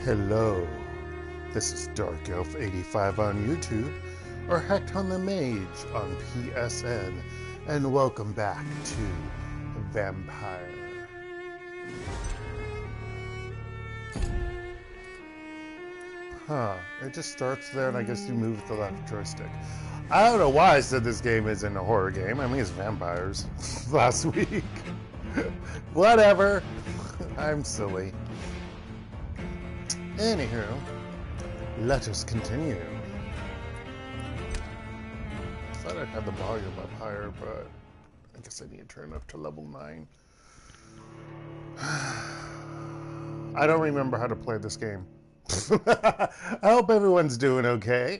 Hello, this is DarkElf85 on YouTube, or HektontheMage's on PSN, and welcome back to Vampyr. It just starts there, and I guess you move with the left joystick. I don't know why I said this game isn't a horror game. I mean, it's vampires last week. Whatever. I'm silly. Anywho, let us continue. I thought I'd have the volume up higher, but I guess I need to turn it up to level 9. I don't remember how to play this game. I hope everyone's doing okay.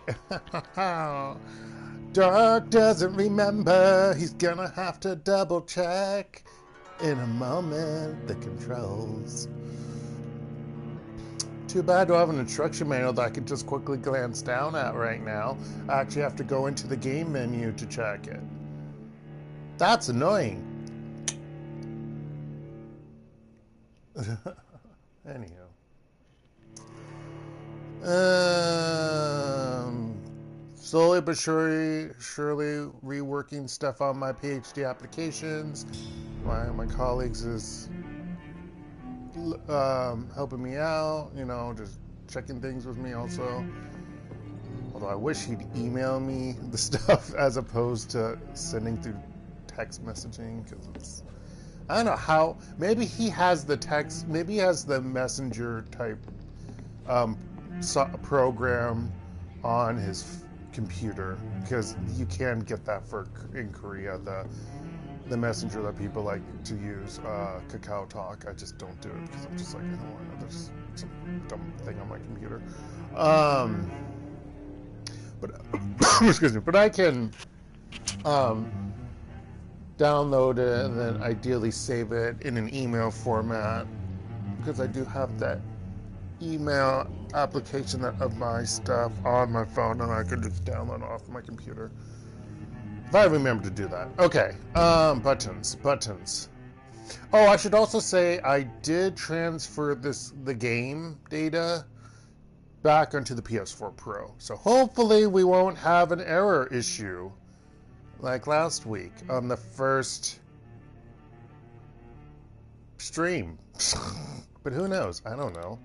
Dark doesn't remember. He's gonna have to double check in a moment the controls. Too bad I don't have an instruction manual that I can just quickly glance down at right now. I actually have to go into the game menu to check it. That's annoying. Anyhow. Slowly but surely reworking stuff on my PhD applications. My colleagues is helping me out, you know, just checking things with me also. Although I wish he'd email me the stuff as opposed to sending through text messaging, because it's, I don't know how, maybe he has the text, maybe he has the messenger type program on his computer, because you can get that in Korea, the messenger that people like to use, Kakao Talk. I just don't do it because I'm just like, I don't want to, there's some dumb thing on my computer. But excuse me, but I can download it and then ideally save it in an email format, because I do have that email application of my stuff on my phone, and I can just download off my computer. If I remember to do that. Okay, buttons. Oh, I should also say I did transfer the game data back onto the PS4 Pro. So hopefully we won't have an error issue like last week on the first stream. But who knows? I don't know.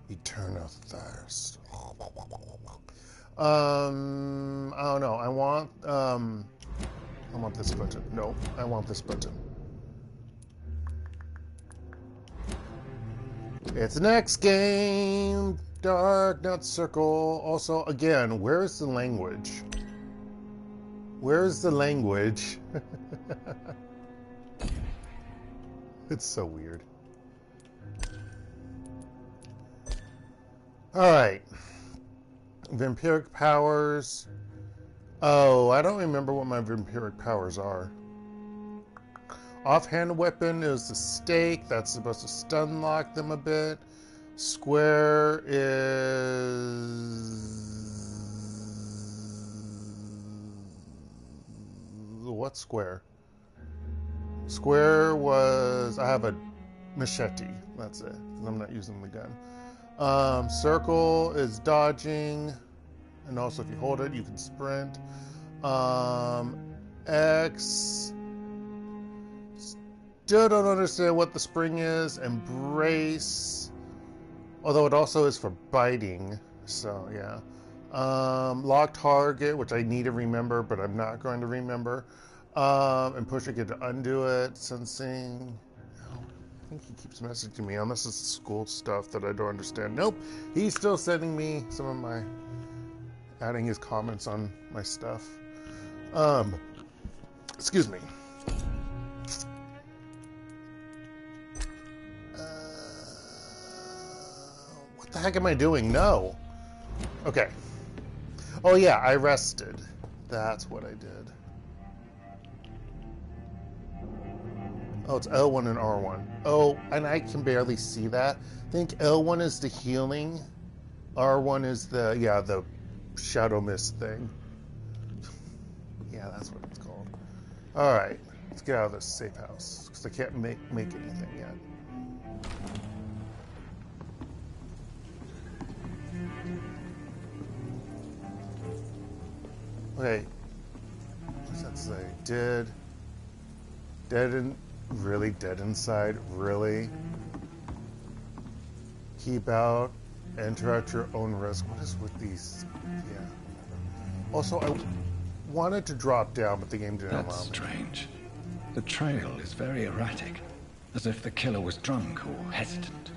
Eternal thirst. I don't know. I want this button. No, I want this button. It's next game. Dark Nut Circle. Also, again, where's the language? Where's the language? It's so weird. Alright. Vampiric powers. Oh, I don't remember what my vampiric powers are. Offhand weapon is the stake. That's supposed to stun lock them a bit. Square is... What square? Square was... I have a machete. That's it. I'm not using the gun. Circle is dodging. And also if you hold it, you can sprint. X... Still don't understand what the spring is. Embrace... Although it also is for biting. So, yeah. Lock target, which I need to remember, but I'm not going to remember. And pushing it to undo it. Sensing... I think he keeps messaging me, unless it's school stuff that I don't understand. Nope, he's still sending me some of my... adding his comments on my stuff. Excuse me. What the heck am I doing? No. Okay. Oh yeah, I rested. That's what I did. Oh, it's L1 and R1. Oh, and I can barely see that. I think L1 is the healing. R1 is the shadow mist thing. Yeah, that's what it's called. All right, let's get out of this safe house because I can't make anything yet. Okay. What's that say? Really dead inside? Really? Keep out. Enter at your own risk. What is with these? Yeah. Also, I wanted to drop down, but the game didn't allow me. That's strange. The trail is very erratic, as if the killer was drunk or hesitant.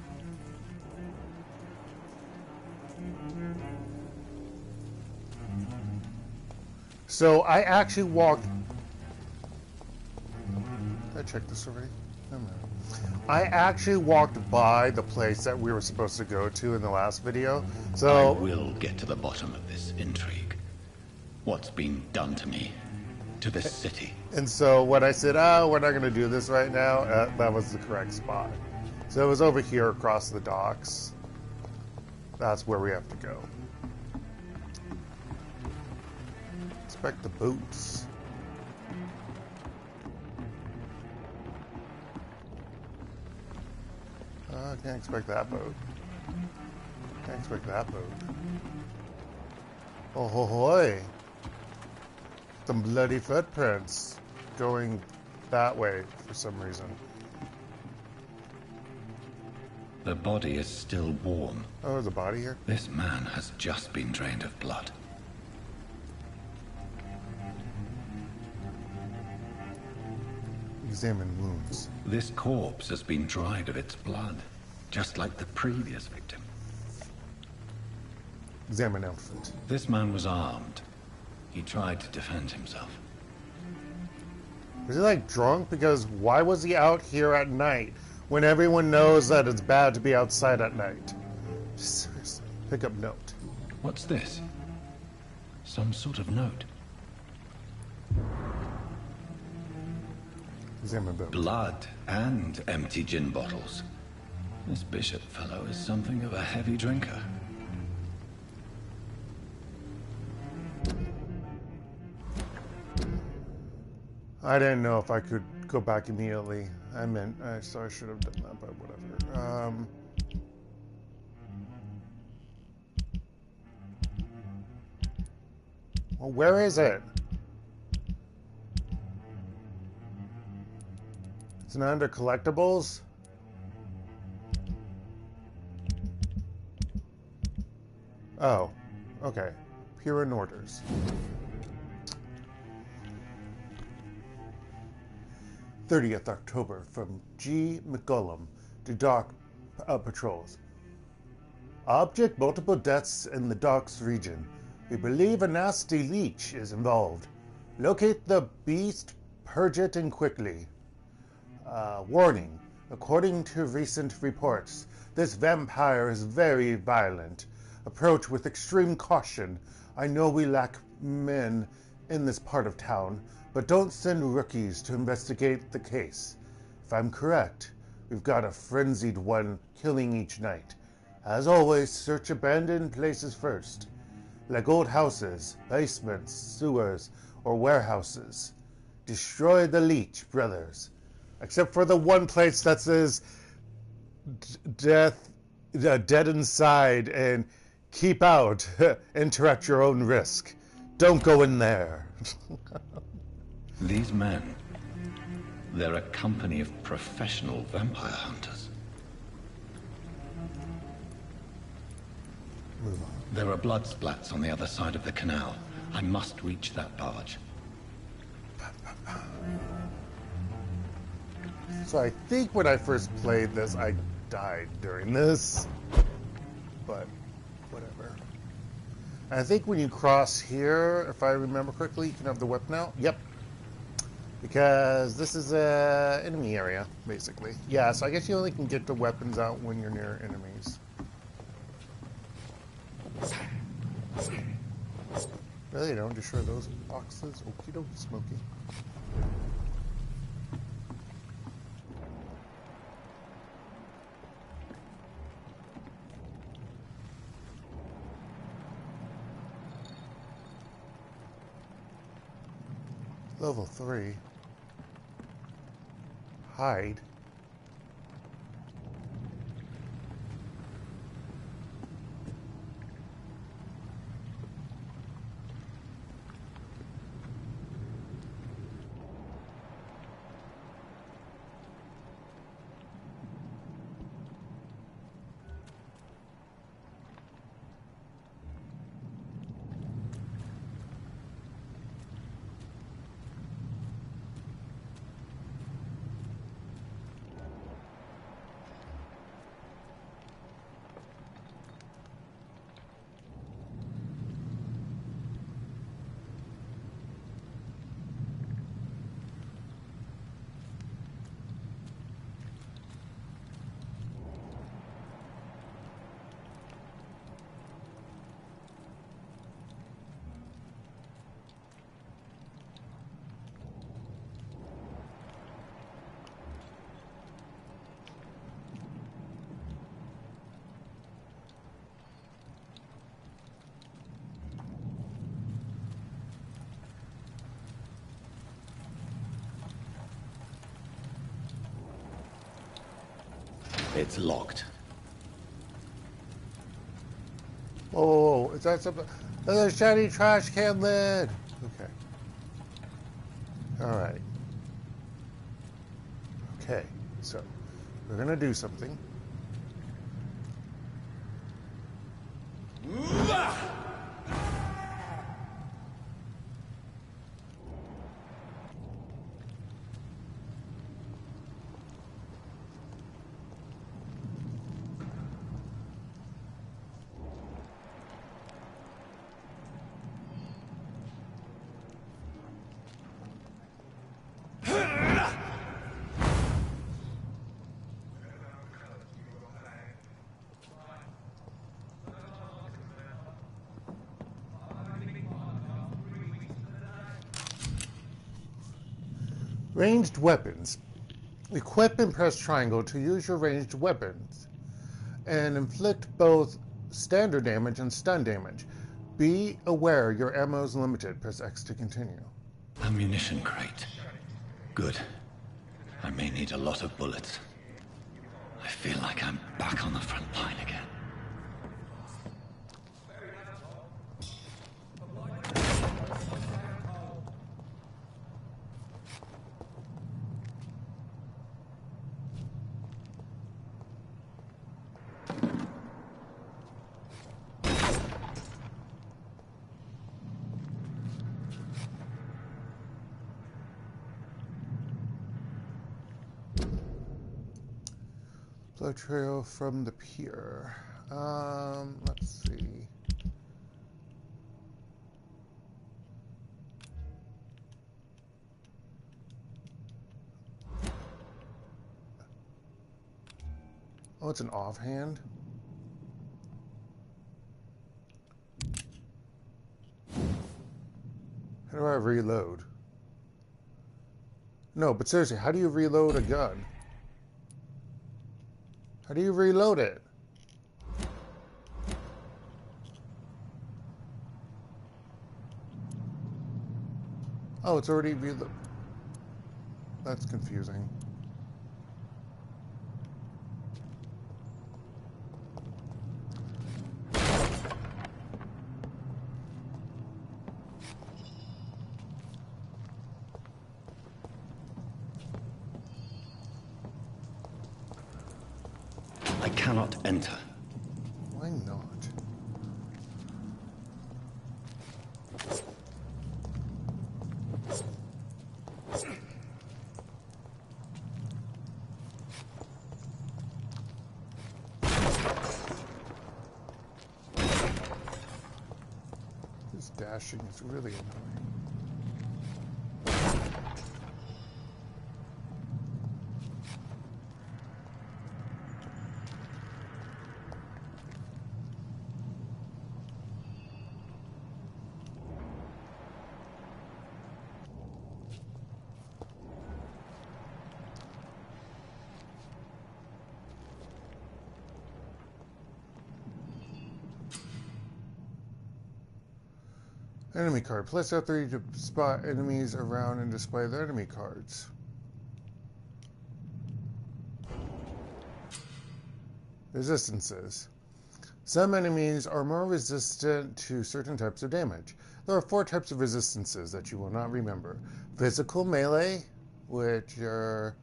So I actually walked. Did I check this already? No, no. I actually walked by the place that we were supposed to go to in the last video. So I will get to the bottom of this intrigue. What's been done to me, to this city. And so when I said, "Oh, we're not going to do this right now," that was the correct spot. So it was over here across the docks. That's where we have to go. Inspect the boots. I can't expect that boat. Can't expect that boat. Oh, ho, hoy. Some bloody footprints going that way for some reason. The body is still warm. Oh, there's a body here? This man has just been drained of blood. Examine wounds. This corpse has been dried of its blood, just like the previous victim. Examine outfit. This man was armed. He tried to defend himself. Was he like drunk? Because why was he out here at night when everyone knows that it's bad to be outside at night? Seriously. Pick up note. What's this? Some sort of note. Examine boat. Blood and empty gin bottles. This bishop fellow is something of a heavy drinker. I didn't know if I could go back immediately. So I should have done that, but whatever. Well, where is it? It's not under collectibles? Oh, okay. Pure in orders. 30th October from G. McCullum to Dock Patrols. Object multiple deaths in the docks region. We believe a nasty leech is involved. Locate the beast, purge it, and quickly. Warning. According to recent reports, this vampire is very violent. Approach with extreme caution. I know we lack men in this part of town, but don't send rookies to investigate the case. If I'm correct, we've got a frenzied one killing each night. As always, search abandoned places first, like old houses, basements, sewers, or warehouses. Destroy the leech, brothers. Except for the one place that says dead inside and keep out. Enter at your own risk. Don't go in there. These men, they're a company of professional vampire hunters. Move on. There are blood splats on the other side of the canal. I must reach that barge. So I think when I first played this, I died during this. But whatever. I think when you cross here, if I remember correctly, you can have the weapon out. Yep. Because this is a enemy area, basically. Yeah, so I guess you only can get the weapons out when you're near enemies. Really, don't destroy those boxes? Okie dokie, Smokey. Level 3. Hide. It's locked. Oh, is that something? Another shiny trash can lid. Okay. All right. Okay. So we're gonna do something. Ranged weapons. Equip and press triangle to use your ranged weapons and inflict both standard damage and stun damage. Be aware your ammo is limited. Press X to continue. Ammunition crate. Good. I may need a lot of bullets. I feel like I'm back on the front line again. Blood trail from the pier. Let's see. Oh, it's an offhand. How do I reload? No, but seriously, how do you reload a gun? How do you reload it? Oh, it's already reloaded. That's confusing. I cannot enter. Why not? This dashing is really annoying. Enemy card. Press F3 to spot enemies around and display their enemy cards. Resistances. Some enemies are more resistant to certain types of damage. There are 4 types of resistances that you will not remember. Physical melee, which are,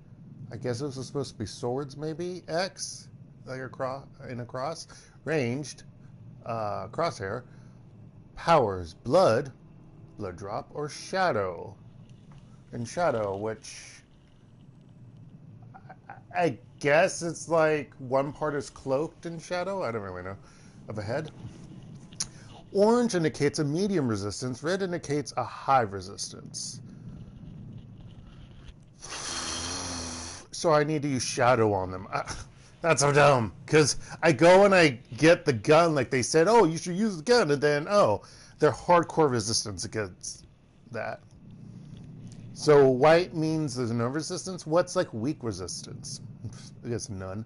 I guess this was supposed to be swords maybe? X, like in a cross. Ranged, crosshair. Powers, blood drop, or shadow. And shadow, which I guess it's like one part is cloaked in shadow. I don't really know. Of a head. Orange indicates a medium resistance. Red indicates a high resistance. So I need to use shadow on them. That's so dumb. Because I go and I get the gun like they said, oh, you should use the gun. And then, oh, they're hardcore resistance against that. So white means there's no resistance. What's like weak resistance? I guess none.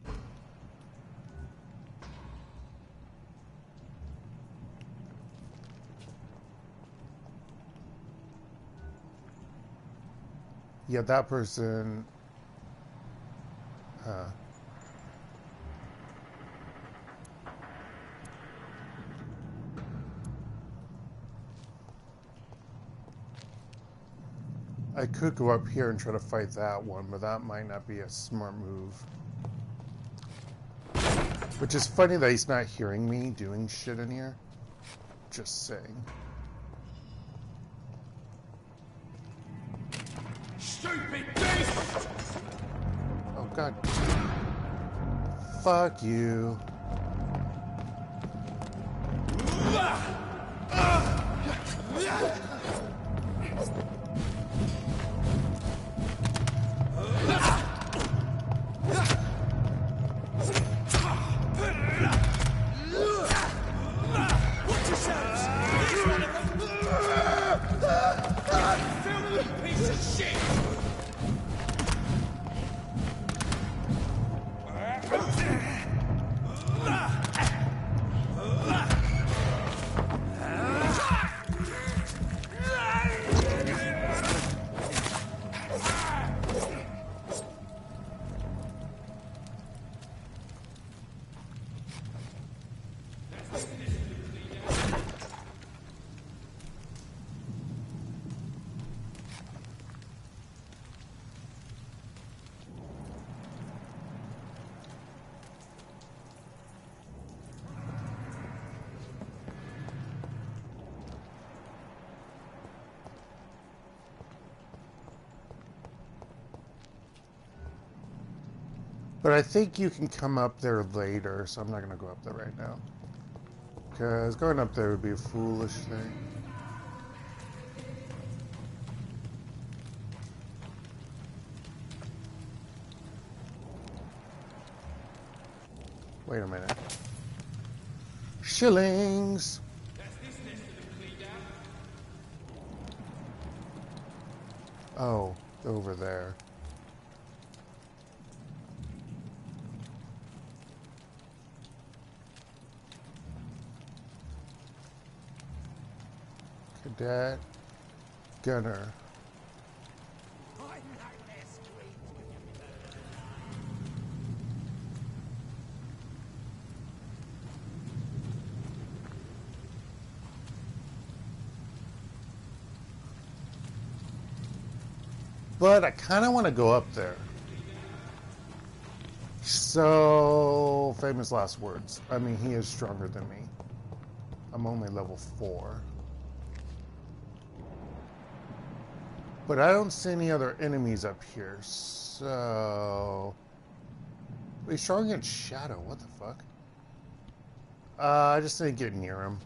Yeah, that person... I could go up here and try to fight that one, but that might not be a smart move. Which is funny that he's not hearing me doing shit in here. Just saying. Stupid beast! Oh god. Fuck you. But I think you can come up there later, so I'm not going to go up there right now. Because going up there would be a foolish thing. Wait a minute. Shillings! Oh, over there. Cadet Gunner. But I kind of want to go up there. So, famous last words. I mean, he is stronger than me. I'm only level 4. But I don't see any other enemies up here, so... He's strong against Shadow, what the fuck? I just need to get near him.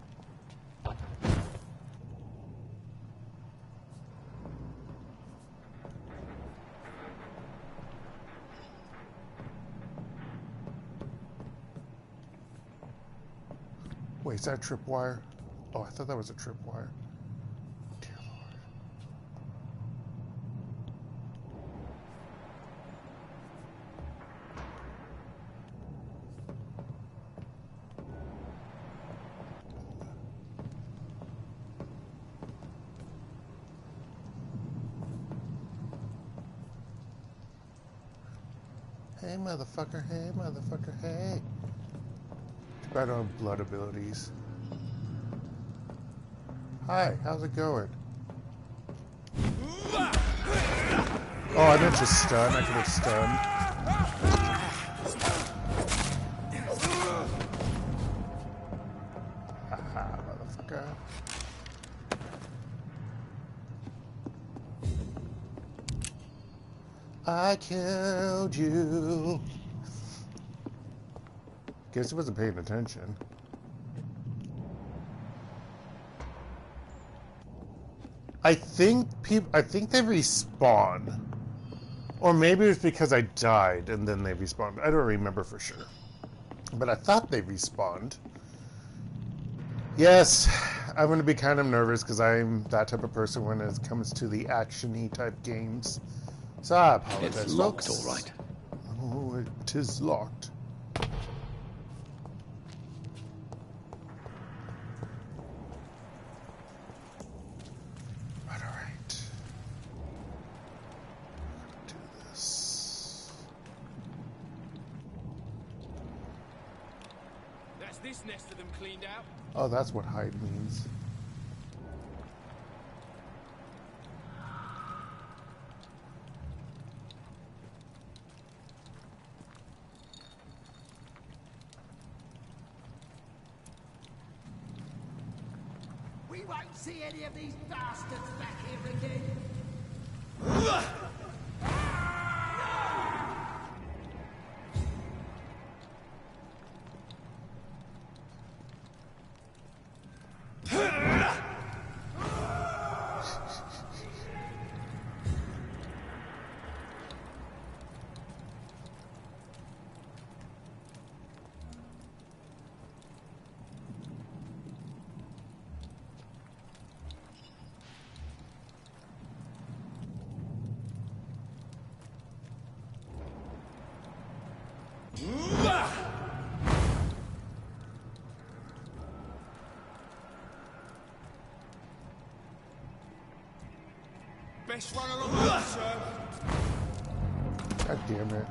Wait, is that a tripwire? Oh, I thought that was a tripwire. Dear Lord. Hey, motherfucker, hey, motherfucker, hey. Too bad I don't have blood abilities. Hi, how's it going? Oh, I meant to stun. I could have stunned. Haha, motherfucker. I killed you. Guess he wasn't paying attention. I think they respawn. Or maybe it's because I died and then they respawned. I don't remember for sure. But I thought they respawned. Yes, I'm going to be kind of nervous because I'm that type of person when it comes to the action-y type games. So I apologize, It's locked, folks. all right. Oh, it is locked. Right, all right. Do this. That's this nest of them cleaned out. Oh, that's what hide means. won't see any of these bastards back here again. Best run along the road, sir. God damn it.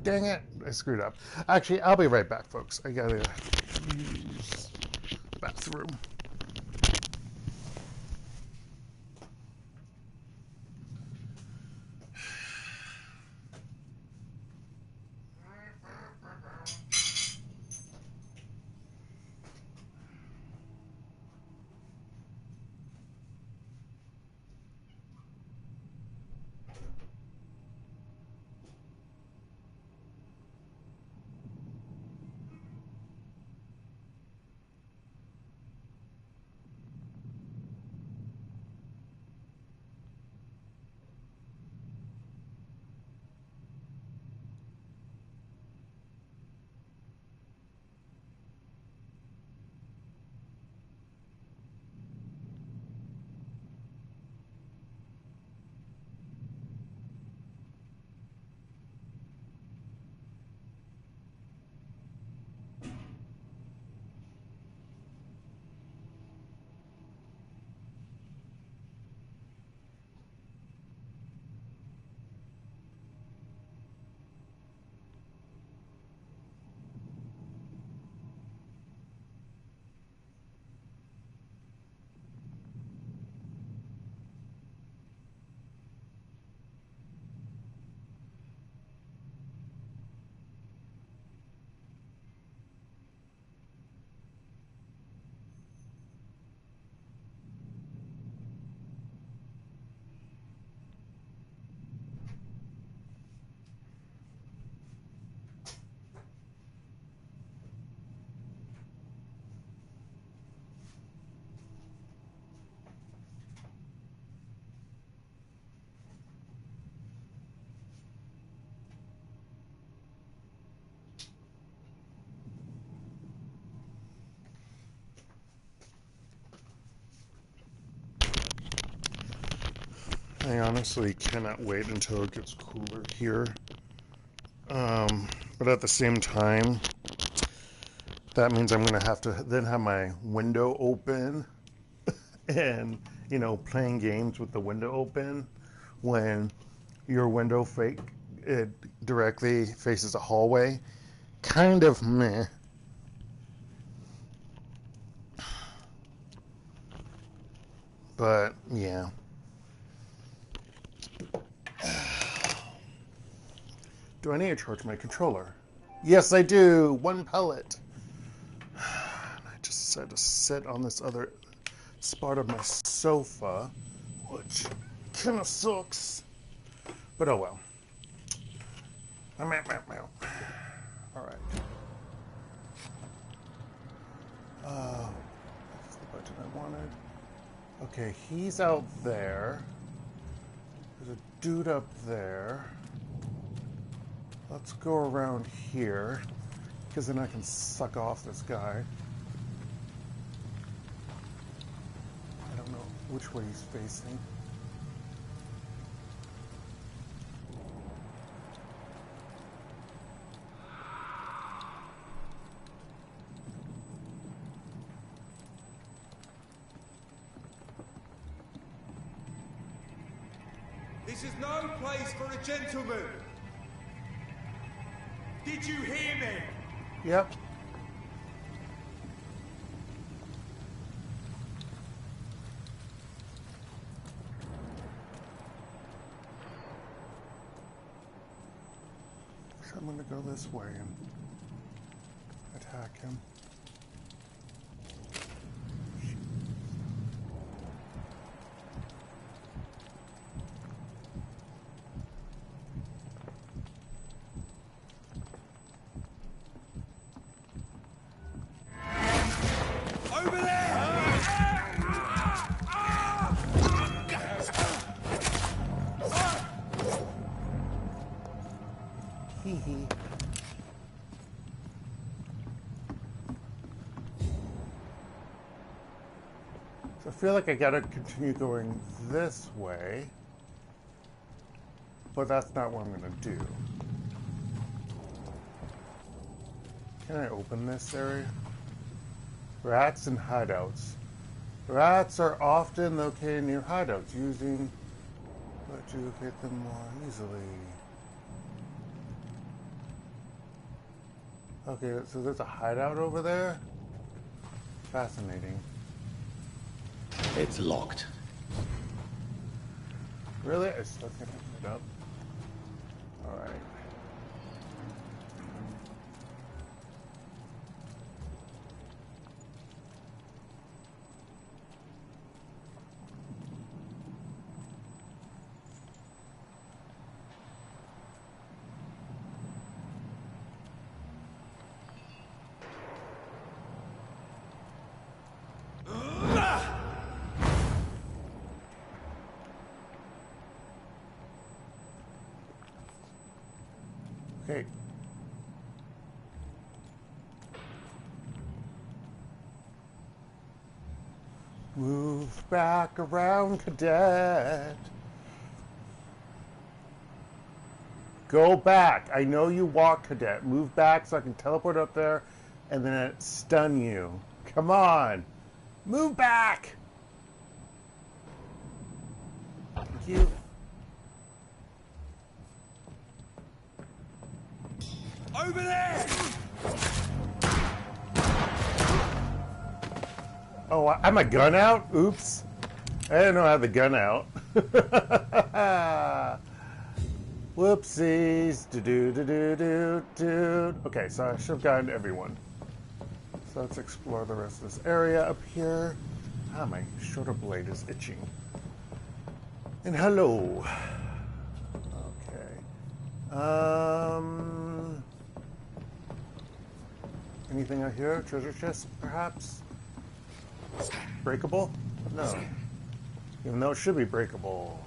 Dang it, I screwed up. Actually, I'll be right back, folks. I gotta use the bathroom. I honestly cannot wait until it gets cooler here. But at the same time, that means I'm going to have to then have my window open and, you know, playing games with the window open when your window it directly faces a hallway. Kind of meh. But, yeah. Do I need to charge my controller? Yes, I do. One pellet. I just decided to sit on this other spot of my sofa, which kind of sucks. But oh well. I'm out. All right. That's the button I wanted. Okay, he's out there. There's a dude up there. Let's go around here, because then I can suck off this guy. I don't know which way he's facing. This is no place for a gentleman. Did you hear me? Yep. So I'm gonna go this way and attack him. Over there! Hee hee. So I feel like I gotta continue going this way, but that's not what I'm gonna do. Can I open this area? Rats and hideouts. Rats are often located near hideouts, using but to locate them more easily. Okay, so there's a hideout over there? Fascinating. It's locked. Really? I still can't open it up. Alright. Okay. Move back around, cadet. Go back. I know you walk, cadet. Move back so I can teleport up there and then stun you. Come on. Move back. Thank you. Over there! Oh, I have my gun out? Oops. I didn't know I had the gun out. Whoopsies. Do-do-do-do-do-do. Okay, so I should have gotten everyone. So let's explore the rest of this area up here. Ah, my shoulder blade is itching. And hello. Okay. Anything out here? Treasure chest, perhaps? Breakable? No. Even though it should be breakable.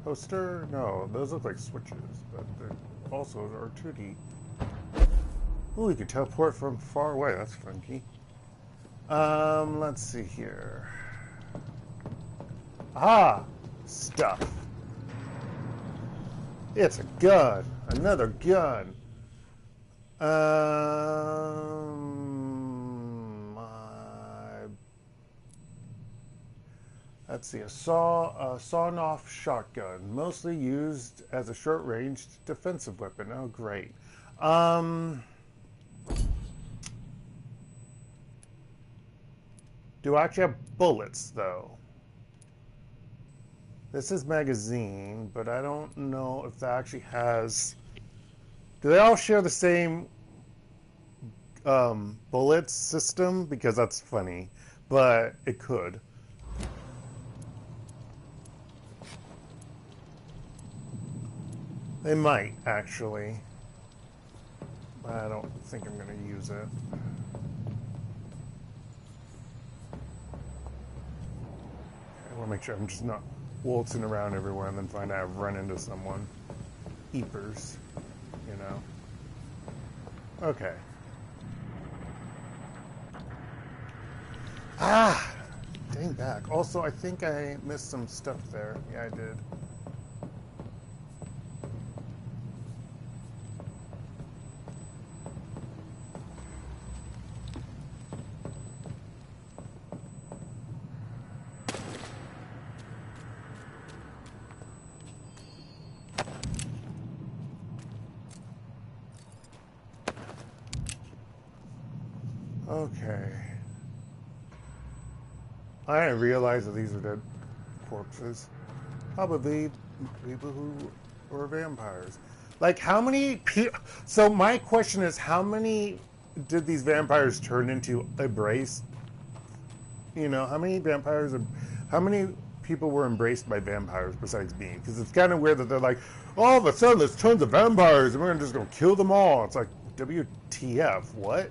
Poster? No, those look like switches, but they also are 2D. Ooh, you can teleport from far away. That's funky. Let's see here. Ah! Stuff. It's a gun. Another gun. Let's see, a sawn-off shotgun, mostly used as a short-range defensive weapon. Oh, great. Do I actually have bullets, though? This is magazine, but I don't know if that actually has... Do they all share the same bullets system? Because that's funny, but it could. They might, actually. But I don't think I'm going to use it. I want to make sure I'm just not waltzing around everywhere and then find out I've run into someone. Eepers, you know. Okay. Ah! Dang back. Also, I think I missed some stuff there. Yeah, I did. Okay. I didn't realize that these are dead corpses. Probably people who were vampires. Like, how many people... So my question is, how many did these vampires turn into embrace? You know, how many vampires... How many people were embraced by vampires besides me? Because it's kind of weird that they're like, all of a sudden there's tons of vampires and we're just going to kill them all. It's like, WTF, what?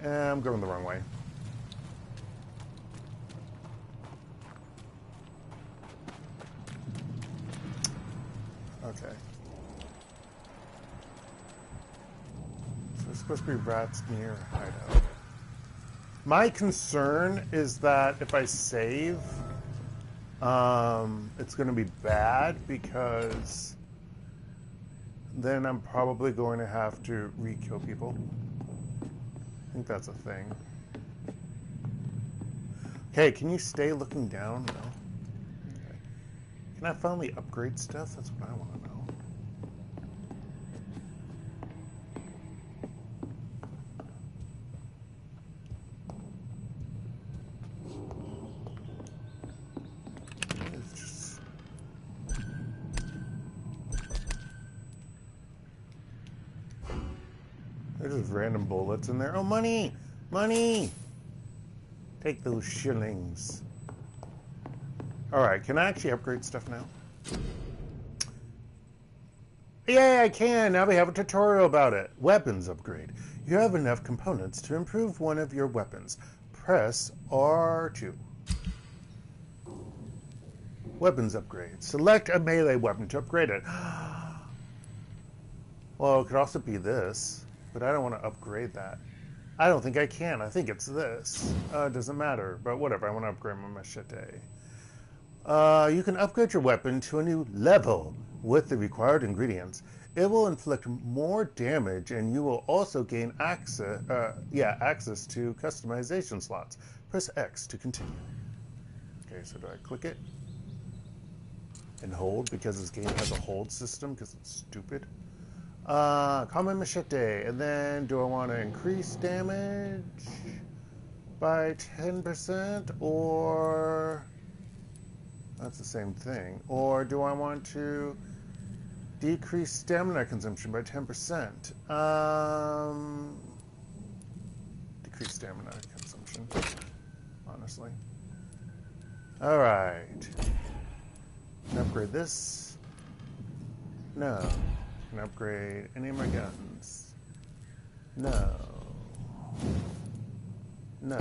I'm going the wrong way. Okay. So there's supposed to be rats near hideout. My concern is that if I save, it's going to be bad because then I'm probably going to have to re-kill people. I think that's a thing. Okay, can you stay looking down? No. Okay. Can I finally upgrade stuff? That's what I want to know. It's just... There's just random bullets in there. Oh, money! Money! Take those shillings. Alright, can I actually upgrade stuff now? Yeah, I can! Now we have a tutorial about it. Weapons upgrade. You have enough components to improve one of your weapons. Press R2. Weapons upgrade. Select a melee weapon to upgrade it. Well, it could also be this, but I don't want to upgrade that. I don't think I can. I think it's this. It doesn't matter, but whatever. I want to upgrade my machete. You can upgrade your weapon to a new level with the required ingredients. It will inflict more damage, and you will also gain access to customization slots. Press X to continue. Okay, so do I click it and hold because this game has a hold system because it's stupid? Common machete, and then do I want to increase damage by 10% or that's the same thing, or do I want to decrease stamina consumption by 10%? Decrease stamina consumption, honestly. All right, can I upgrade this? No. Can I upgrade any of my guns? No. No.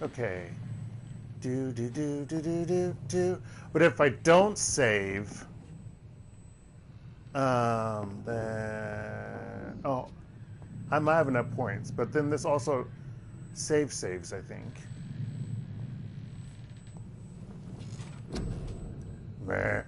Okay. Do. But if I don't save, then oh, I might have enough points. But then this also saves, I think. Meh.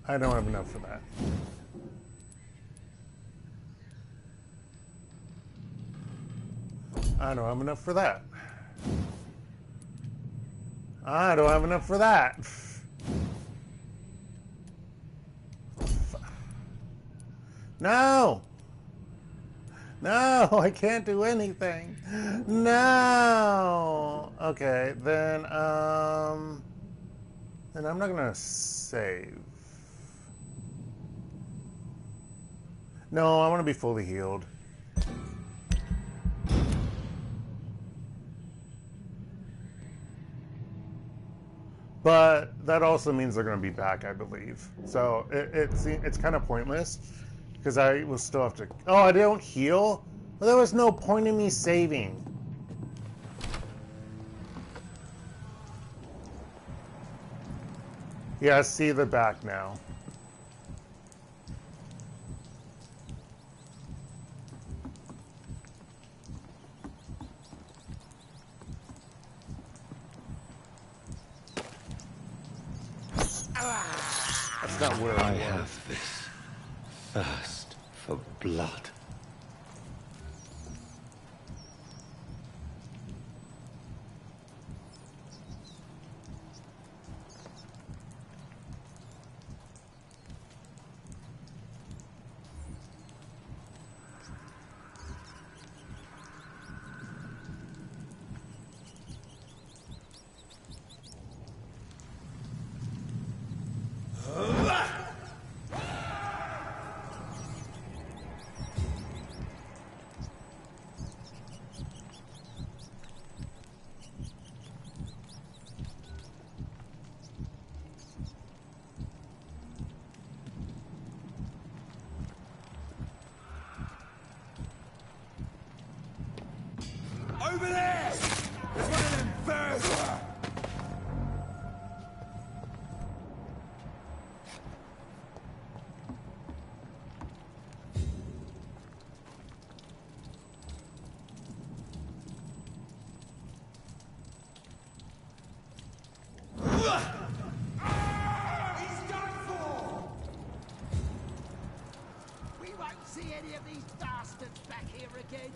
I don't have enough for that. I don't have enough for that. I don't have enough for that. No! No, I can't do anything. No! Okay, then I'm not gonna save. No, I want to be fully healed. But that also means they're going to be back, I believe. So it's kind of pointless because I will still have to... Oh, I don't heal? Well, there was no point in me saving. Yeah, see, they're back now. That's not where I it was. have this thirst for blood. Over there! There's one of them birds! He's done for! We won't see any of these bastards back here again.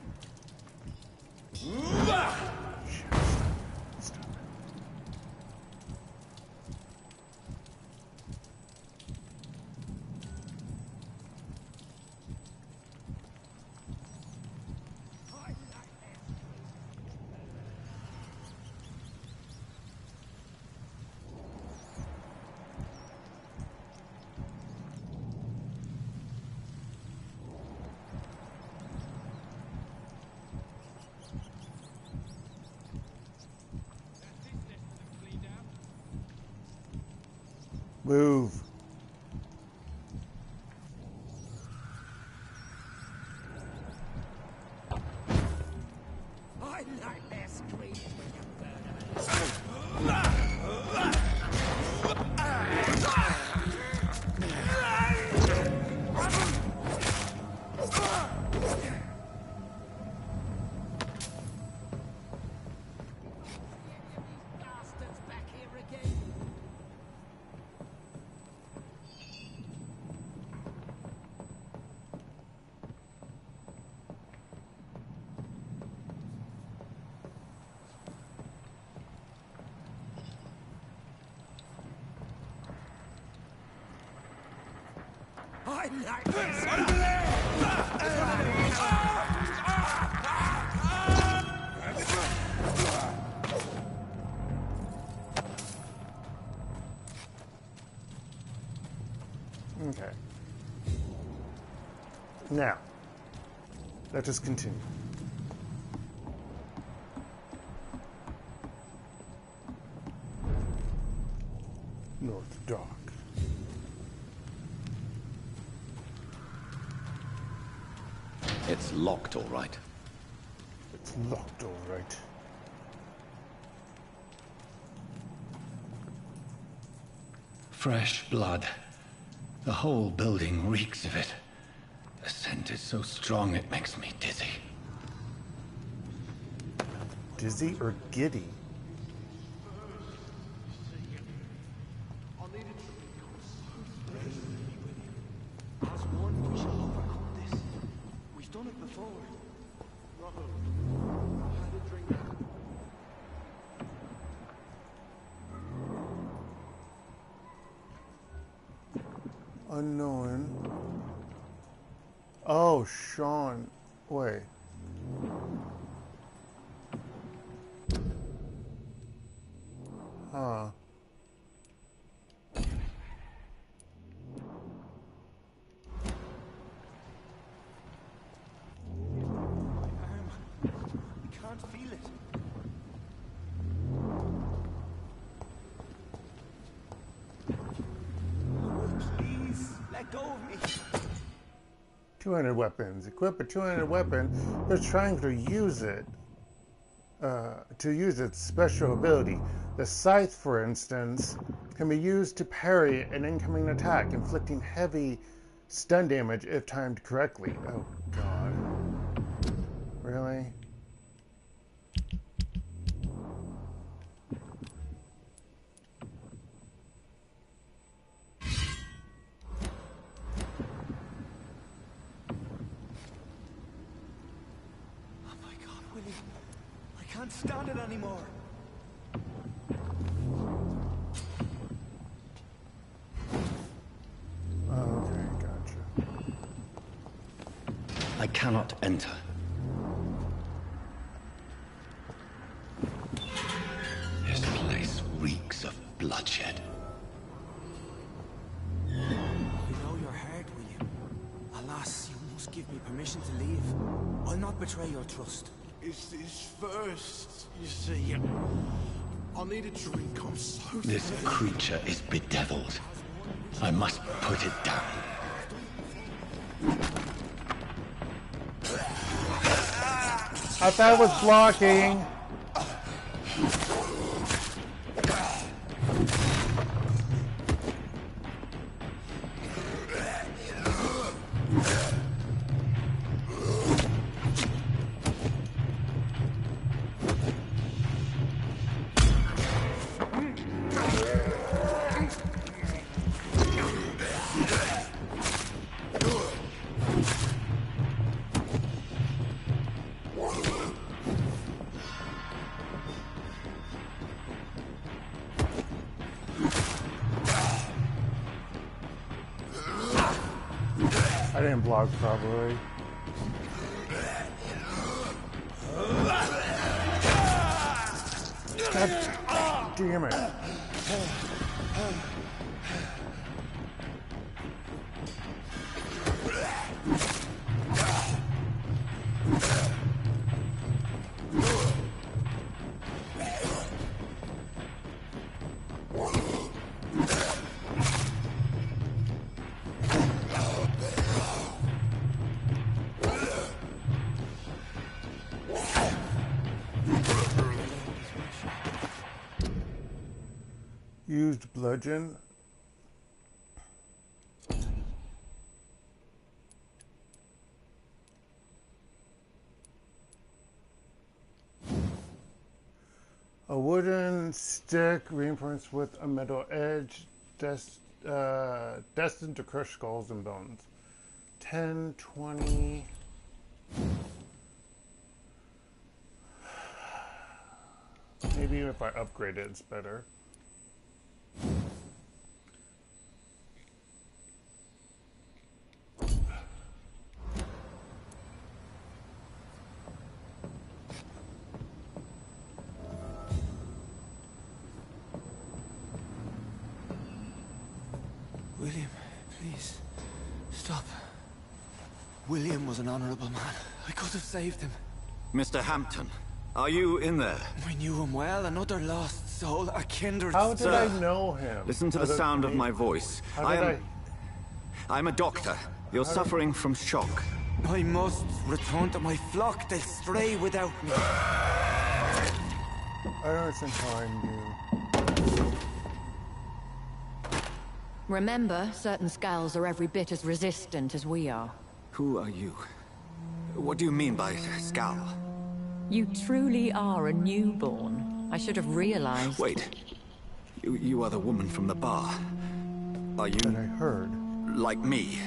Move. I like their screams when you burn them. Bastards back here again. I like this. Over there! Okay. Now, let us continue. North Dock. It's locked, all right. It's locked, all right. Fresh blood. The whole building reeks of it. The scent is so strong it makes me dizzy. Dizzy or giddy? As one, we shall overcome this. We've done it before. Had a drink. Unknown. Oh, Sean. Wait. Huh. I can't feel it. Please, let go of me. 200 weapons. Equip a 200 weapon. Press triangle to use it. To use its special ability. The scythe, for instance, can be used to parry an incoming attack, inflicting heavy stun damage if timed correctly. Oh, God. Really? can't stand it anymore. Okay, gotcha. I cannot enter. This place reeks of bloodshed. I know your heart, William. Alas, you must give me permission to leave. I'll not betray your trust. It's this first, you see. I'll need a drink, I'm so This creature is bedeviled. I must put it down. I thought I was blocking. I didn't block properly. God damn it. Used bludgeon. A wooden stick reinforced with a metal edge, destined to crush skulls and bones. 10, 20. Maybe if I upgrade it, it's better. William, please, stop. William was an honorable man. I could have saved him. Mr. Hampton, are you in there? I knew him well, another lost soul, a kindred. How did Sir, I know him? Listen to the sound of my voice. I'm a doctor. You're suffering from shock. I must return to my flock. They'll stray without me. I don't understand how I knew. Remember, certain skulls are every bit as resistant as we are. Who are you? What do you mean by scowl? You truly are a newborn. I should have realized. Wait. You are the woman from the bar. Are you... That I heard. like me?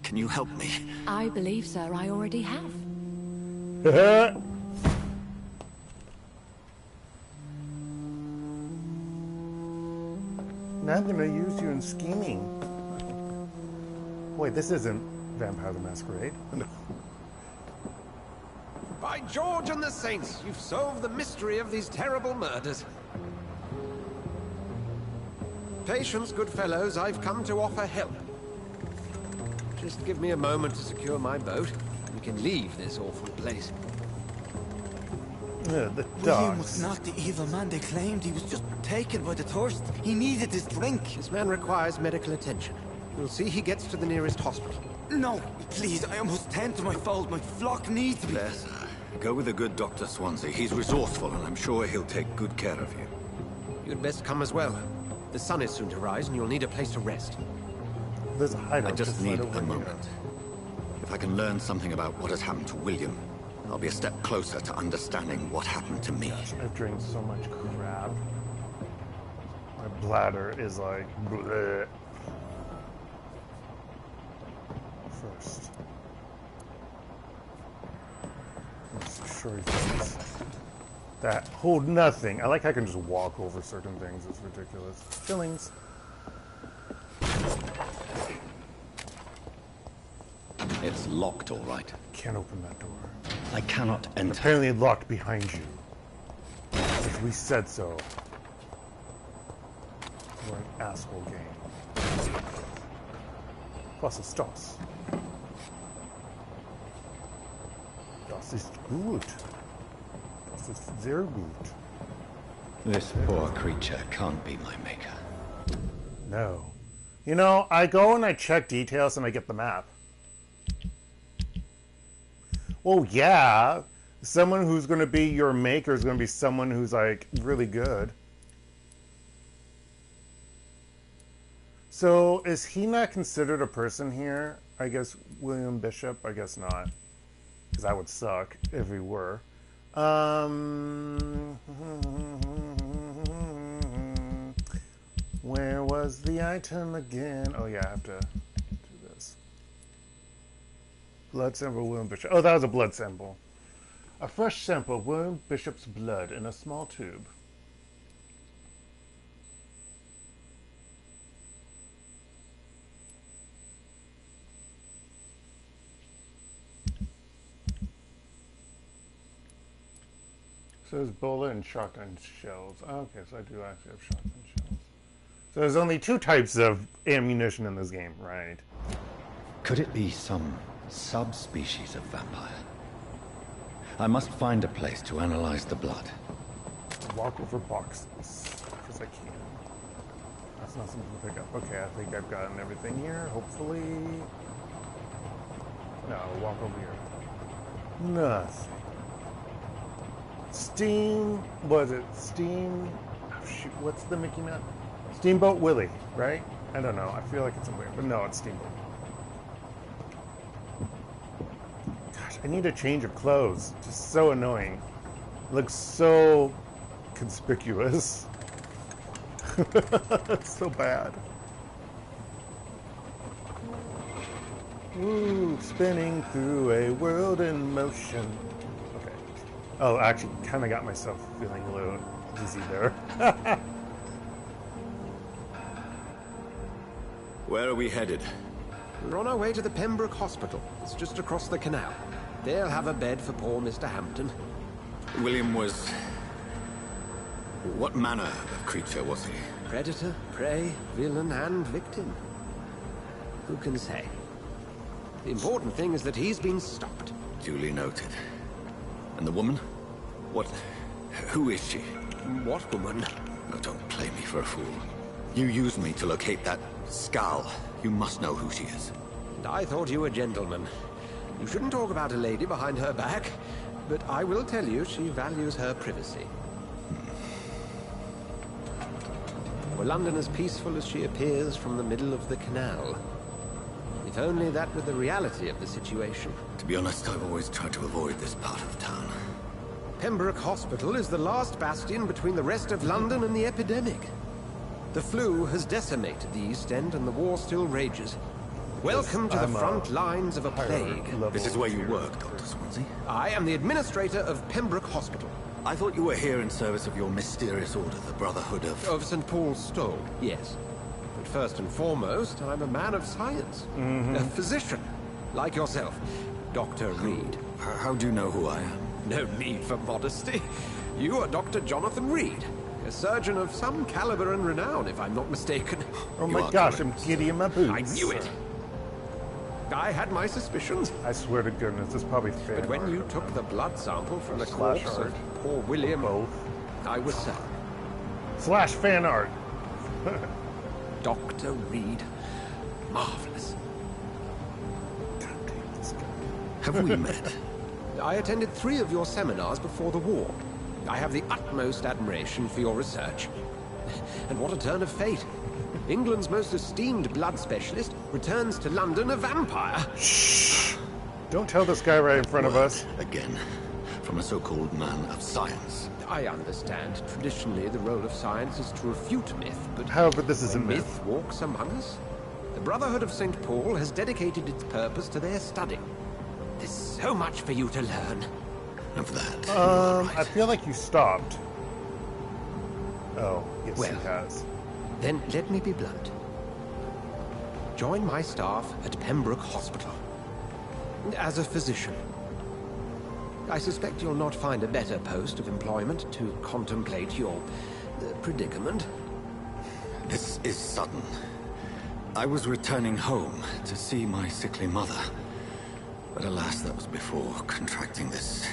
Can you help me? I believe, sir, I already have. Now I'm gonna use you in scheming. Wait, this isn't Vampire the Masquerade. By George and the Saints, you've solved the mystery of these terrible murders. Patience, good fellows, I've come to offer help. Just give me a moment to secure my boat, and we can leave this awful place. Yeah, the William was dogs. not the evil man they claimed. He was just taken by the thirst. He needed his drink. This man requires medical attention. You'll see he gets to the nearest hospital. No, please, I must tend to my fold. My flock needs me. There, sir. Go with the good Dr. Swansea. He's resourceful, and I'm sure he'll take good care of you. You'd best come as well. The sun is soon to rise, and you'll need a place to rest. There's a hideout I just need right a over moment. here. If I can learn something about what has happened to William, I'll be a step closer to understanding what happened to me. I've drank so much crap. My bladder is like bleh. First, let's destroy this. that hold nothing. I like how I can just walk over certain things. It's ridiculous. Fillings. It's locked, all right. Can't open that door. I cannot enter. Apparently locked behind you. Because we said so. We're an asshole game. Was ist das? Das ist gut. Das ist sehr gut. This poor creature can't be my maker. No. You know, I go and I check details and I get the map. Well, yeah. Someone who's going to be your maker is going to be someone who's, like, really good. So, is he not considered a person here? I guess William Bishop? I guess not. Because that would suck if he were. Where was the item again? Oh, yeah, I have to do this. Blood sample, William Bishop. Oh, that was a blood sample. A fresh sample of William Bishop's blood in a small tube. So there's bullet and shotgun shells. Okay, so I do actually have shotgun shells. So there's only 2 types of ammunition in this game, right? Could it be some subspecies of vampire? I must find a place to analyze the blood. Walk over boxes, because I can. That's not something to pick up. Okay, I think I've gotten everything here, hopefully. No, walk over here. Nothing. Steam, was it Steam? Oh, shoot, what's the Mickey Mouse? Steamboat Willie, right? I don't know. I feel like it's somewhere, but no, it's Steamboat. Gosh, I need a change of clothes. Just so annoying. Looks so conspicuous. It's so bad. Ooh, spinning through a world in motion. Okay. Oh, actually, kind of got myself feeling a little dizzy there. Where are we headed? We're on our way to the Pembroke Hospital. It's just across the canal. They'll have a bed for poor Mr. Hampton. William was... What manner of creature was he? Predator, prey, villain, and victim. Who can say? The important thing is that he's been stopped. Duly noted. And the woman? What... Who is she? What woman? Oh, don't play me for a fool. You used me to locate that skull. You must know who she is. And I thought you a gentleman. You shouldn't talk about a lady behind her back, but I will tell you she values her privacy. Were London as peaceful as she appears from the middle of the canal? If only that were the reality of the situation. To be honest, I've always tried to avoid this part of town. Pembroke Hospital is the last bastion between the rest of London and the epidemic. The flu has decimated the East End and the war still rages. Welcome to the front lines of a plague. This is where you work, Dr. Swansea? I am the administrator of Pembroke Hospital. I thought you were here in service of your mysterious order, the Brotherhood of... Of St. Paul's Stole, yes. But first and foremost, I'm a man of science. A physician, like yourself, Dr. Reid. How do you know who I am? No need for modesty. You are Dr. Jonathan Reid, a surgeon of some caliber and renown, if I'm not mistaken. Oh my gosh, I'm giddy in my boots. I knew it. I had my suspicions. I swear to goodness, this is probably fair. But when you took the blood sample from the corpse of poor William, I was certain. Slash fan art. Dr. Reid. Marvelous. Have we met? I attended 3 of your seminars before the war. I have the utmost admiration for your research. And what a turn of fate. England's most esteemed blood specialist returns to London a vampire. Shh! Don't tell this guy right in front of us. Again, from a so-called man of science. I understand. Traditionally, the role of science is to refute myth, but... However, this is a myth. Myth walks among us. The Brotherhood of St. Paul has dedicated its purpose to their study. There's so much for you to learn. of that. I feel like you stopped. Oh, yes, Well. he has. Then let me be blunt. Join my staff at Pembroke Hospital. As a physician. I suspect you'll not find a better post of employment to contemplate your predicament. This is sudden. I was returning home to see my sickly mother. But alas, that was before contracting this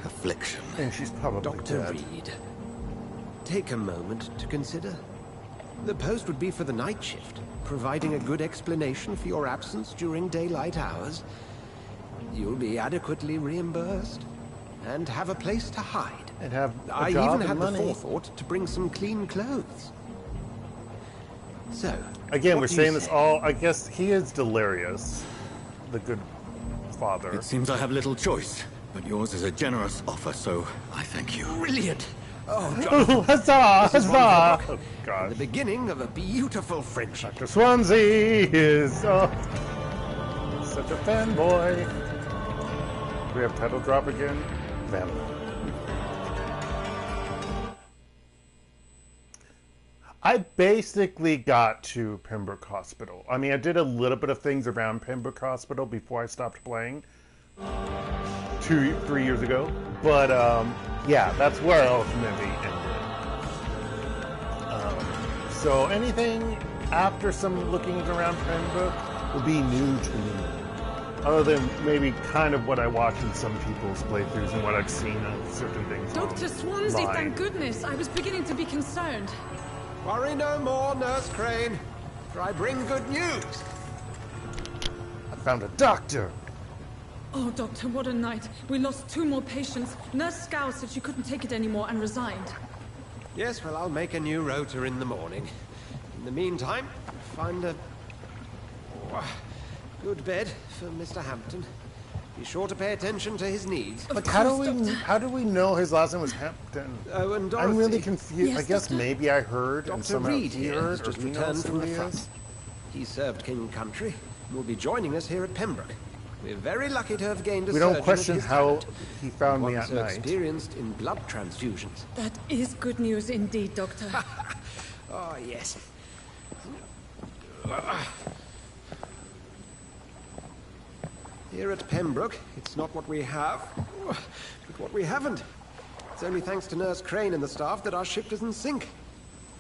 affliction. And she's probably Dr. dead. Reid, take a moment to consider. The post would be for the night shift, providing a good explanation for your absence during daylight hours. You'll be adequately reimbursed and have a place to hide. And have a I job even and had money. the forethought to bring some clean clothes. So, Again, what we're do you saying this say? all. I guess he is delirious, the good father. It seems I have little choice, but yours is a generous offer, so I thank you. Brilliant! Oh, Oh, John, huzzah! This is Huzzah! wonderful. Oh, the gosh. beginning of a beautiful friendship. Dr. Swansea is such a fanboy. Do we have title drop again? Vampyr. I basically got to Pembroke Hospital. I mean, I did a little bit of things around Pembroke Hospital before I stopped playing 3 years ago. But, yeah, that's where I ultimately ended. So anything after some looking around Pembroke will be new to me. Other than maybe kind of what I watch in some people's playthroughs and what I've seen of certain things. Dr. Swansea, online. thank goodness. I was beginning to be concerned. Worry no more, Nurse Crane, for I bring good news. I found a doctor. Oh, Doctor, what a night. We lost 2 more patients. Nurse Scow said she couldn't take it anymore and resigned. Yes, well, I'll make a new rota in the morning. In the meantime, find a good bed for Mr. Hampton. Be sure to pay attention to his needs. Like, how do we know his last name was Hampton? Oh, and I'm really Dorothy. confused. Yes, I guess Doctor. maybe I heard and Dr. somehow Reid he here heard, has or just he knows returned who from the he front. is. He served King Country and will be joining us here at Pembroke. We're very lucky to have gained a We don't surgeon of question his how talent, he found me one at so night. experienced in blood transfusions. That is good news indeed, Doctor. Oh, yes. Here at Pembroke, it's not what we have, but what we haven't. It's only thanks to Nurse Crane and the staff that our ship doesn't sink.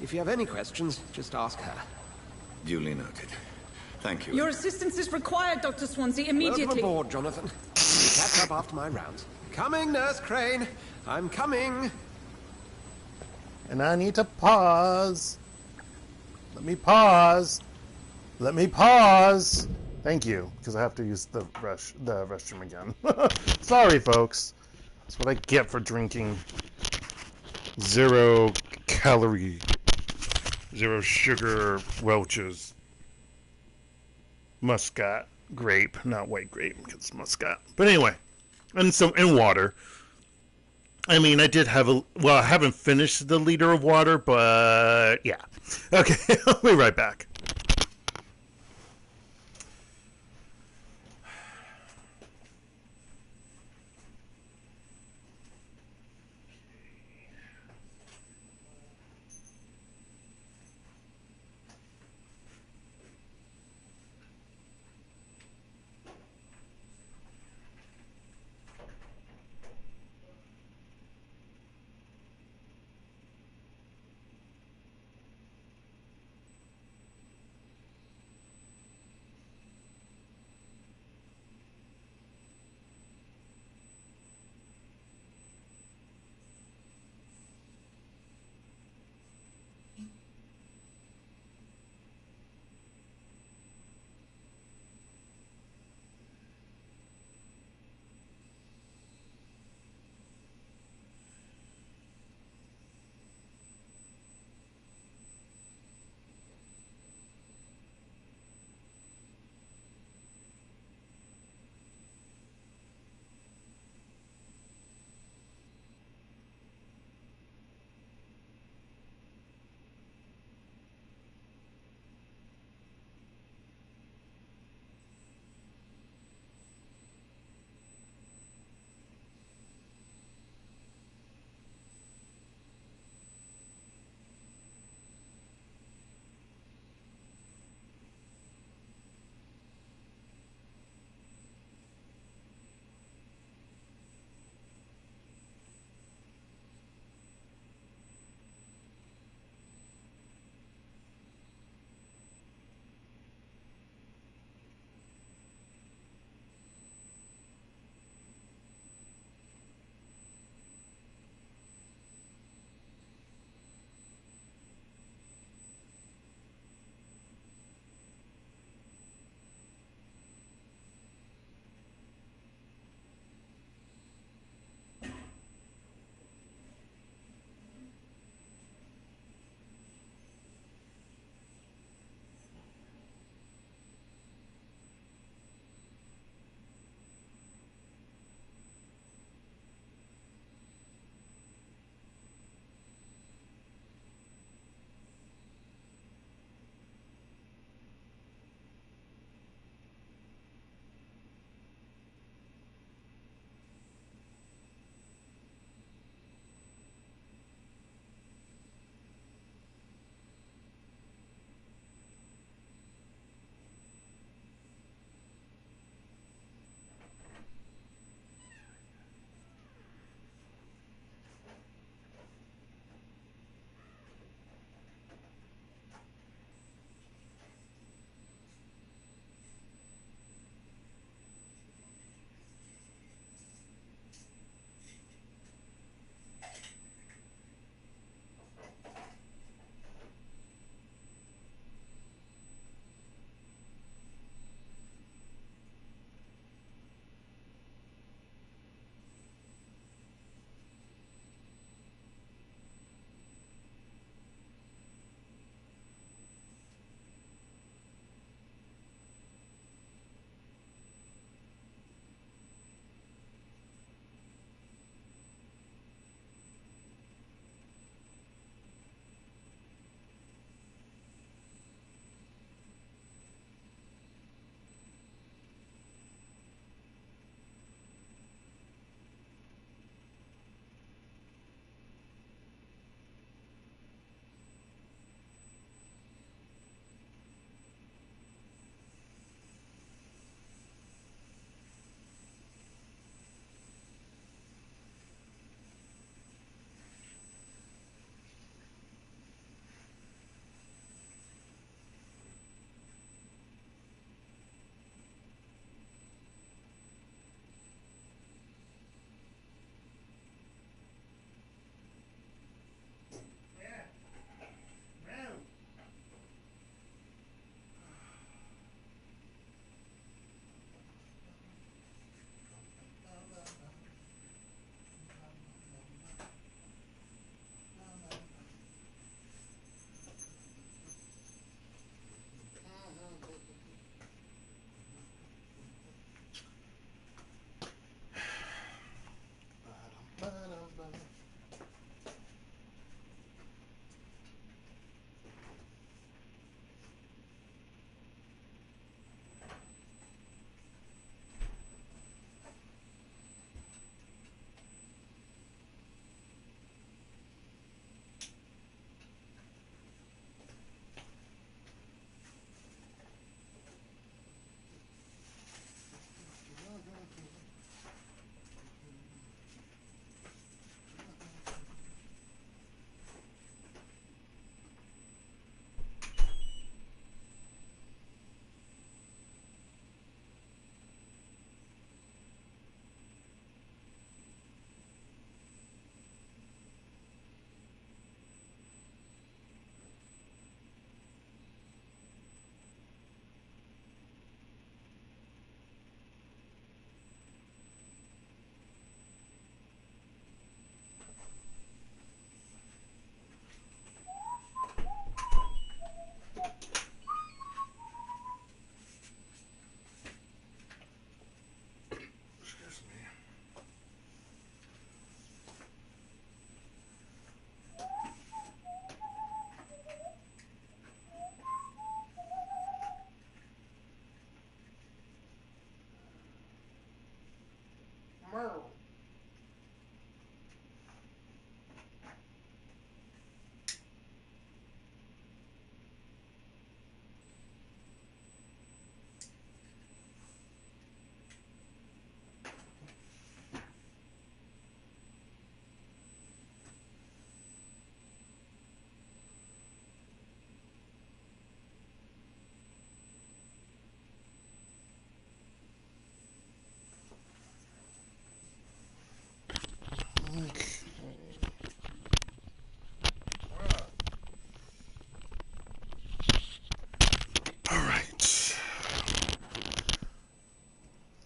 If you have any questions, just ask her. Duly noted. Thank you. Your assistance is required, Dr. Swansea, Welcome immediately. aboard, Jonathan. We'll catch up after my rounds. Coming, Nurse Crane. I'm coming. And I need to pause. Let me pause. Let me pause. Thank you, because I have to use the restroom again. Sorry, folks. That's what I get for drinking 0 calorie, 0 sugar Welch's Muscat grape, not white grape, because it's Muscat. But anyway, and water. I mean, I did have I haven't finished the liter of water, but yeah. Okay, I'll be right back.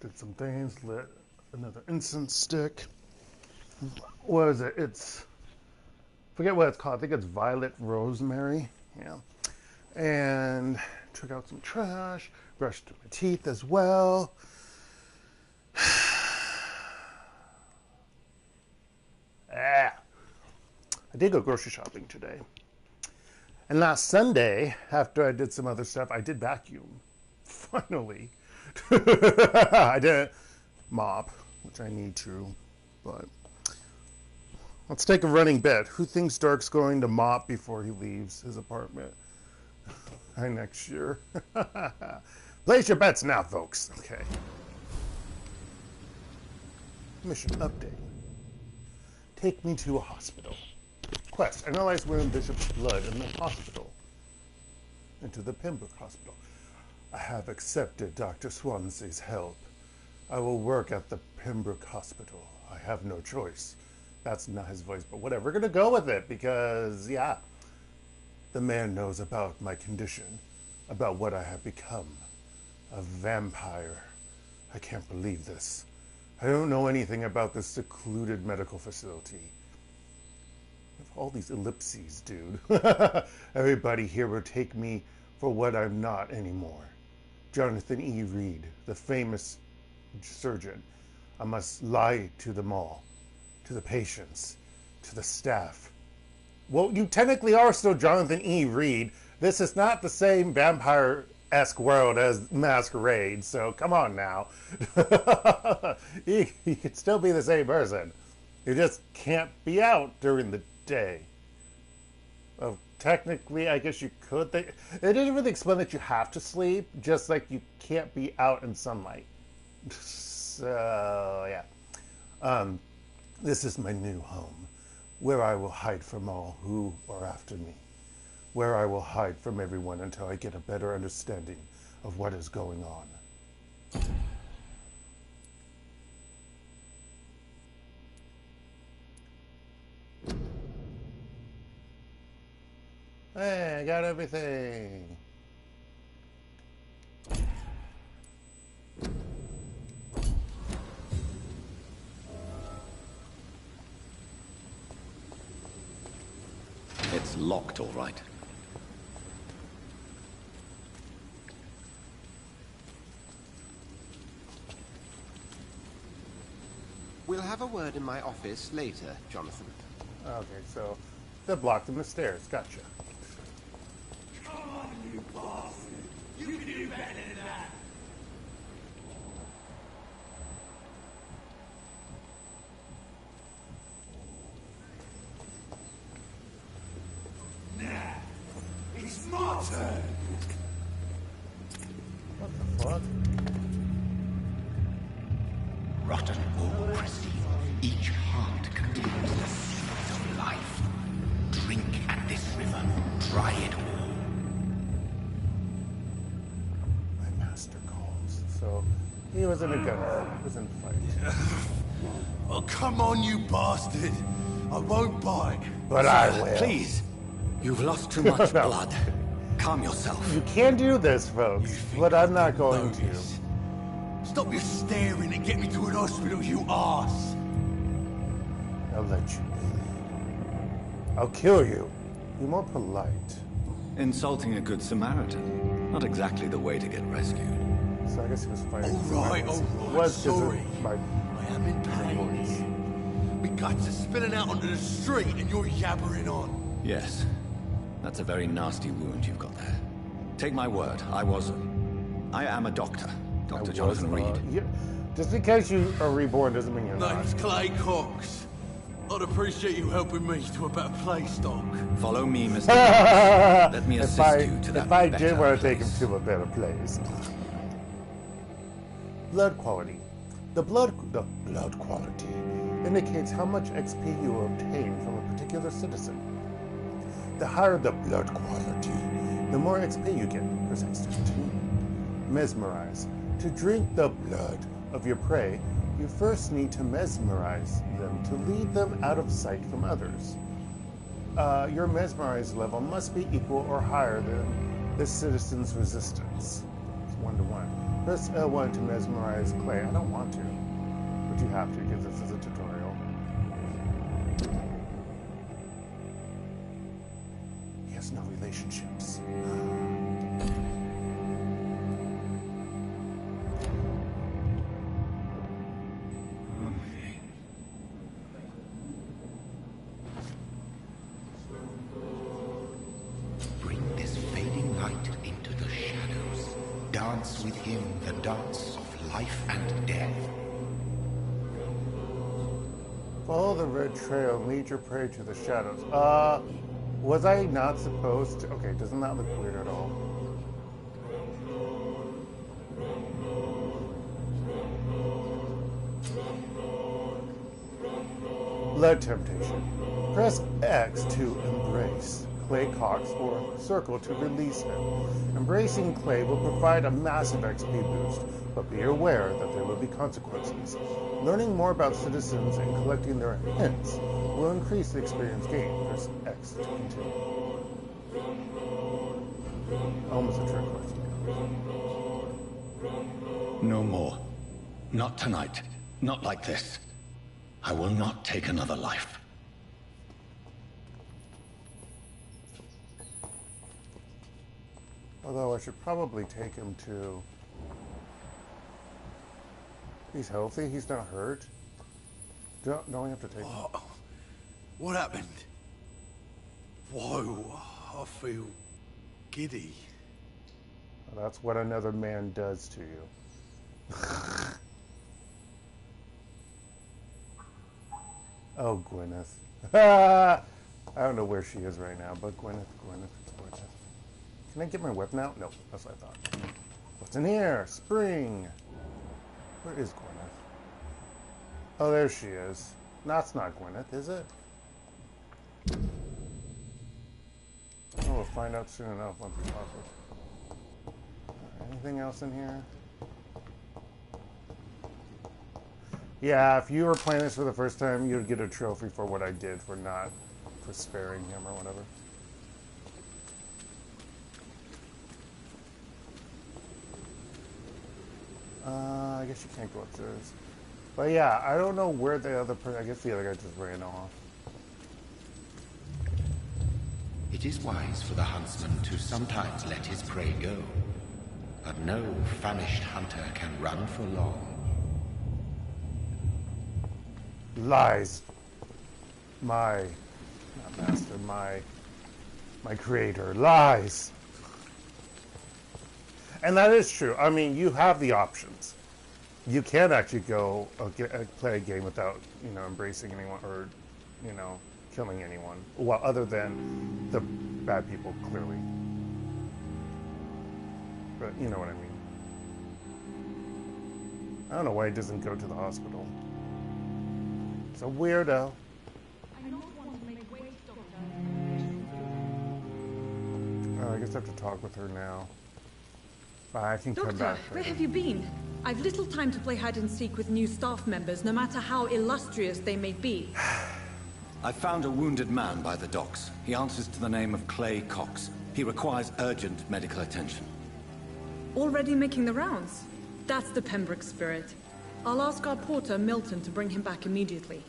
Did some things, lit another incense stick. What is it? Forget what it's called. I think it's violet rosemary. Yeah. And took out some trash, brushed my teeth as well. I did go grocery shopping today. And last Sunday, after I did some other stuff, I did vacuum. Finally. I didn't mop, which I need to, but let's take a running bet. Who thinks Dark's going to mop before he leaves his apartment next year? Place your bets now, folks. Okay. Mission update. Take me to a hospital. Quest. Analyze William Bishop's blood in the hospital. Into the Pembroke Hospital. I have accepted Dr. Swansea's help. I will work at the Pembroke Hospital. I have no choice. That's not his voice, but whatever. We're going to go with it because, yeah, the man knows about my condition, about what I have become. A vampire. I can't believe this. I don't know anything about this secluded medical facility. All these ellipses, dude. Everybody here will take me for what I'm not anymore. Jonathan E. Reid, the famous surgeon. I must lie to them all, to the patients, to the staff. Well, you technically are still Jonathan E. Reid. This is not the same vampire-esque world as Masquerade, so come on now. You could still be the same person. You just can't be out during the day. Well, technically, I guess you could. They didn't really explain that you have to sleep, just like you can't be out in sunlight. So, yeah. This is my new home, where I will hide from all who are after me. Where I will hide from everyone until I get a better understanding of what is going on. Hey, I got everything. It's locked, all right. We'll have a word in my office later, Jonathan. Okay, so they're blocked in the stairs. Gotcha. Come on, you bastard! You can do better than that! Nah, it's my turn! What the fuck? Rotten ore crystal. Each heart contains the secret of life. Drink at this river. Try it all. My master calls. So he was in a gunfight. He was in a fight. Oh, come on, you bastard! I won't bite. But I will. Please. You've lost too much blood. Calm yourself. You can do this, folks, but I'm not going to. Stop your staring and get me to an hospital, you arse! I'll let you be. I'll kill you. Be more polite. Insulting a good Samaritan. Not exactly the way to get rescued. So I guess he was fighting. Alright, sorry. My I am in pain here. My guts are spilling out onto the street and you're yabbering on. Yes. That's a very nasty wound you've got there. Take my word, I am a doctor. Dr. Jonathan Reid. Yeah, just because you are reborn doesn't mean you're not. Name's Clay Cox. I'd appreciate you helping me to a better place, Doc. Follow me, Mr. Let me assist you to that If I better did want to take him place. to a better place. Blood quality. The blood quality indicates how much XP you will obtain from a particular citizen. The higher the blood quality, the more XP you get. Presents 15. Mesmerize. To drink the blood of your prey, you first need to mesmerize them to lead them out of sight from others. Your mesmerize level must be equal or higher than the citizen's resistance. It's 1 to 1. Press L1 to mesmerize Clay. I don't want to, but you have to because this is a tutorial. He has no relationships. Bring this fading light into the shadows. Dance with him the dance of life and death. Follow the red trail, lead your prey to the shadows. Was I not supposed to? Okay, doesn't that look weird at all? Blood temptation. Press X to embrace Clay Cox or circle to release him. Embracing Clay will provide a massive XP boost, but be aware that there will be consequences. Learning more about citizens and collecting their hints will increase the experience gained. Press X to continue. Almost a trick question. No more. Not tonight. Not like this. I will not take another life. Although I should probably take him to... He's healthy, he's not hurt. Don't we have to take him? What happened? Whoa, I feel giddy. Well, that's what another man does to you. Oh, Gwyneth. I don't know where she is right now, but Gwyneth. Can I get my whip now? No, that's what I thought. What's in here? Spring. Where is Gwyneth? Oh, there she is. That's not Gwyneth, is it? Oh, we'll find out soon enough once we talk with her. Anything else in here? Yeah, if you were playing this for the first time, you'd get a trophy for what I did for sparing him or whatever. I guess you can't go upstairs. But yeah, I don't know where the other person... I guess the other guy just ran off. It is wise for the huntsman to sometimes let his prey go. But no famished hunter can run for long. Lies. Not master, my creator. Lies. And that is true. I mean, you have the options. You can actually go play a game without, embracing anyone or, killing anyone. Well, other than the bad people, clearly. But you know what I mean. I don't know why he doesn't go to the hospital. It's a weirdo. Oh, I guess I have to talk with her now. I can come back. Doctor, where have you been? I've little time to play hide and seek with new staff members, no matter how illustrious they may be. I found a wounded man by the docks. He answers to the name of Clay Cox. He requires urgent medical attention. Already making the rounds? That's the Pembroke spirit. I'll ask our porter, Milton, to bring him back immediately.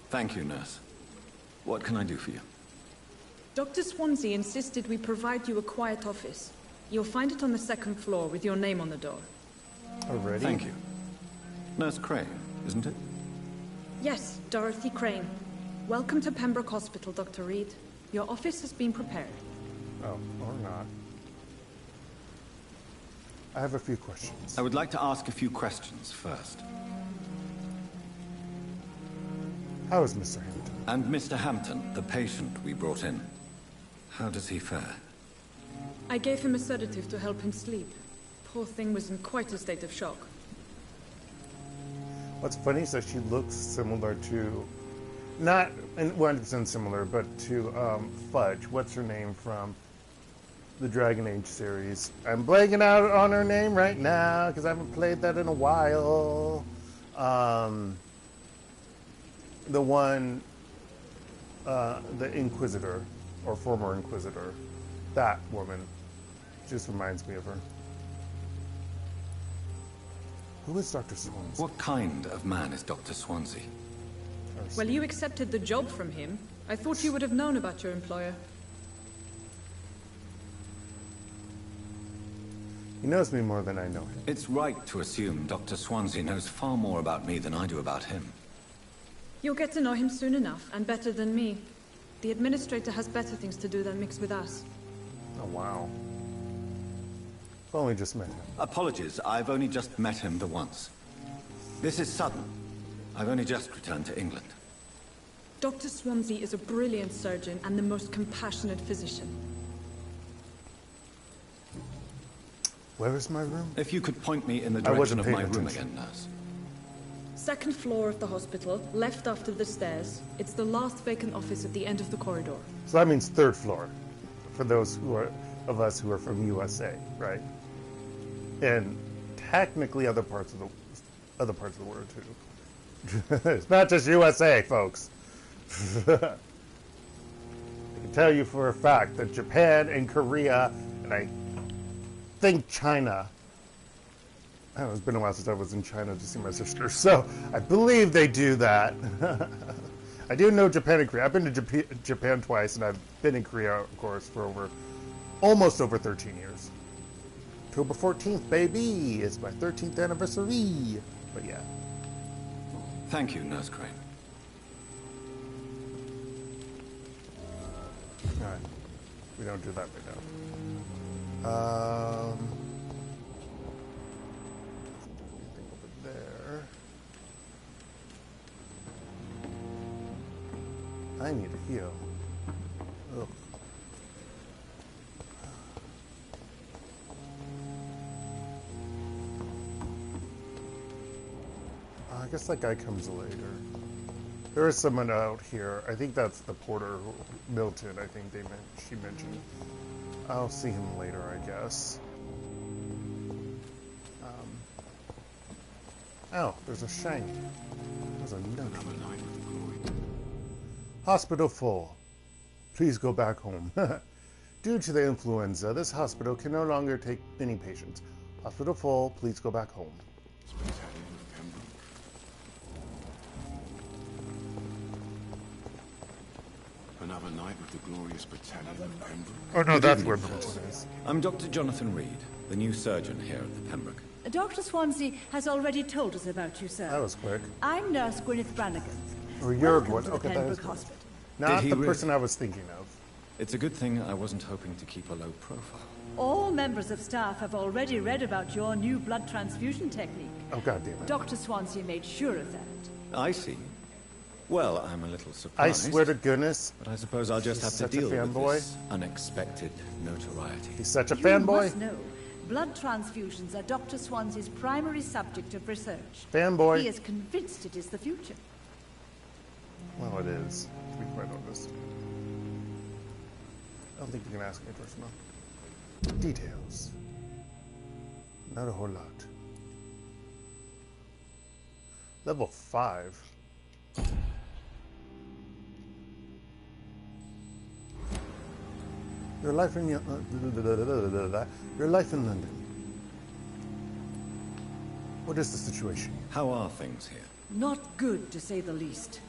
Thank you, nurse. What can I do for you? Dr. Swansea insisted we provide you a quiet office. You'll find it on the second floor with your name on the door. Already? Thank you. Nurse Crave, isn't it? Yes, Dorothy Crane. Welcome to Pembroke Hospital, Dr. Reid. Your office has been prepared. Oh, or not. I have a few questions. I would like to ask a few questions first. How is Mr. Hampton? And Mr. Hampton, the patient we brought in. How does he fare? I gave him a sedative to help him sleep. Poor thing was in quite a state of shock. What's funny is that she looks similar to... Not 100% similar, but to Fudge. What's her name from the Dragon Age series? I'm blanking out on her name right now because I haven't played that in a while. The one, the Inquisitor, or former Inquisitor. That woman just reminds me of her. Who is Dr. Swansea? What kind of man is Dr. Swansea? Well, you accepted the job from him. I thought you would have known about your employer. He knows me more than I know him. It's right to assume Dr. Swansea knows far more about me than I do about him. You'll get to know him soon enough, and better than me. The administrator has better things to do than mix with us. Oh, wow. I've only just met him. Apologies, I've only just met him the once. This is sudden. I've only just returned to England. Dr. Swansea is a brilliant surgeon and the most compassionate physician. Where is my room? If you could point me in the direction of my room again, nurse. Second floor of the hospital, left after the stairs. It's the last vacant office at the end of the corridor. So that means third floor, for those of us who are from USA, right? And technically other parts of the world too. It's not just USA, folks. I can tell you for a fact that Japan and Korea, and I think China. I don't know, it's been a while since I was in China to see my sister, so I believe they do that. I do know Japan and Korea. I've been to Japan twice, and I've been in Korea, of course, for almost over 13 years. October 14th, baby! It's my 13th anniversary! But yeah. Thank you, Nurse Crane. Alright. We don't do that right now. Anything over there? I need to heal. Ugh. I guess that guy comes later. There is someone out here. I think that's the porter, Milton. I think she mentioned. I'll see him later, I guess. Oh, there's a shank. There's a note. Hospital full. Please go back home. Due to the influenza, this hospital can no longer take many patients. Hospital full. Please go back home. Another night with the glorious battalion of Pembroke. Oh no, that's where Milton is. I'm Dr. Jonathan Reid, the new surgeon here at the Pembroke. Dr. Swansea has already told us about you, sir. That was quick. I'm Nurse Gwyneth Brannigan. Or you're Welcome what? to the Okay, that Pembroke is good. Hospital. Not Did he the really? person I was thinking of. It's a good thing I wasn't hoping to keep a low profile. All members of staff have already read about your new blood transfusion technique. Oh, God damn it. Dr. Swansea made sure of that. I see. Well, I'm a little surprised. I swear to goodness. But I suppose I'll just He's have to such a deal with fanboy. this unexpected notoriety. He's such a You fanboy. must know, blood transfusions are Dr. Swansea's primary subject of research. Fanboy. He is convinced it is the future. Well, it is, to be quite honest. I don't think you can ask me personal. Details. Not a whole lot. Level 5. Your life in your life in London. What is the situation? How are things here? Not good, to say the least.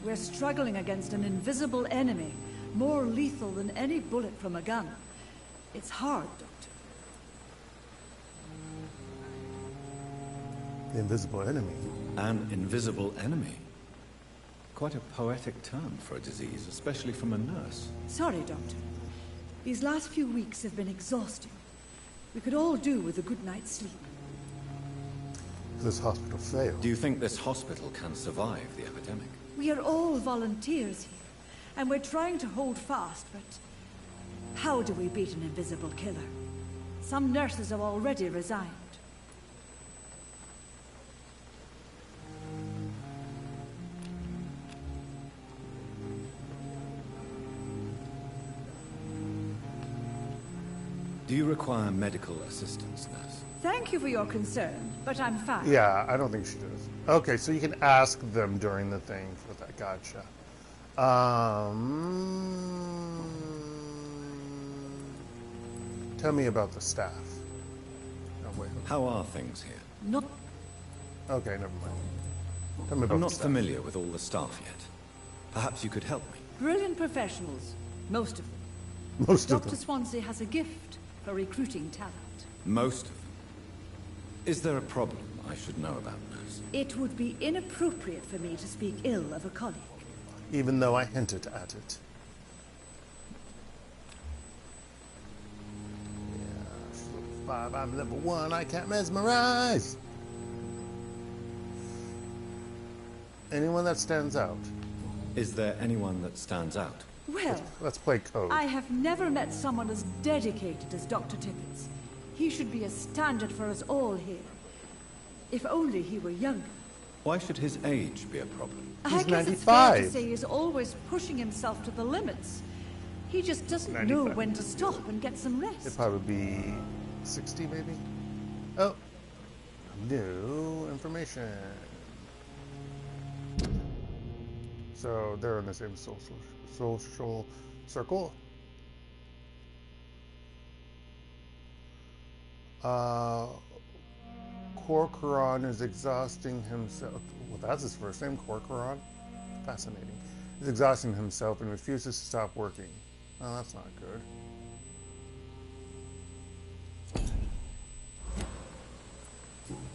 We're struggling against an invisible enemy, more lethal than any bullet from a gun. It's hard, Doctor. The invisible enemy. An invisible enemy? Quite a poetic term for a disease, especially from a nurse. Sorry, Doctor. These last few weeks have been exhausting. We could all do with a good night's sleep. This hospital failed. Do you think this hospital can survive the epidemic? We are all volunteers here, and we're trying to hold fast, but how do we beat an invisible killer? Some nurses have already resigned. Do you require medical assistance, nurse? Thank you for your concern, but I'm fine. Yeah, I don't think she does. Okay, so you can ask them during the thing for that. Gotcha. Tell me about the staff. Oh, wait. How are things here? Not Okay, never mind. Tell me about I'm the not staff. familiar with all the staff yet. Perhaps you could help me. Brilliant professionals, most of them. Most of Dr. them. Swansea has a gift for recruiting talent. Most of them. Is there a problem I should know about, nurse? It would be inappropriate for me to speak ill of a colleague. Even though I hinted at it. Yeah, 5, I'm level 1, I can't mesmerize! Anyone that stands out? Is there anyone that stands out? Well, Let's play code. I have never met someone as dedicated as Dr. Tippets. He should be a standard for us all here. If only he were younger. Why should his age be a problem? I guess it's fair to say he's always pushing himself to the limits. He just doesn't know 95. when to stop and get some It'd rest. probably be 60 maybe? Oh. New information. So they're in the same social circle. Corcoran is exhausting himself. Well, that's his first name, Corcoran. Fascinating. He's exhausting himself and refuses to stop working. Oh, that's not good.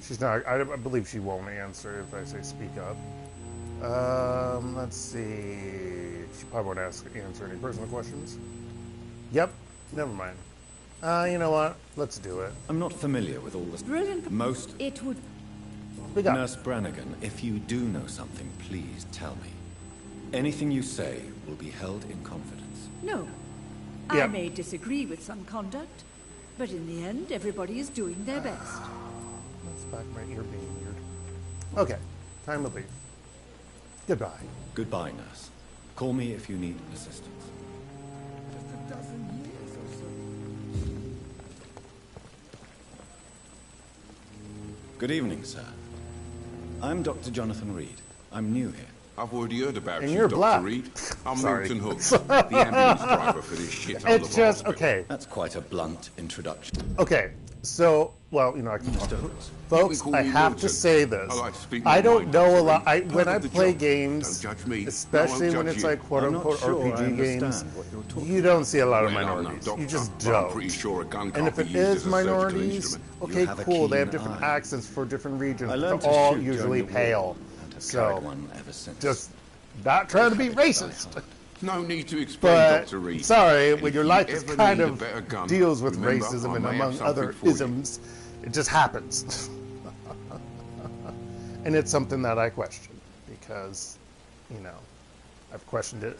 She's not. I believe she won't answer if I say speak up. Let's see. She probably won't answer any personal questions. Yep. Never mind. You know what? Let's do it. I'm not familiar with all this. Brilliant. Most. It would... Speak up. Nurse Brannigan, if you do know something, please tell me. Anything you say will be held in confidence. No. Yeah. I may disagree with some conduct, but in the end, everybody is doing their best. That's back my ear being weird. Okay. Time to leave. Goodbye. Goodbye, nurse. Call me if you need assistance. Just a dozen years or so. Good evening, sir. I'm Dr. Jonathan Reid. I'm new here. I've already heard about And you, you're Dr. black. Reid. I'm Sorry. Milton Hook, the ambulance driver for this shithole of It's a just hospital. okay. That's quite a blunt introduction. Okay. So, well, you know, I can talk. Folks, call I me have to Milton. say this. I like to speak I my don't mind, know a Dr. lot. Reid. When Part I of the play job. games, Don't judge me. especially No, I when won't it's judge like you. quote I'm not unquote sure I RPG games, understand what you're talking you don't see a lot of Well, I'm no minorities. doctor, You just but I'm don't. pretty sure a gun And can't if be it used is as a surgical minorities, instrument. okay, You have a cool. They have keen different eye. accents for different regions. I They're learned to all shoot usually during the pale. war, and have So, carried one ever since. just not trying to be racist. No need to explain, But Dr. Reid. sorry, And when if your you life is ever kind need a of better gun, deals with remember, racism I and may have among other something for you. isms, it just happens. And it's something that I question because, you know, I've questioned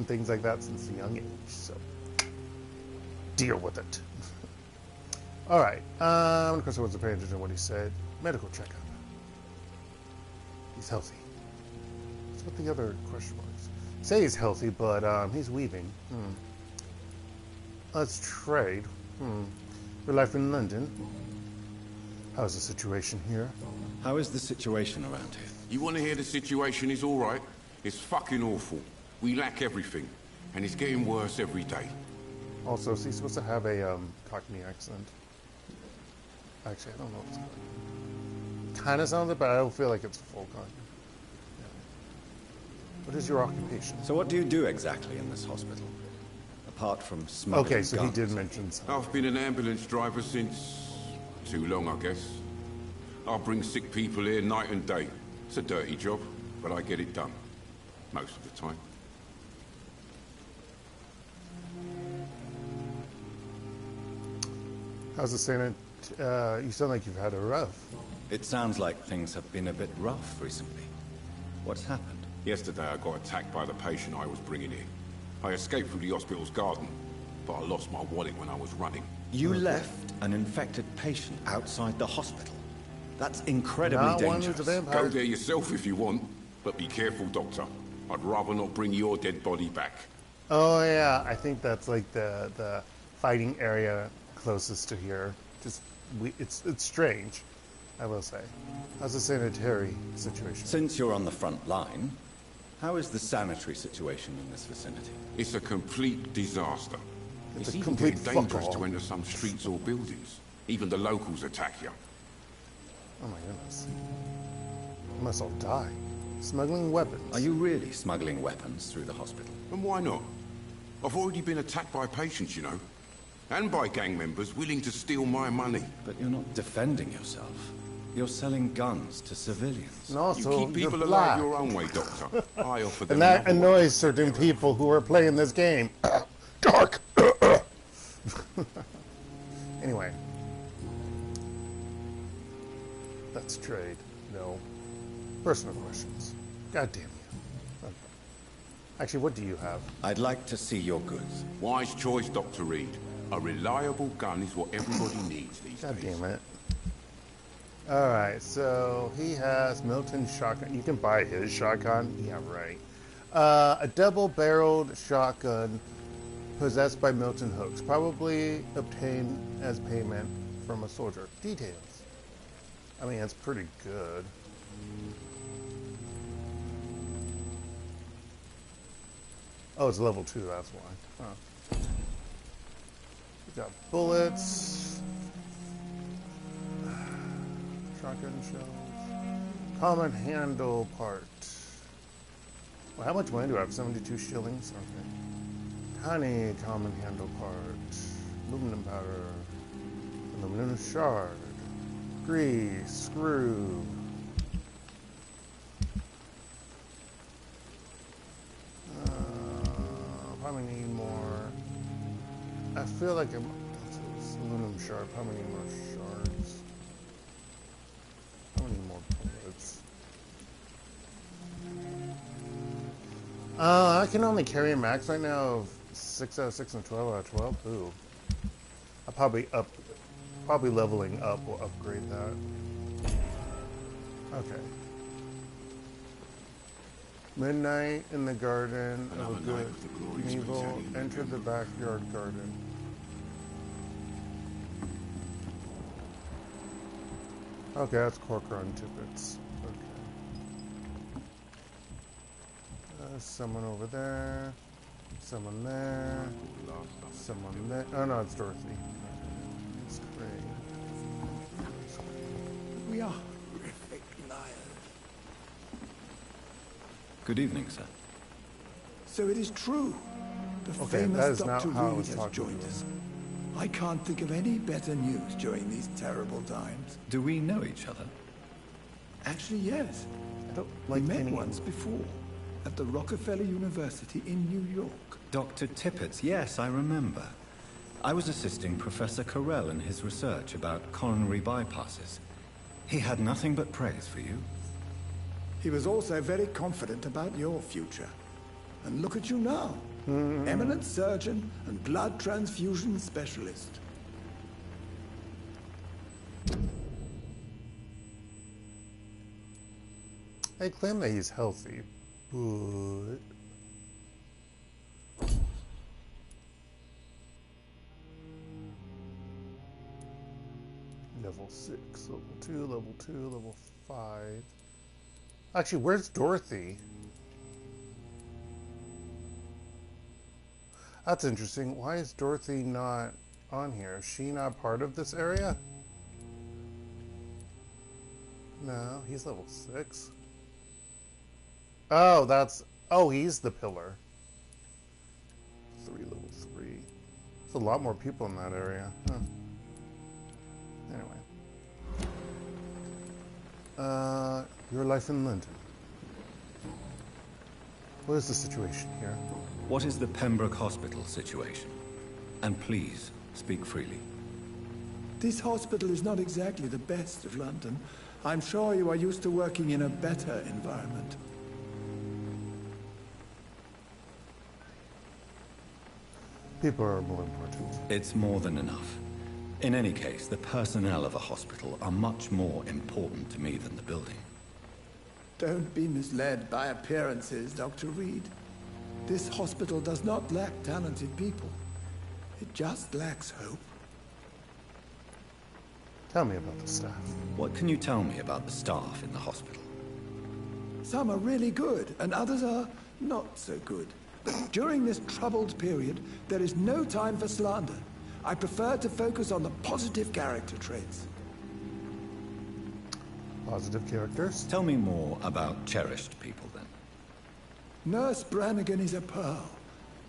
things like that since a young age. So deal with it. All right. Of course, I wasn't paying attention to what he said. Medical checkup. He's healthy. That's what the other question was. Say he's healthy, but he's weaving. Let's trade. Your life in London. How's the situation here? How is the situation around here? You want to hear the situation is all right? It's fucking awful. We lack everything, and it's getting worse every day. Also, is he supposed to have a Cockney accent? Actually, I don't know what's going on. Kind of sounds it, but I don't feel like it's full Cockney. Yeah. What is your occupation? So what do you do exactly in this hospital? Apart from smuggling Okay, so he guns? did mention something. I've been an ambulance driver since... too long, I guess. I bring sick people here night and day. It's a dirty job, but I get it done. Most of the time. How's the Senate? You sound like you've had a rough. It sounds like things have been a bit rough recently. What's happened? Yesterday I got attacked by the patient I was bringing here. I escaped through the hospital's garden, but I lost my wallet when I was running. You left an infected patient outside the hospital? That's incredibly Not one dangerous. who's a vampire. Go there yourself if you want, but be careful, Doctor. I'd rather not bring your dead body back. Oh yeah, I think that's like the fighting area closest to here. Just it's strange, I will say. How's the sanitary situation? Since you're on the front line, how is the sanitary situation in this vicinity? It's a complete disaster. It's It's a even complete getting dangerous fuck-all. to enter some streets or buildings. Even the locals attack you. Oh my goodness. Must all die. Smuggling weapons. Are you really smuggling weapons through the hospital? And why not? I've already been attacked by patients, you know. And by gang members willing to steal my money. But you're not defending yourself. You're selling guns to civilians. And also, You keep people you're alive black. your own way, Doctor. I offer them And that another annoys certain people who are playing this game. Dark! Anyway. Let's trade. No. Personal questions. God damn you. Okay. Actually, what do you have? I'd like to see your goods. Wise choice, Dr. Reid. A reliable gun is what everybody needs these God days. damn it. Alright, so he has Milton's shotgun. You can buy his shotgun? Yeah, right. A double-barreled shotgun possessed by Milton Hooks, probably obtained as payment from a soldier. Details. I mean, it's pretty good. Oh, it's level 2, that's why. Huh. We got bullets. Shotgun shells. Common handle part. Well, how much money do I have? 72 shillings? Okay. Tiny common handle part. Aluminum powder. Aluminum shard. Grease. Screw. Probably need more. I feel like I'm. Aluminum shard. Probably need more shards. I need more bullets. I can only carry a max right now of 6 out of 6 and 12 out of 12. Ooh. I'll probably leveling up will upgrade that. Okay. Midnight in the garden of a good and evil. Enter the backyard garden. Okay, that's Corker on Tippets. Okay. Someone over there. Someone there. Someone there. Oh no, it's Dorothy. It's great. We are horrific liars. Good evening, sir. So it is true. The Okay, that famous is not Dr. how I Reid was has talking joined to us. him. I can't think of any better news during these terrible times. Do we know each other? Actually, yes. I don't We like met any. once before at the Rockefeller University in New York. Dr. Tippets, yes, I remember. I was assisting Professor Carell in his research about coronary bypasses. He had nothing but praise for you. He was also very confident about your future. And look at you now. Eminent surgeon and blood transfusion specialist. They claim that he's healthy, but level 6, level 2, level 2, level 5. Actually, where's Dorothy? That's interesting. Why is Dorothy not on here? Is she not part of this area? No, he's level 6. Oh, that's... Oh, he's the pillar. 3, level 3. There's a lot more people in that area. Huh. Anyway. Your life in London. What is the situation here? What is the Pembroke Hospital situation? And please, speak freely. This hospital is not exactly the best of London. I'm sure you are used to working in a better environment. People are more important. It's more than enough. In any case, the personnel of a hospital are much more important to me than the building. Don't be misled by appearances, Dr. Reid. This hospital does not lack talented people. It just lacks hope. Tell me about the staff. What can you tell me about the staff in the hospital? Some are really good, and others are not so good. But during this troubled period, there is no time for slander. I prefer to focus on the positive character traits. Positive characters. Tell me more about cherished people, then. Nurse Brannigan is a pearl.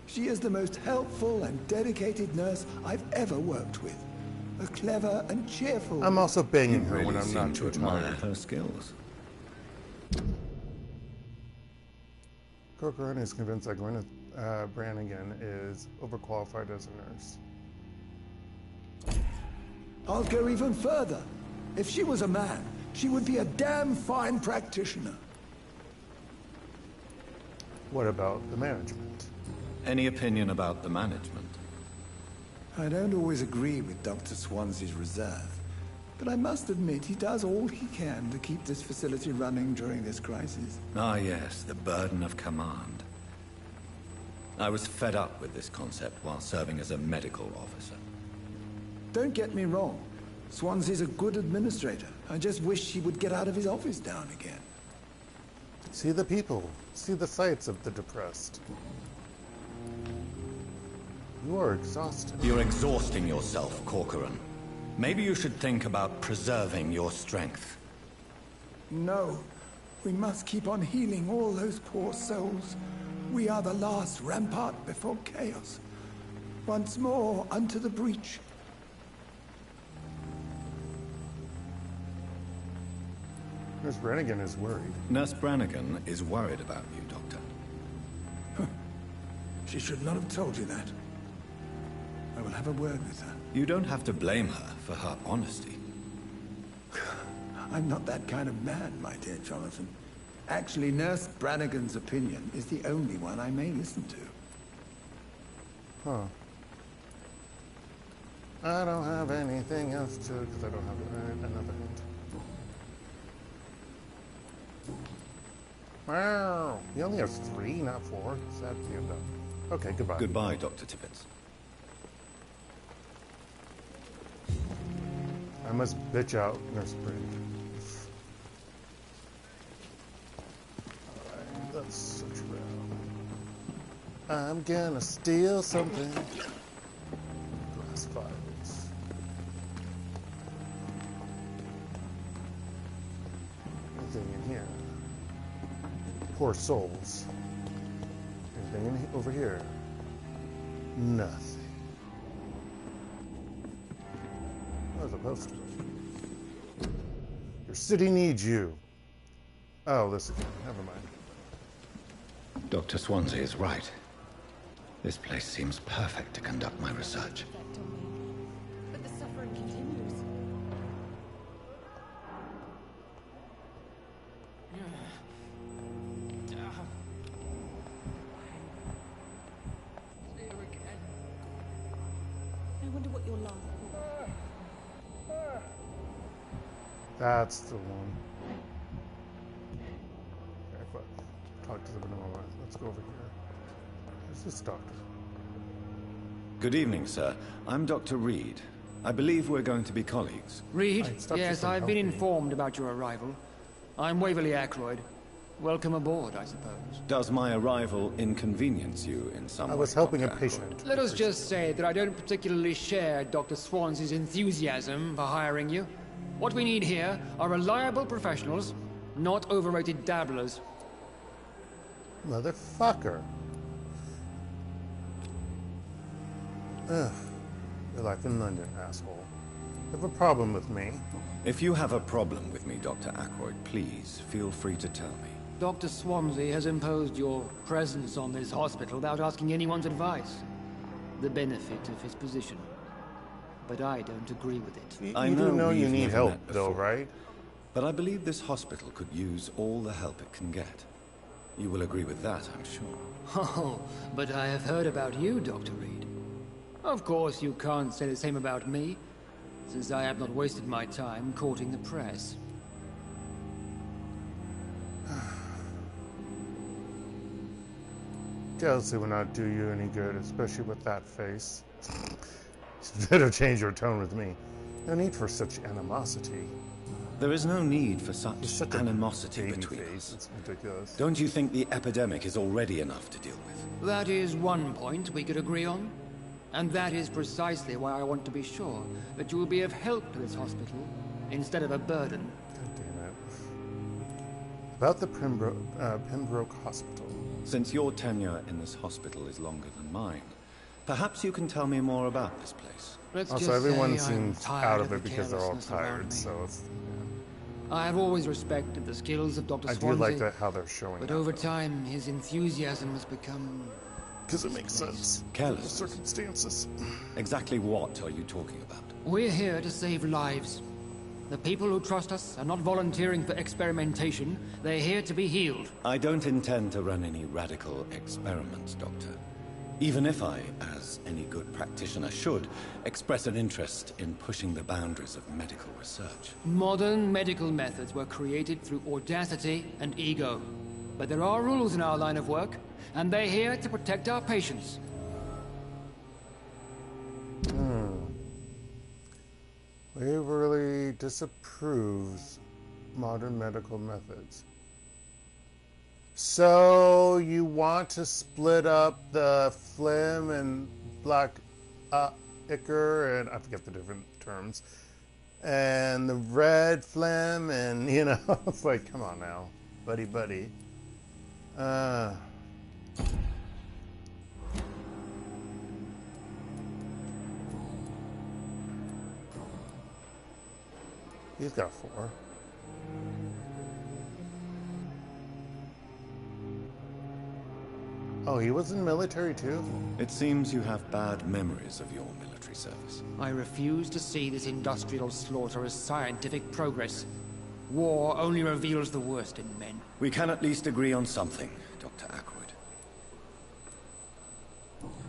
She is the most helpful and dedicated nurse I've ever worked with. A clever and cheerful... I'm also banging her really when I'm not too admire tired. her skills. Corcoran is convinced that Gwyneth Brannigan is overqualified as a nurse. I'll go even further. If she was a man, she would be a damn fine practitioner. What about the management? Any opinion about the management? I don't always agree with Dr. Swansea's reserve, but I must admit he does all he can to keep this facility running during this crisis. Ah, yes, the burden of command. I was fed up with this concept while serving as a medical officer. Don't get me wrong. Swansea's a good administrator. I just wish he would get out of his office now and again. See the people. See the sights of the depressed. You are exhausted. You're exhausting yourself, Corcoran. Maybe you should think about preserving your strength. No. We must keep on healing all those poor souls. We are the last rampart before chaos. Once more, unto the breach. Nurse Brannigan is worried. Nurse Brannigan is worried about you, Doctor. She should not have told you that. I will have a word with her. You don't have to blame her for her honesty. I'm not that kind of man, my dear Jonathan. Actually, Nurse Brannigan's opinion is the only one I may listen to. Huh. I don't have anything else to, because I don't have another hint. Wow. He only has 3, not 4. Sad to you, though. Okay, goodbye. Goodbye, Dr. Tippett. I must bitch out Nurse Brannigan. Alright, that's such real. I'm gonna steal something. Glass files. Anything in here? Poor souls. Anything over here? Nothing. There's a poster. Your city needs you. Oh, this again. Never mind. Dr. Swansea is right. This place seems perfect to conduct my research. But the suffering continues. I wonder what you're laughing at. That's the one. Okay, but talk to the vanilla. Let's go over here. Who's this doctor? Good evening, sir. I'm Dr. Reid. I believe we're going to be colleagues. Reid? Yes, I've been informed about your arrival. I'm Waverly Ackroyd. Welcome aboard, I suppose. Does my arrival inconvenience you in some way? I was helping a Dr. patient. Ackroyd? Let us just say that I don't particularly share Dr. Swansea's enthusiasm for hiring you. What we need here are reliable professionals, not overrated dabblers. Motherfucker. Ugh. Your life in London, asshole. You have a problem with me? If you have a problem with me, Dr. Ackroyd, please feel free to tell me. Dr. Swansea has imposed your presence on this hospital without asking anyone's advice. The benefit of his position. But I don't agree with it. I know you we've need never help, met though, before, right? But I believe this hospital could use all the help it can get. You will agree with that, I'm sure. Oh, but I have heard about you, Dr. Reid. Of course, you can't say the same about me, since I have not wasted my time courting the press. Jealousy will not do you any good, especially with that face. You better change your tone with me. No need for such animosity. There is no need for such animosity between us. It's ridiculous. Don't you think the epidemic is already enough to deal with? That is one point we could agree on. And that is precisely why I want to be sure that you will be of help to this hospital, instead of a burden. God damn it. About the Pembroke Hospital. Since your tenure in this hospital is longer than mine, perhaps you can tell me more about this place. Also, everyone seems out of it because they're all tired, so it's... I have always respected the skills of Dr. Swansea. I do like that how they're showing But that, over though. time, his enthusiasm has become... Because it makes sense. Careless. The circumstances. Exactly what are you talking about? We're here to save lives. The people who trust us are not volunteering for experimentation. They're here to be healed. I don't intend to run any radical experiments, Doctor. Even if I, as any good practitioner should, express an interest in pushing the boundaries of medical research. Modern medical methods were created through audacity and ego. But there are rules in our line of work, and they're here to protect our patients. Waverly disapproves modern medical methods. So you want to split up the phlegm and black ichor, and I forget the different terms, and the red phlegm, and you know, it's like, come on now, buddy. He's got 4. Oh, he was in the military too? It seems you have bad memories of your military service. I refuse to see this industrial slaughter as scientific progress. War only reveals the worst in men. We can at least agree on something, Dr. Ackroyd.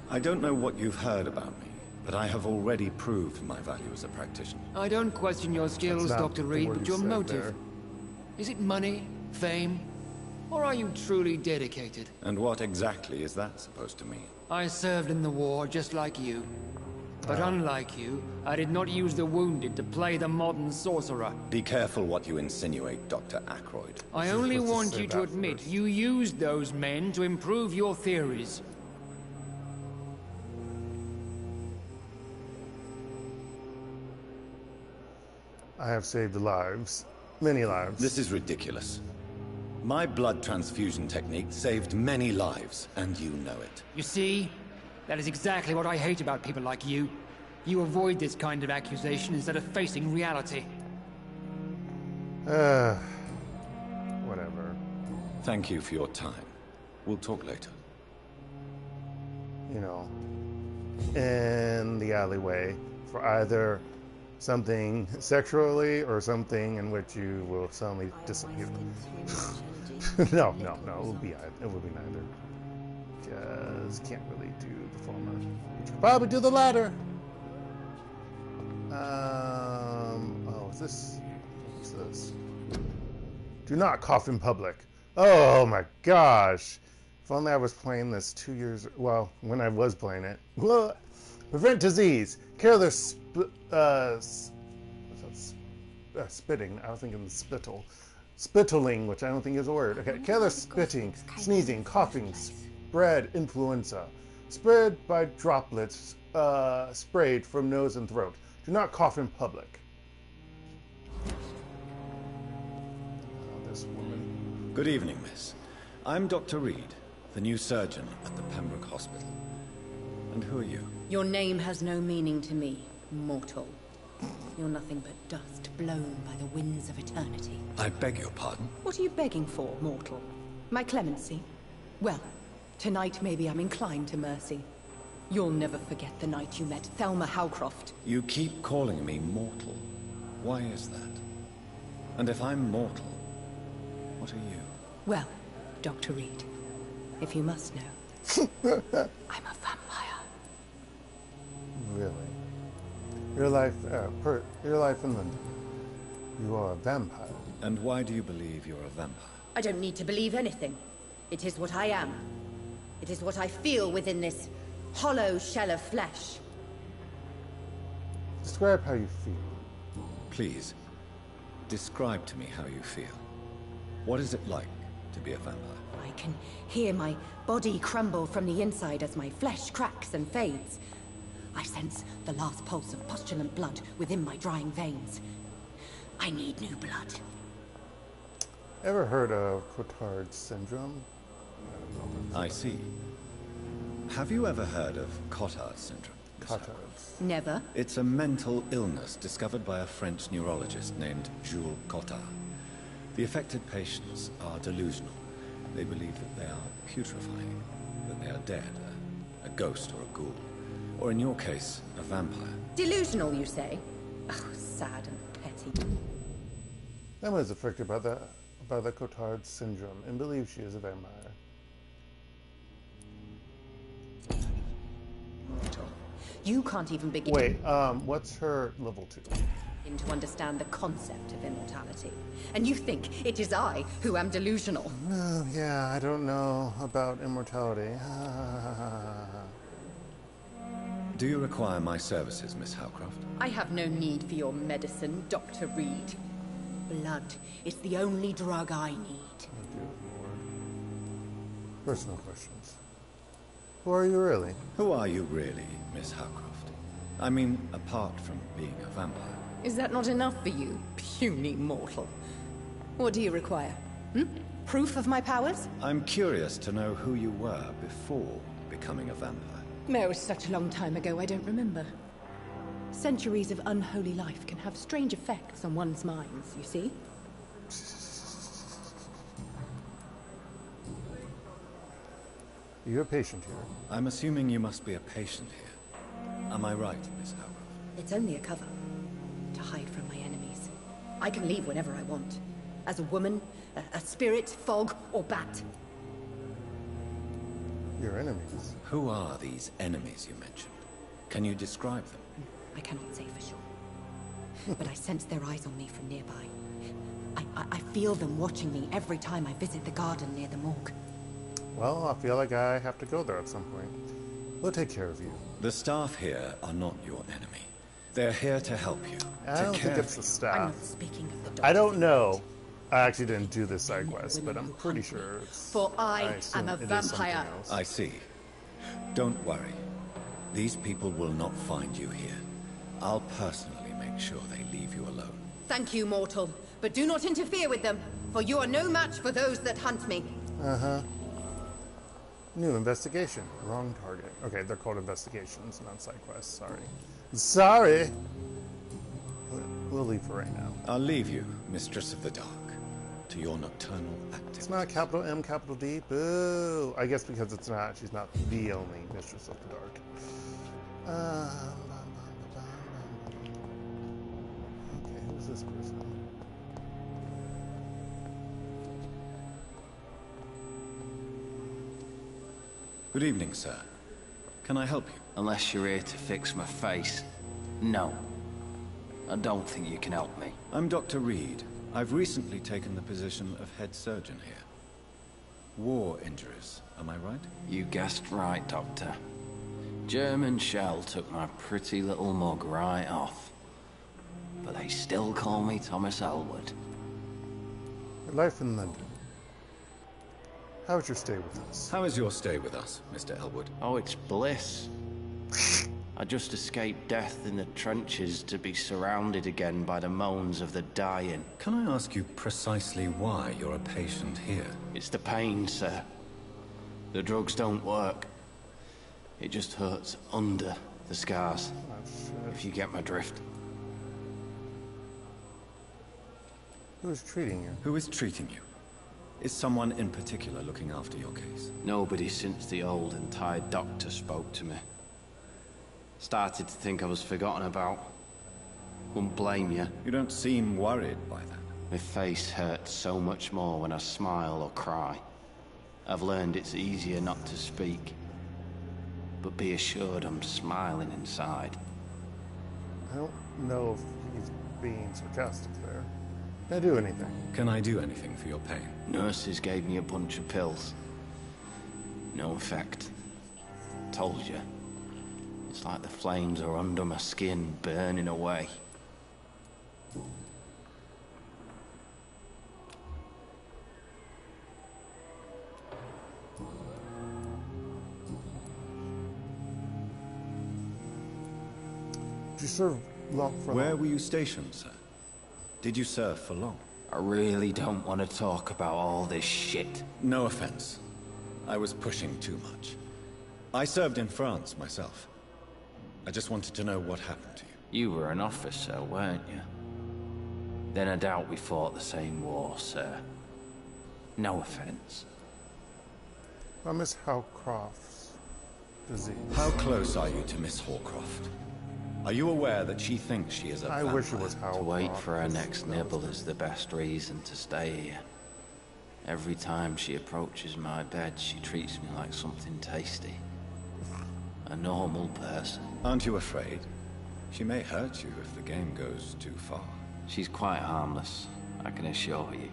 I don't know what you've heard about me, but I have already proved my value as a practitioner. I don't question your skills, Dr. Reid, but your motive. There. Is it money, fame, or are you truly dedicated? And what exactly is that supposed to mean? I served in the war just like you. But unlike you, I did not use the wounded to play the modern sorcerer. Be careful what you insinuate, Dr. Ackroyd. I only want you to admit you used those men to improve your theories. I have saved lives. Many lives. This is ridiculous. My blood transfusion technique saved many lives, and you know it. You see? That is exactly what I hate about people like you. You avoid this kind of accusation instead of facing reality. Whatever. Thank you for your time. We'll talk later. You know, in the alleyway for either something sexually or something in which you will suddenly disappear. No, it will be neither. Because can't really do the former. You should probably do the latter. Oh, is this? What's this? Do not cough in public. Oh my gosh! If only I was playing this 2 years. Well, when I was playing it. Prevent disease. Careless spitting. I was thinking spittle. Spittling, which I don't think is a word. Okay, careless spitting, sneezing, coughing, spread influenza. Spread by droplets sprayed from nose and throat. Do not cough in public. This woman. Good evening, miss. I'm Dr. Reid, the new surgeon at the Pembroke Hospital. And who are you? Your name has no meaning to me, mortal. You're nothing but dust blown by the winds of eternity. I beg your pardon? What are you begging for, mortal? My clemency? Well, tonight maybe I'm inclined to mercy. You'll never forget the night you met Thelma Howcroft. You keep calling me mortal. Why is that? And if I'm mortal, what are you? Well, Dr. Reid, if you must know, I'm a vampire. Really? Your life in London. You are a vampire. And why do you believe you're a vampire? I don't need to believe anything. It is what I am. It is what I feel within this hollow shell of flesh. Describe how you feel. Please, describe to me how you feel. What is it like to be a vampire? I can hear my body crumble from the inside as my flesh cracks and fades. I sense the last pulse of postulant blood within my drying veins. I need new blood. Ever heard of Cotard syndrome? I see. Have you ever heard of Cotard syndrome? Cotards. Never. It's a mental illness discovered by a French neurologist named Jules Cotard. The affected patients are delusional. They believe that they are putrefying, that they are dead, a ghost or a ghoul. Or in your case, a vampire. Delusional, you say? Oh, sad and petty. Emma is affected by the Cotard syndrome and believes she is a vampire. You can't even begin. Wait, what's her level 2? To understand the concept of immortality. And you think it is I who am delusional. No, yeah, I don't know about immortality. Do you require my services, Miss Howcroft? I have no need for your medicine, Dr. Reid. Blood is the only drug I need. Personal questions. Who are you really? Who are you really, Miss Howcroft? I mean, apart from being a vampire. Is that not enough for you, puny mortal? What do you require? Proof of my powers? I'm curious to know who you were before becoming a vampire. It was such a long time ago, I don't remember. Centuries of unholy life can have strange effects on one's minds, you see? Are you a patient here? I'm assuming you must be a patient here. Am I right, Miss Howcroft? It's only a cover. To hide from my enemies. I can leave whenever I want. As a woman, a spirit, fog, or bat. Your enemies? Who are these enemies you mentioned? Can you describe them? I cannot say for sure. But I sense their eyes on me from nearby. I feel them watching me every time I visit the garden near the morgue. Well, I feel like I have to go there at some point. We'll take care of you. The staff here are not your enemy. They're here to help you. I don't think it's the staff. I'm not speaking of the doctor. I don't know. I actually didn't do this side quest, but I'm pretty sure it's... For I am a vampire. I see. Don't worry. These people will not find you here. I'll personally make sure they leave you alone. Thank you, mortal. But do not interfere with them, for you are no match for those that hunt me. Uh-huh. New investigation. Wrong target. Okay, they're called investigations, not side quests. Sorry. Sorry! We'll leave for right now. I'll leave you, Mistress of the Dark, to your nocturnal activities. It's not capital M, capital D. Boo! I guess because it's not, she's not the only Mistress of the Dark. Okay, who's this person? Good evening, sir. Can I help you? Unless you're here to fix my face. No. I don't think you can help me. I'm Dr. Reid. I've recently taken the position of head surgeon here. War injuries, am I right? You guessed right, Doctor. German shell took my pretty little mug right off. But they still call me Thomas Elwood. Your life in London. How was your stay with us? How is your stay with us, Mr. Elwood? Oh, it's bliss. I just escaped death in the trenches to be surrounded again by the moans of the dying. Can I ask you precisely why you're a patient here? It's the pain, sir. The drugs don't work. It just hurts under the scars. If you get my drift. Who's treating you? Who is treating you? Is someone in particular looking after your case? Nobody since the old and tired doctor spoke to me. Started to think I was forgotten about. Wouldn't blame you. You don't seem worried by that. My face hurts so much more when I smile or cry. I've learned it's easier not to speak. But be assured I'm smiling inside. I don't know if he's being sarcastic there. Can I do anything? Can I do anything for your pain? Nurses gave me a bunch of pills. No effect. Told you. It's like the flames are under my skin, burning away. Did you serve long for Where long? were you stationed, sir? Did you serve for long? I really don't want to talk about all this shit. No offense. I was pushing too much. I served in France myself. I just wanted to know what happened to you. You were an officer, weren't you? Then I doubt we fought the same war, sir. No offense. Miss Howcroft's disease. How close are you to Miss Hawcroft? Are you aware that she thinks she is a vampire? I wish it was Howcroft. To wait for her next nibble is the best reason to stay here. Every time she approaches my bed, she treats me like something tasty. A normal person. Aren't you afraid? She may hurt you if the game goes too far. She's quite harmless, I can assure you.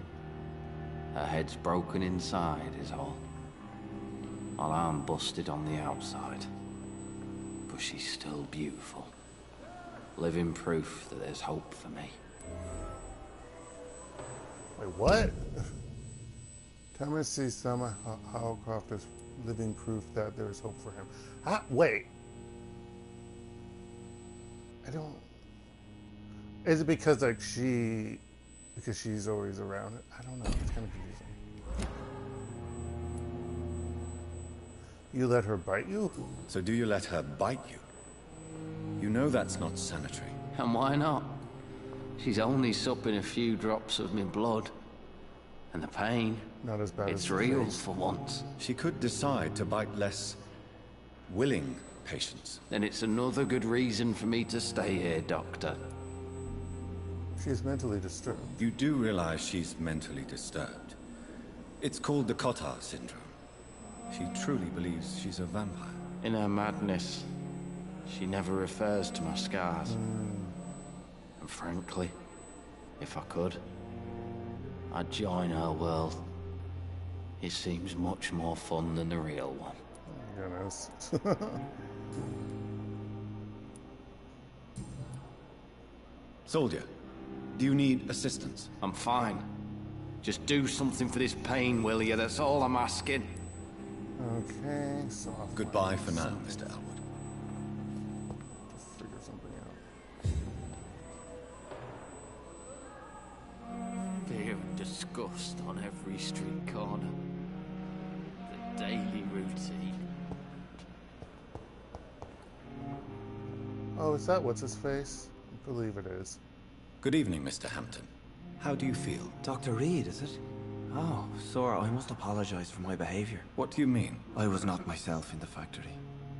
Her head's broken inside is all. While I'm busted on the outside. But she's still beautiful. Living proof that there's hope for me. Wait, what? Thomas sees Selma Howcroft as living proof that there is hope for him. Wait. I don't... Is it because, like, because she's always around it? I don't know. It's kind of confusing. You let her bite you? So do you let her bite you? You know that's not sanitary. And why not? She's only supping a few drops of my blood. And the pain, not as bad. It's real for once. She could decide to bite less willing patients. Then it's another good reason for me to stay here, Doctor. She's mentally disturbed. You do realize she's mentally disturbed. It's called the Cotard syndrome. She truly believes she's a vampire. In her madness, she never refers to my scars. And frankly, if I could, I'd join her world. It seems much more fun than the real one. Oh, goodness. Soldier, do you need assistance? I'm fine. Just do something for this pain, will you? That's all I'm asking. Okay, so... Goodbye for now, Mr. Elwood. Just figure something out. Fear and disgust on every street corner. The daily routine. Oh, is that what's his face? I believe it is. Good evening, Mr. Hampton. How do you feel? Dr. Reid, is it? Oh, sir, I must apologize for my behavior. What do you mean? I was not myself in the factory.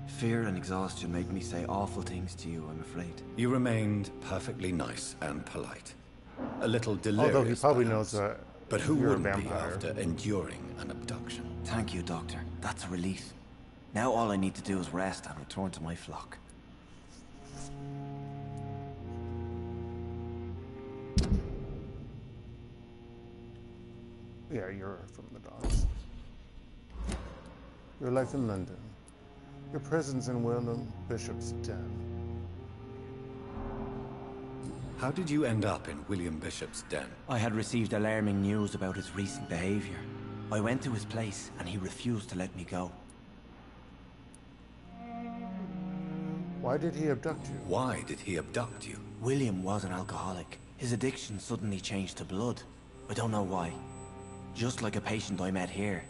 Fear and exhaustion made me say awful things to you, I'm afraid. You remained perfectly nice and polite. A little delirious, although he probably perhaps. knows that. But who you're wouldn't a be vampire after enduring an abduction? Thank you, Doctor. That's a relief. Now all I need to do is rest and return to my flock. Yeah, you're from the dogs. Your life in London. Your presence in William Bishop's den. How did you end up in William Bishop's den? I had received alarming news about his recent behavior. I went to his place and he refused to let me go. Why did he abduct you? Why did he abduct you? William was an alcoholic. His addiction suddenly changed to blood. I don't know why. Just like a patient I met here.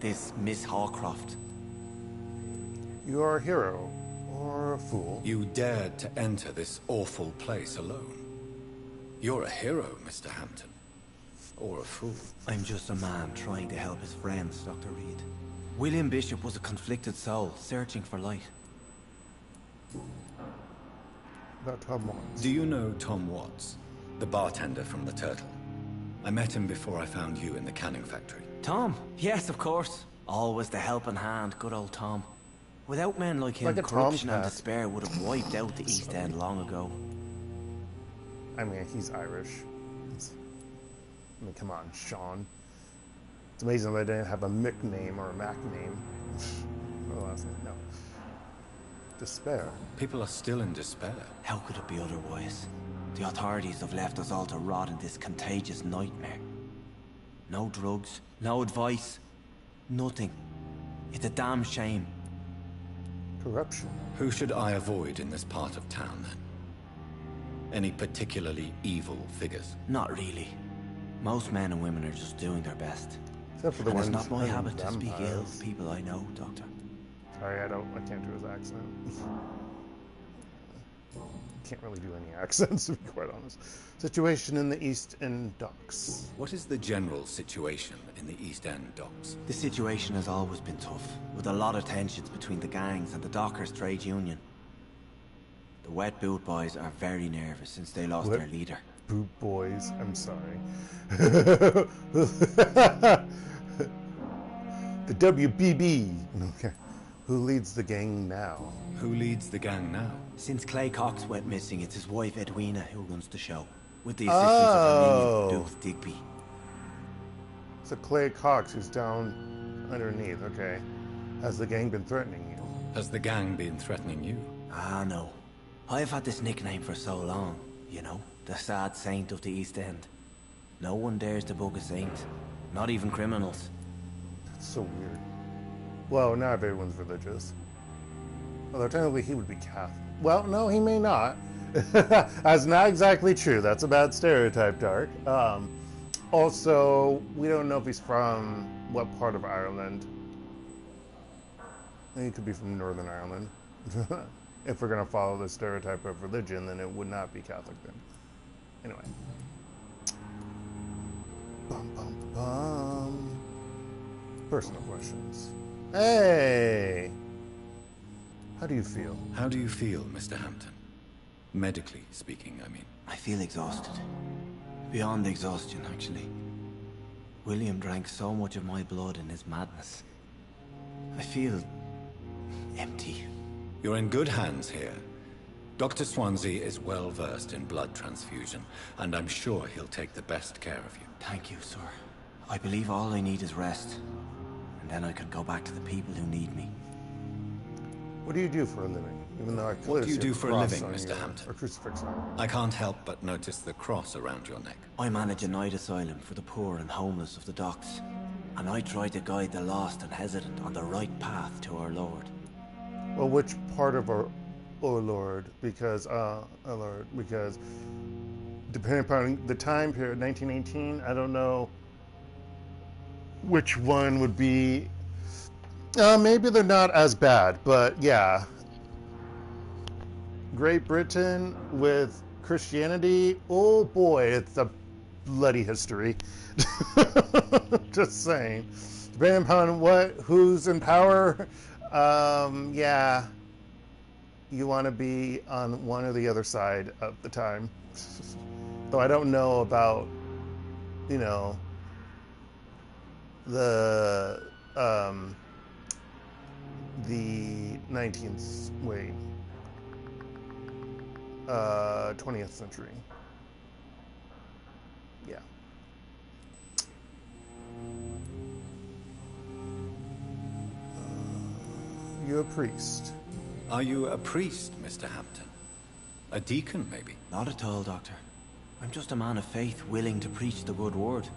This Miss Hawcroft. You are a hero. Or a fool. You dared to enter this awful place alone. You're a hero, Mr. Hampton. Or a fool. I'm just a man trying to help his friends, Dr. Reid. William Bishop was a conflicted soul, searching for light. About Tom Watts. Do you know Tom Watts? The bartender from the Turtle. I met him before I found you in the canning factory. Tom? Yes, of course. Always the helping hand, good old Tom. Without men like him, Like a corruption and tomcat. despair would have wiped out the East End long ago. I mean, he's Irish. I mean, come on, Sean. It's amazing they didn't have a Mick name or a Mac name. Or the last name. No. Despair. People are still in despair. How could it be otherwise? The authorities have left us all to rot in this contagious nightmare. No drugs, no advice, nothing. It's a damn shame. Corruption. Who should I avoid in this part of town, then? Any particularly evil figures? Not really. Most men and women are just doing their best. Except for the and ones it's not my hunting habit to speak ill vampires. of people I know, Doctor. Sorry, I can't do his accent. Can't really do any accents, to be quite honest. Situation in the East End docks. What is the general situation in the East End docks? The situation has always been tough, with a lot of tensions between the gangs and the Dockers Trade Union. The Wet Boot Boys are very nervous since they lost their leader. Boot Boys, I'm sorry. The WBB. Okay. Who leads the gang now? Who leads the gang now? Since Clay Cox went missing, it's his wife Edwina who runs the show, with the assistance of her minion, Deuce Digby. So Clay Cox, who's down underneath, okay. Has the gang been threatening you? Has the gang been threatening you? Ah, no. I've had this nickname for so long, you know, the sad saint of the East End. No one dares to bug a saint, not even criminals. That's so weird. Well, not everyone's religious. Although technically he would be Catholic. Well, no, he may not. That's not exactly true. That's a bad stereotype, Dark. Also, we don't know if he's from what part of Ireland. He could be from Northern Ireland. If we're going to follow the stereotype of religion, then it would not be Catholic then. Anyway. Bum, bum, bum. Personal questions. Hey! How do you feel? How do you feel, Mr. Hampton? Medically speaking, I mean. I feel exhausted. Beyond exhaustion, actually. William drank so much of my blood in his madness. I feel empty. You're in good hands here. Dr. Swansea is well versed in blood transfusion, and I'm sure he'll take the best care of you. Thank you, sir. I believe all I need is rest. And then I can go back to the people who need me. What do you do for a living? Even though I What do you do for a living, Mr. Your, Hampton? or crucifix on you. I can't help but notice the cross around your neck. I manage a night asylum for the poor and homeless of the docks. And I try to guide the lost and hesitant on the right path to our Lord. Well, which part of our Lord? Because, because depending upon the time period, 1918, I don't know which one would be. Maybe they're not as bad, but yeah. Great Britain with Christianity, oh boy, it's a bloody history. Just saying. Depending upon who's in power, yeah, you want to be on one or the other side of the time. Though I don't know about, you know, the 20th century. Yeah. You're a priest. Are you a priest, Mr. Hampton? A deacon, maybe? Not at all, Doctor. I'm just a man of faith willing to preach the good word.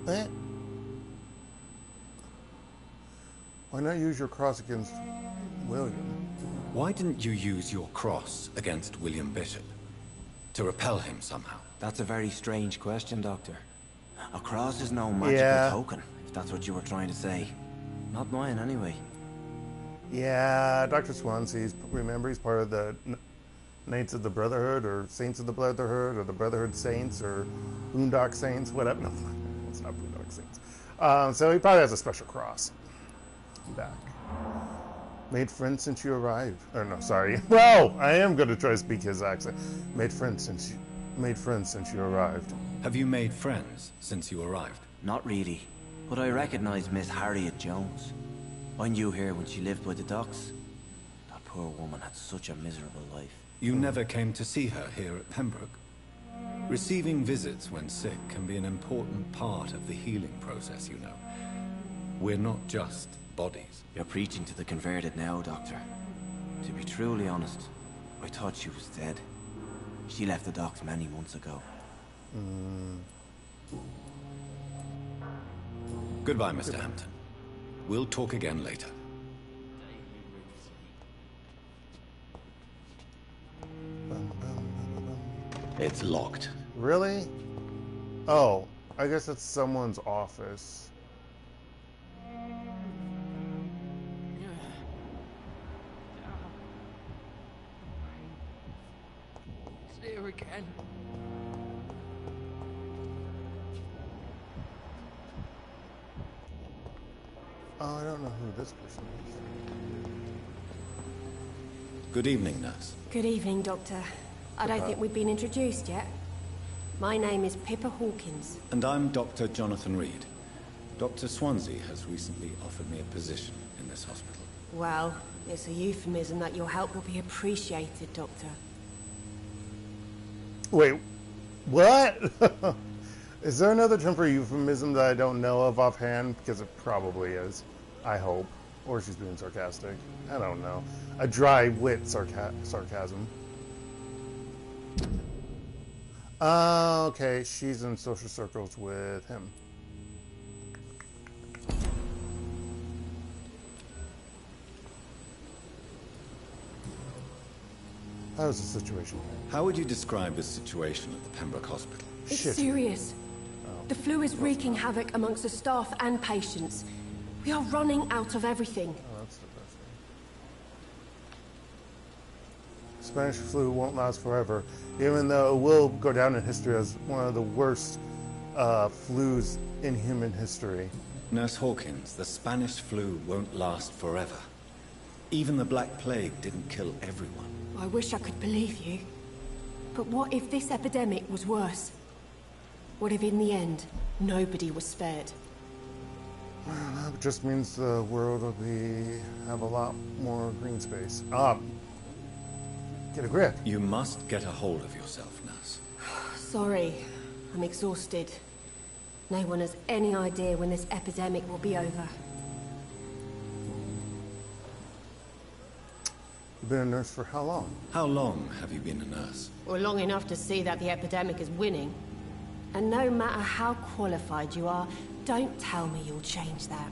Eh? Why not use your cross against William? Why didn't you use your cross against William Bishop? To repel him somehow? That's a very strange question, Doctor. A cross is no magical token, if that's what you were trying to say. Not mine, anyway. Yeah, Dr. Swansea, remember, he's part of the Knights of the Brotherhood, or Saints of the Brotherhood, or the Brotherhood Saints, or Boondock Saints, whatever. No, it's not Boondock Saints. So he probably has a special cross. Back. Made friends since you arrived. Oh, no, sorry. Well, I am going to try to speak his accent. Made friends since you arrived. Have you made friends since you arrived? Not really, but I recognize Miss Harriet Jones. I knew her when she lived by the docks. That poor woman had such a miserable life. You never came to see her here at Pembroke? Receiving visits when sick can be an important part of the healing process, you know. We're not just bodies. You're preaching to the converted now, Doctor. To be truly honest, I thought she was dead. She left the docks many months ago. Goodbye, Mr. Hampton. We'll talk again later. It's locked. Really? Oh, I guess it's someone's office. It's there again. Oh, I don't know who this person is. Good evening, nurse. Good evening, Doctor. I don't think we've been introduced yet. My name is Pippa Hawkins. And I'm Dr. Jonathan Reid. Dr. Swansea has recently offered me a position in this hospital. Well, it's a euphemism that your help will be appreciated, Doctor. Wait, what? Is there another term for euphemism that I don't know of offhand? Because it probably is. I hope. Or she's being sarcastic. I don't know. A dry wit sarcasm. Okay, she's in social circles with him. How's the situation? How would you describe the situation at the Pembroke Hospital? It's serious. The flu is wreaking havoc amongst the staff and patients. We are running out of everything. Oh, that's depressing. Spanish flu won't last forever, even though it will go down in history as one of the worst flus in human history. Nurse Hawkins, the Spanish flu won't last forever. Even the Black Plague didn't kill everyone. I wish I could believe you. But what if this epidemic was worse? What if in the end, nobody was spared? Well, that just means the world will have a lot more green space. Get a grip. You must get a hold of yourself, nurse. Sorry, I'm exhausted. No one has any idea when this epidemic will be over. You've been a nurse for how long? How long have you been a nurse? Well, long enough to see that the epidemic is winning. And no matter how qualified you are, don't tell me you'll change that.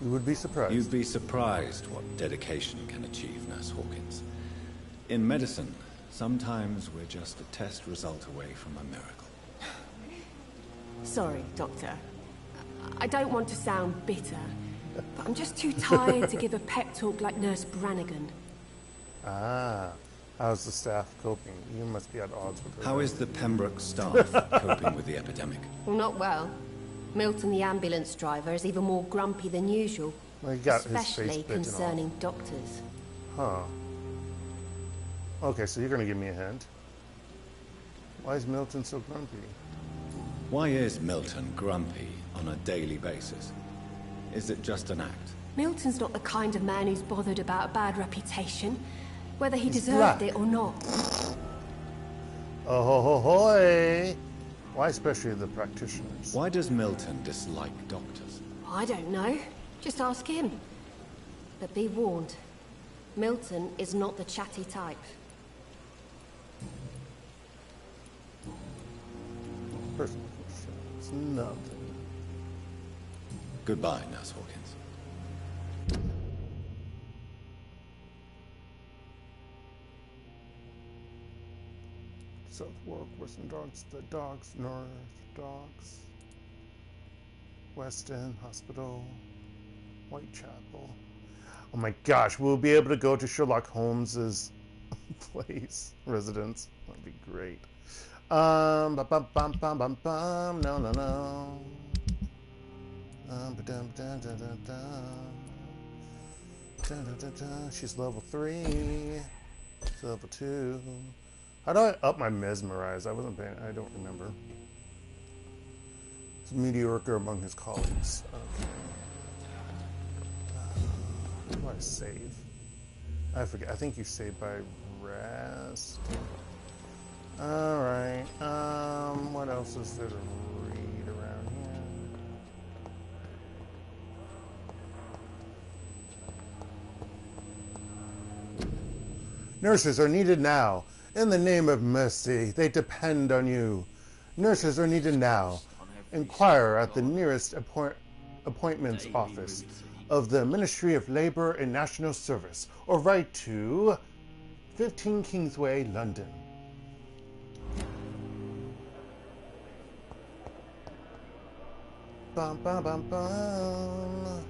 You would be surprised. You'd be surprised what dedication can achieve, Nurse Hawkins. In medicine, sometimes we're just a test result away from a miracle. Sorry, Doctor. I don't want to sound bitter, but I'm just too tired to give a pep talk like Nurse Brannigan. Ah, how's the staff coping? You must be at odds with her. How is the Pembroke staff coping with the epidemic? Well, not well. Milton, the ambulance driver, is even more grumpy than usual. Well, he got his especially face bitten concerning off. doctors. Huh. Okay, so you're gonna give me a hint. Why is Milton so grumpy? Why is Milton grumpy on a daily basis? Is it just an act? Milton's not the kind of man who's bothered about a bad reputation, whether he He's deserved black. it or not. Oh ho ho hoy! Why especially the practitioners? Why does Milton dislike doctors? I don't know. Just ask him. But be warned. Milton is not the chatty type. Personal it's nothing. Goodbye, Nurse Hawkins. Southwark, Western Dogs, the Dogs, North Dogs, Weston Hospital, Whitechapel. Oh my gosh, we'll be able to go to Sherlock Holmes's place, residence. That'd be great. No. She's level 3. She's level 2. How do I up my mesmerize? I wasn't paying. I don't remember. It's mediocre among his colleagues. Okay. How do I save? I forget. I think you save by rest. All right. What else is there to read around here? Nurses are needed now. In the name of mercy, they depend on you. Nurses are needed now. Inquire at the nearest Appointments Office of the Ministry of Labour and National Service, or write to 15 Kingsway, London. Bum, bum, bum, bum.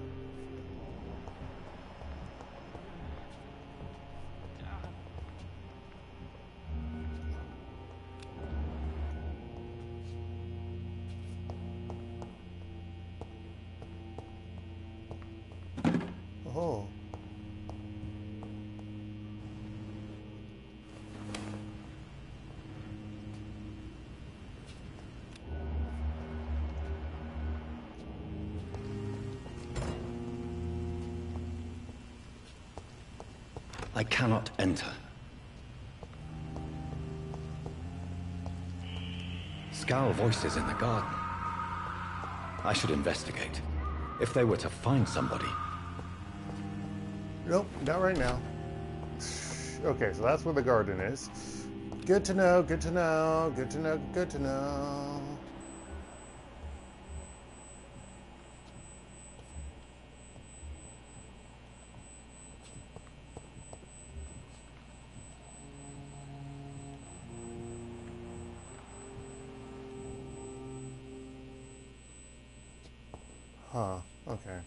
Oh. I cannot enter. Scowl voices in the garden. I should investigate. If they were to find somebody. Nope, not right now. Okay, so that's where the garden is. Good to know, good to know, good to know, good to know. Huh, okay.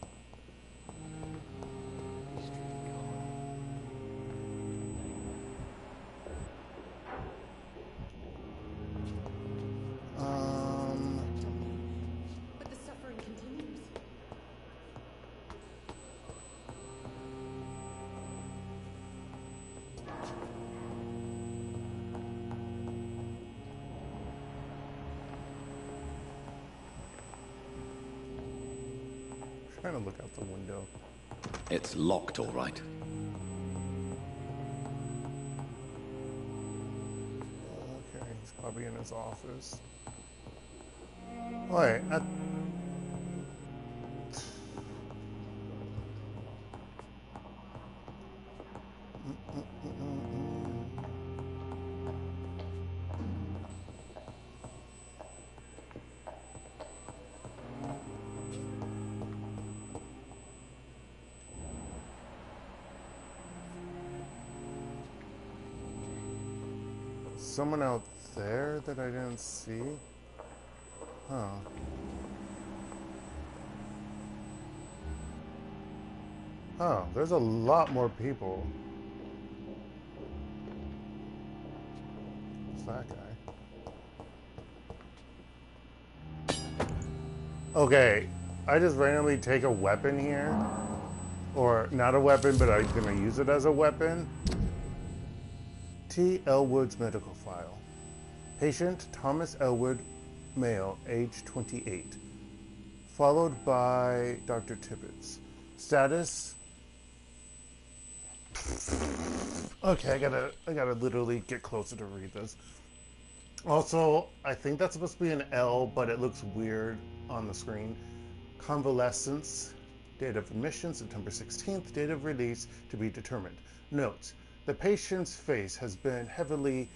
But the suffering continues. Trying to look out the window. It's locked, all right. Okay, he's probably in his office. Wait, someone out there that I didn't see? Huh. Oh, there's a lot more people. Who's that guy? Okay, I just randomly take a weapon here. Or not a weapon, but I'm gonna use it as a weapon. T. Elwood's medical file. Patient Thomas Elwood, male, age 28. Followed by Dr. Tibbetts. Status. Okay, I gotta literally get closer to read this. Also, I think that's supposed to be an L, but it looks weird on the screen. Convalescence. Date of admission, September 16th. Date of release to be determined. Notes. The patient's face has been heavily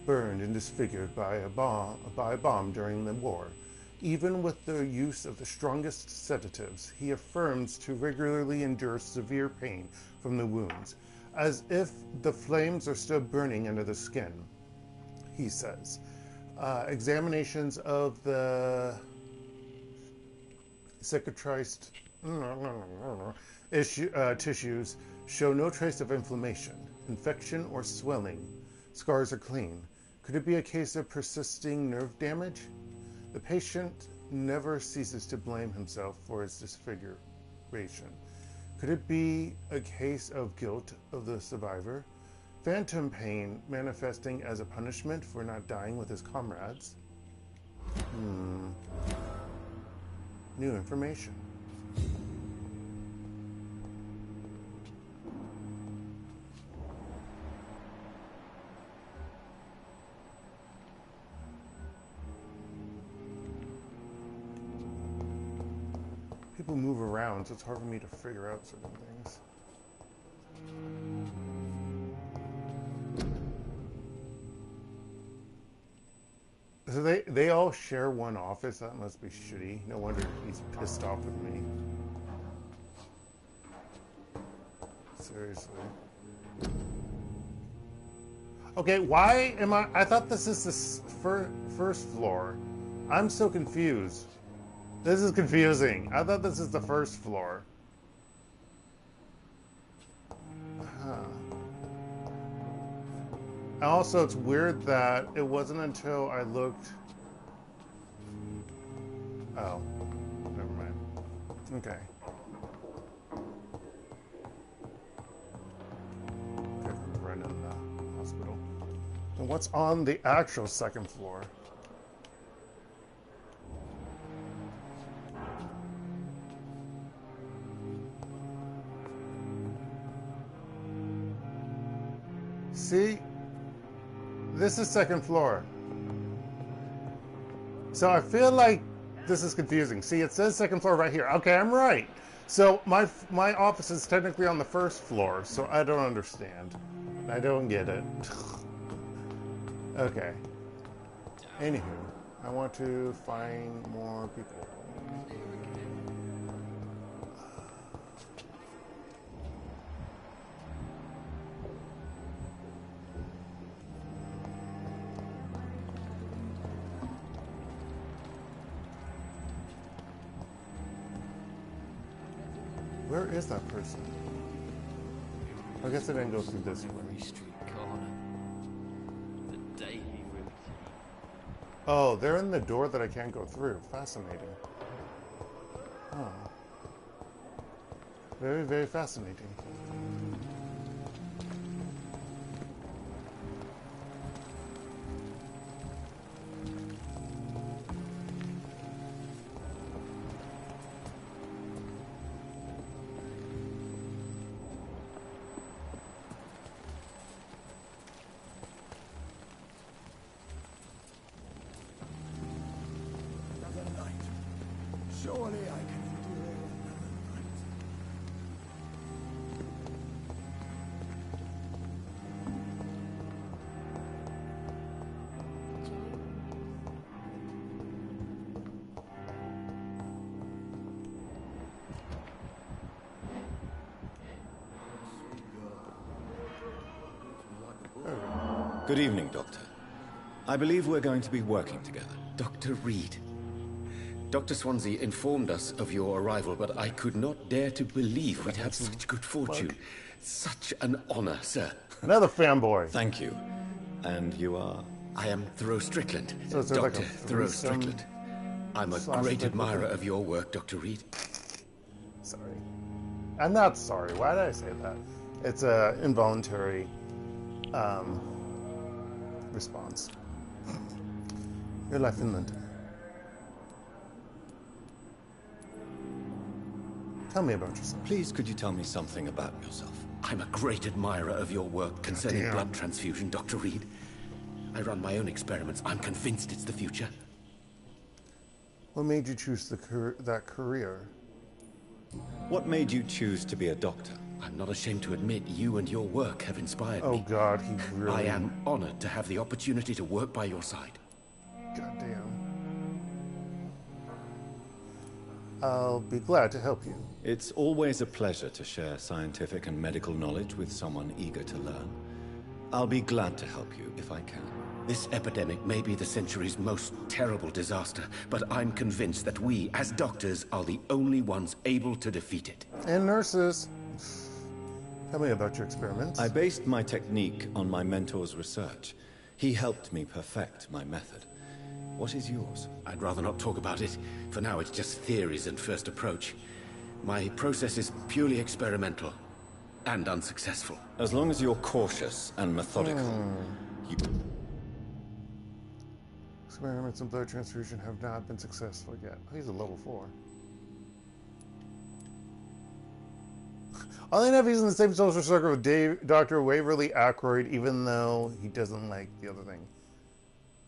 burned and disfigured by a bomb during the war. Even with the use of the strongest sedatives, he affirms to regularly endure severe pain from the wounds, as if the flames are still burning under the skin, he says. Examinations of the cicatrized tissues show no trace of inflammation, infection, or swelling. Scars are clean. Could it be a case of persisting nerve damage? The patient never ceases to blame himself for his disfiguration. Could it be a case of guilt of the survivor? Phantom pain manifesting as a punishment for not dying with his comrades? New information. People move around, so it's hard for me to figure out certain things. So they all share one office? That must be shitty. No wonder he's pissed off with me. Seriously. Okay, why am I thought this is the first floor. I'm so confused. This is confusing. I thought this is the first floor. Also, it's weird that it wasn't until I looked... Oh, never mind. Okay. Okay, right in the hospital. And what's on the actual second floor? See? This is second floor. So I feel like this is confusing. See, it says second floor right here. Okay, I'm right. So my office is technically on the first floor, so I don't understand. I don't get it. Okay. Anywho, I want to find more people. Where is that person? I guess I didn't go through this way. Oh, they're in the door that I can't go through. Fascinating. Oh. Very, very fascinating. Surely I can endure another night. Good evening, Doctor. I believe we're going to be working together. Dr. Reid. Dr. Swansea informed us of your arrival, but I could not dare to believe we'd have such good fortune. Such an honor, sir. Another fanboy. Thank you. And you are? I am Thoreau Strickland. So it's Dr. like a Thoreau Strickland. I'm a great admirer of your work, Dr. Reid. Sorry. I'm not sorry. Why did I say that? It's a involuntary response. Your life in London. Tell me about yourself. Please, could you tell me something about yourself? I'm a great admirer of your work concerning blood transfusion, Dr. Reid. I run my own experiments. I'm convinced it's the future. What made you choose that career? What made you choose to be a doctor? I'm not ashamed to admit you and your work have inspired me. Oh God, he really... I am honored to have the opportunity to work by your side. Goddamn. I'll be glad to help you. It's always a pleasure to share scientific and medical knowledge with someone eager to learn. I'll be glad to help you if I can. This epidemic may be the century's most terrible disaster, but I'm convinced that we, as doctors, are the only ones able to defeat it. And nurses. Tell me about your experiments. I based my technique on my mentor's research. He helped me perfect my method. What is yours? I'd rather not talk about it. For now, it's just theories and first approach. My process is purely experimental and unsuccessful. As long as you're cautious and methodical, Experiments in blood transfusion have not been successful yet. Oh, he's a level 4. Oddly enough, he's in the same social circle with Dr. Waverly Ackroyd, even though he doesn't like the other thing.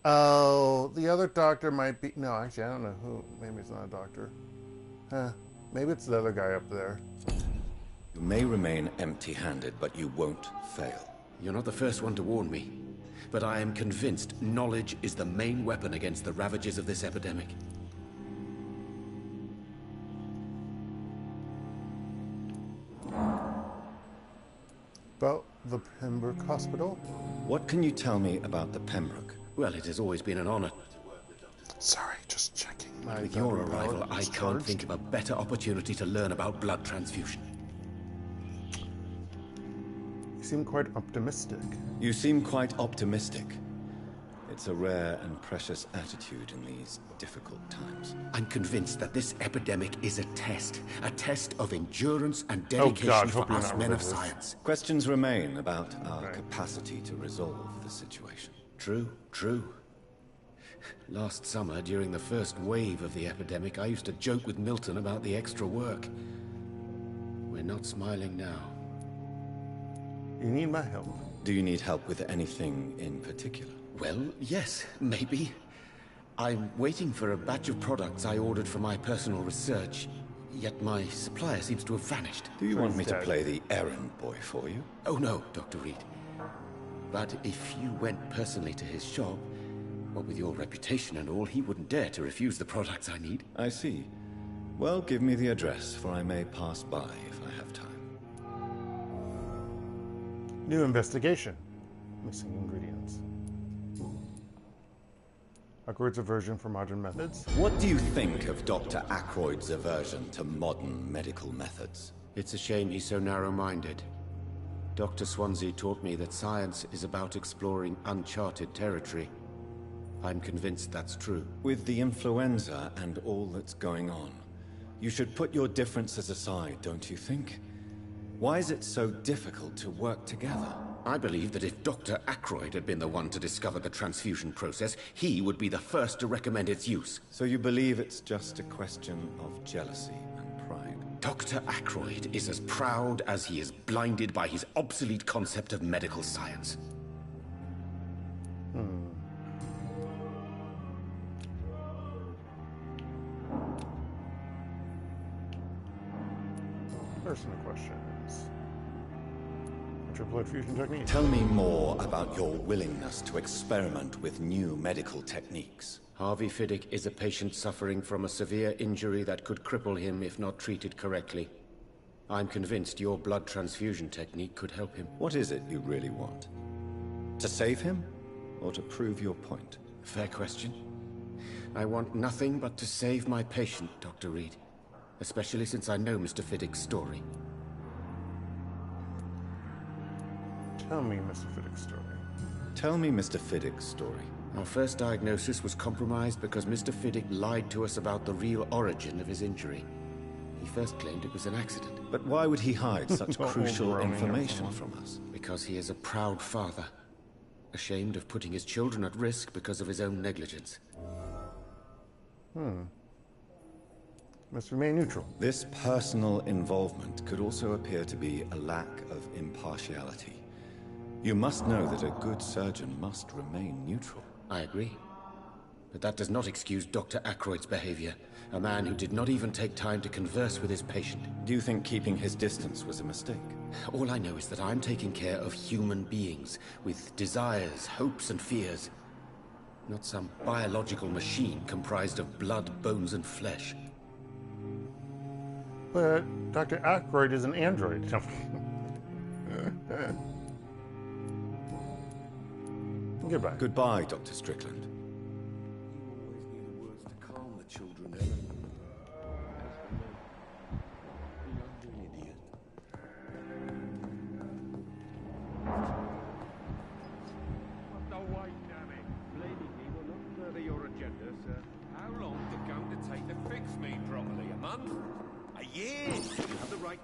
Oh, the other doctor might be... No, actually, I don't know who. Maybe it's not a doctor. Huh. Maybe it's the other guy up there. You may remain empty-handed, but you won't fail. You're not the first one to warn me. but I am convinced knowledge is the main weapon against the ravages of this epidemic. About the Pembroke Hospital? What can you tell me about the Pembroke? Well, it has always been an honor. Sorry, just checking. With your arrival, I can't think of a better opportunity to learn about blood transfusion. You seem quite optimistic. You seem quite optimistic. It's a rare and precious attitude in these difficult times. I'm convinced that this epidemic is a test of endurance and dedication for us men of science. Questions remain about our capacity to resolve the situation. True, true. Last summer, during the first wave of the epidemic, I used to joke with Milton about the extra work. We're not smiling now. You need my help. Do you need help with anything in particular? Well, yes, maybe. I'm waiting for a batch of products I ordered for my personal research, yet my supplier seems to have vanished. Do you want me to play the errand boy for you? Oh no, Dr. Reid. But if you went personally to his shop, what with your reputation and all, he wouldn't dare to refuse the products I need. I see. Well, give me the address, for I may pass by if I have time. New investigation. Missing ingredients. Ackroyd's aversion for modern methods. What do you think of Dr. Ackroyd's aversion to modern medical methods? It's a shame he's so narrow-minded. Dr. Swansea taught me that science is about exploring uncharted territory. I'm convinced that's true. With the influenza and all that's going on, you should put your differences aside, don't you think? Why is it so difficult to work together? I believe that if Dr. Ackroyd had been the one to discover the transfusion process, he would be the first to recommend its use. So you believe it's just a question of jealousy and pride? Dr. Ackroyd is as proud as he is blinded by his obsolete concept of medical science. Personal questions. What's your blood fusion technique? Tell me more about your willingness to experiment with new medical techniques. Harvey Fiddick is a patient suffering from a severe injury that could cripple him if not treated correctly. I'm convinced your blood transfusion technique could help him. What is it you really want? To save him, or to prove your point? Fair question. I want nothing but to save my patient, Dr. Reid. Especially since I know Mr. Fiddick's story. Tell me Mr. Fiddick's story. Tell me Mr. Fiddick's story. Our first diagnosis was compromised because Mr. Fiddick lied to us about the real origin of his injury. He first claimed it was an accident. But why would he hide such crucial information from us? Because he is a proud father, ashamed of putting his children at risk because of his own negligence. Must remain neutral. This personal involvement could also appear to be a lack of impartiality. You must know that a good surgeon must remain neutral. I agree. But that does not excuse Dr. Ackroyd's behavior. A man who did not even take time to converse with his patient. Do you think keeping his distance was a mistake? All I know is that I'm taking care of human beings with desires, hopes, and fears. Not some biological machine comprised of blood, bones, and flesh. But Dr. Ackroyd is an android. Goodbye. Goodbye, Dr. Strickland.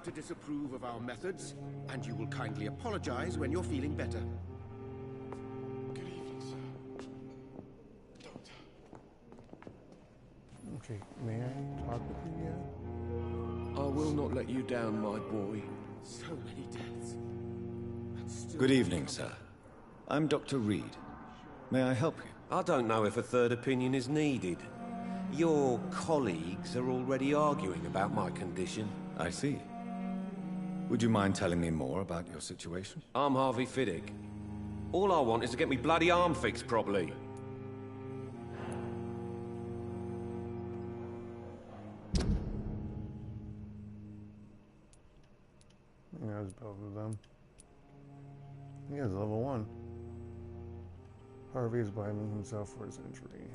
To disapprove of our methods, and you will kindly apologize when you're feeling better. Good evening, sir. Doctor. Okay, may I talk with you yet? I will not let you down, my boy. So many deaths. Good evening, sir. I'm Dr. Reid. May I help you? I don't know if a third opinion is needed. Your colleagues are already arguing about my condition. I see. Would you mind telling me more about your situation? I'm Harvey Fiddick. All I want is to get me bloody arm fixed properly. Yeah, it's both of them. He has level 1. Harvey is blaming himself for his injury.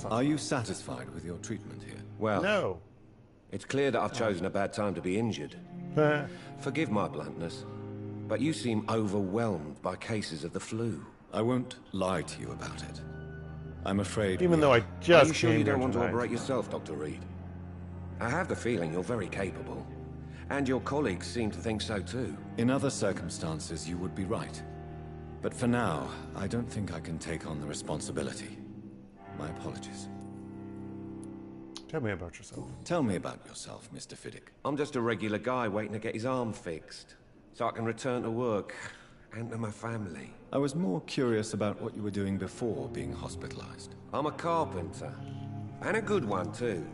Are you satisfied with your treatment here? Well, no. It's clear that I've chosen a bad time to be injured. Forgive my bluntness, but you seem overwhelmed by cases of the flu. I won't lie to you about it. I'm afraid... Even though I just Are you sure came you don't here want to tonight. operate yourself, Dr. Reid? I have the feeling you're very capable. And your colleagues seem to think so too. In other circumstances, you would be right. But for now, I don't think I can take on the responsibility. My apologies. Tell me about yourself. Tell me about yourself, Mr. Fiddick. I'm just a regular guy waiting to get his arm fixed, so I can return to work and to my family. I was more curious about what you were doing before being hospitalized. I'm a carpenter, and a good one too.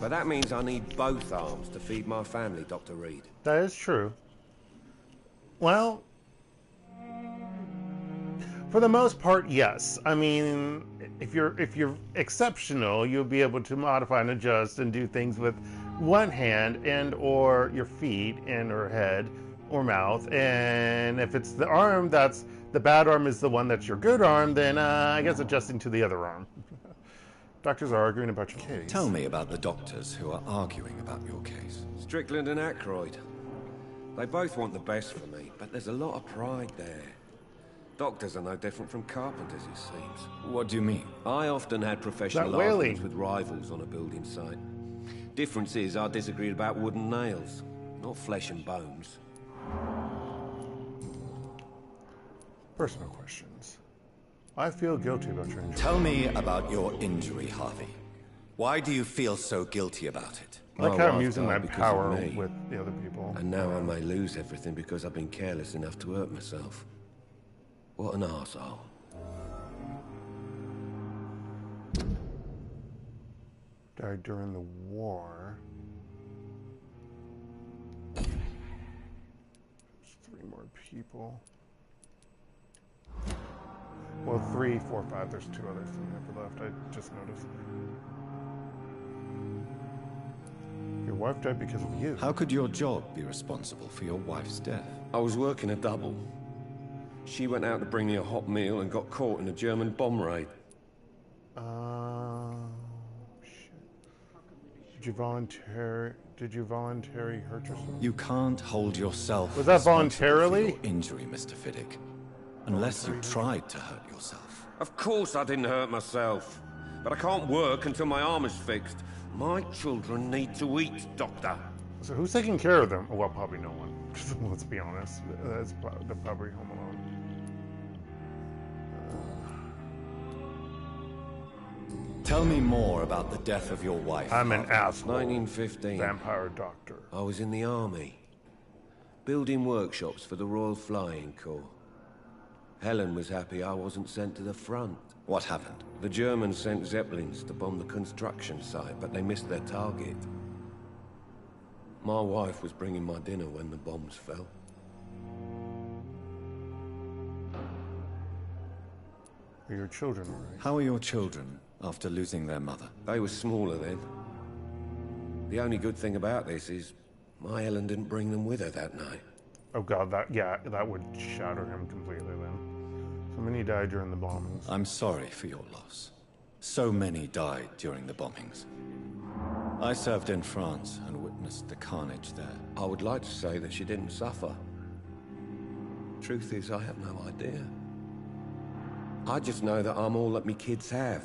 But that means I need both arms to feed my family, Dr. Reid. That is true. Well, for the most part, yes. I mean, if you're exceptional, you'll be able to modify and adjust and do things with one hand and or your feet and or head or mouth. And if it's the arm that's the bad arm is the one that's your good arm, then I guess adjusting to the other arm. Doctors are arguing about your case. Tell me about the doctors who are arguing about your case. Strickland and Aykroyd. They both want the best for me, but there's a lot of pride there. Doctors are no different from carpenters, it seems. What do you mean? I often had professional arguments with rivals on a building site. Difference is I disagreed about wooden nails, not flesh and bones. Personal questions. I feel guilty about your injury. Tell me about your injury, Harvey. Why do you feel so guilty about it? I like how I'm using my power with the other people. And now I may lose everything because I've been careless enough to hurt myself. What an arsehole. Died during the war. There's 3 more people. Well, 3, 4, 5. There's 2 others that never left. I just noticed. Your wife died because of you. How could your job be responsible for your wife's death? I was working a double. She went out to bring me a hot meal and got caught in a German bomb raid. Shit. Did you voluntarily hurt yourself? You can't hold yourself. Was that voluntarily? For your injury, Mr. Fiddick. Unless you tried to hurt yourself. Of course I didn't hurt myself. But I can't work until my arm is fixed. My children need to eat, Doctor. So who's taking care of them? Well, probably no one. Let's be honest. They're probably home alone. Tell me more about the death of your wife. I'm an asshole. 1915. Vampire doctor. I was in the army. Building workshops for the Royal Flying Corps. Helen was happy I wasn't sent to the front. What happened? The Germans sent Zeppelins to bomb the construction site, but they missed their target. My wife was bringing my dinner when the bombs fell. Are your children all right? How are your children after losing their mother? They were smaller then. The only good thing about this is my Helen didn't bring them with her that night. Oh god, that would shatter him completely then. So many died during the bombings. I'm sorry for your loss. So many died during the bombings. I served in France and witnessed the carnage there. I would like to say that she didn't suffer. Truth is, I have no idea. I just know that I'm all that me kids have.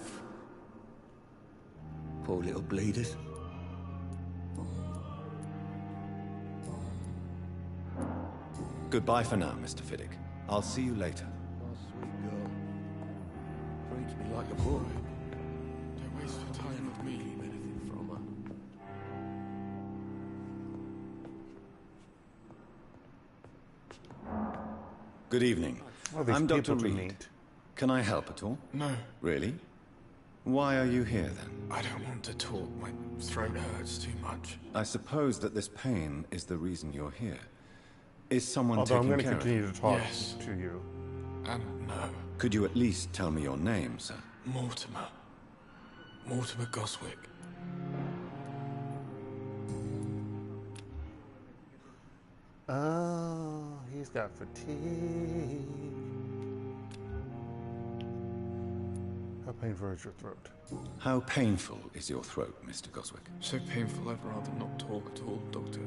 Poor little bleeders. Goodbye for now, Mr. Fiddick. I'll see you later. Oh, sweet girl. Treats me like a boy. Don't waste your time with me. Keep anything from her. Good evening. Well, these I'm Dr. people to Reid. meet. Can I help at all? No. Really? Why are you here, then? I don't want to talk. My throat hurts too much. I suppose that this pain is the reason you're here. Is someone Although I'm taking going care to continue of to talk Yes. to you. And no. Could you at least tell me your name, sir? Mortimer. Mortimer Goswick. Oh, he's got fatigue. How painful is your throat? How painful is your throat, Mr. Goswick? So painful I'd rather not talk at all, Doctor.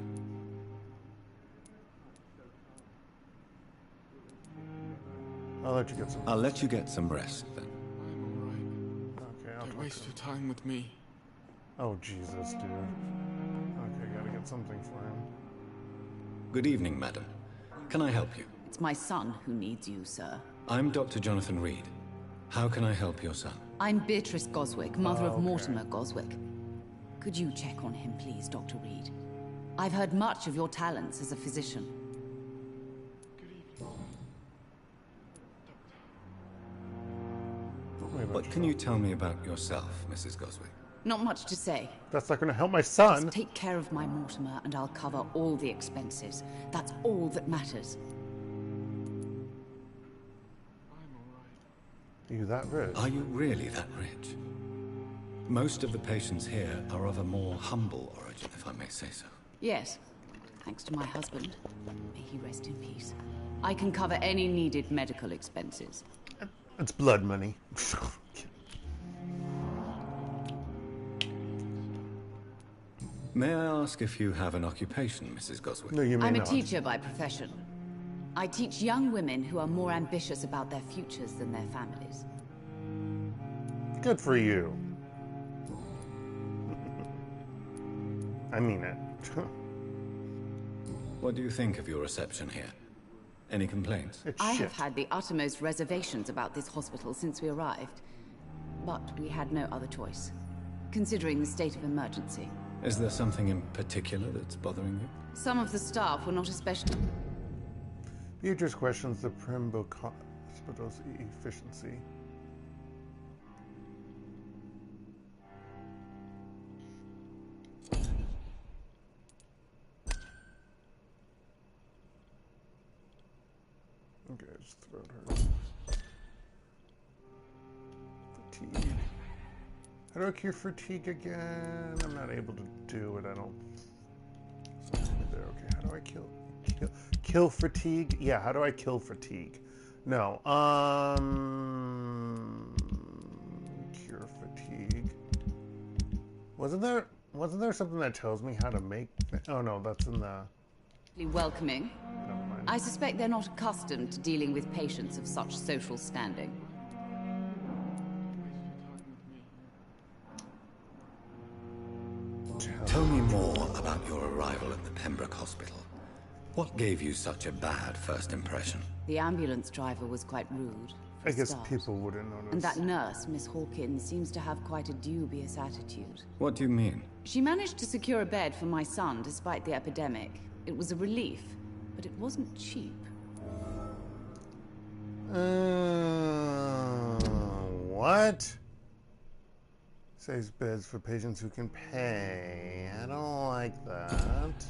I'll let you get some. I'll let you get some rest, then. Okay, I'll Don't waste your time with me. Oh, Jesus, dude. Okay, gotta get something for him. Good evening, madam. Can I help you? It's my son who needs you, sir. I'm Dr. Jonathan Reid. How can I help your son? I'm Beatrice Goswick, mother of Mortimer Goswick. Could you check on him, please, Dr. Reid? I've heard much of your talents as a physician. What can you tell me about yourself, Mrs. Goswick? Not much to say. That's not going to help my son. Just take care of my Mortimer and I'll cover all the expenses. That's all that matters. Are you that rich? Are you really that rich? Most of the patients here are of a more humble origin, if I may say so. Yes, thanks to my husband. May he rest in peace. I can cover any needed medical expenses. It's blood money. May I ask if you have an occupation, Mrs. Goswick? No, you may I'm not. a teacher by profession. I teach young women who are more ambitious about their futures than their families. Good for you. I mean it. What do you think of your reception here? Any complaints? I have had the uttermost reservations about this hospital since we arrived. But we had no other choice, considering the state of emergency. Is there something in particular that's bothering you? Some of the staff were not especially... Beatrice questions the Pembroke Hospital's efficiency. Okay, just throw her. Fatigue. How do I cure fatigue again? I'm not able to do it, I don't... There, okay, how do I kill fatigue? Yeah, how do I kill fatigue? No, cure fatigue. Wasn't there something that tells me how to make... Oh no, that's in the... welcoming. I suspect they're not accustomed to dealing with patients of such social standing. Tell me more about your arrival at the Pembroke Hospital. What gave you such a bad first impression? The ambulance driver was quite rude. I guess people wouldn't notice. And that nurse, Miss Hawkins, seems to have quite a dubious attitude. What do you mean? She managed to secure a bed for my son despite the epidemic. It was a relief, but it wasn't cheap. What? Saves beds for patients who can pay. I don't like that.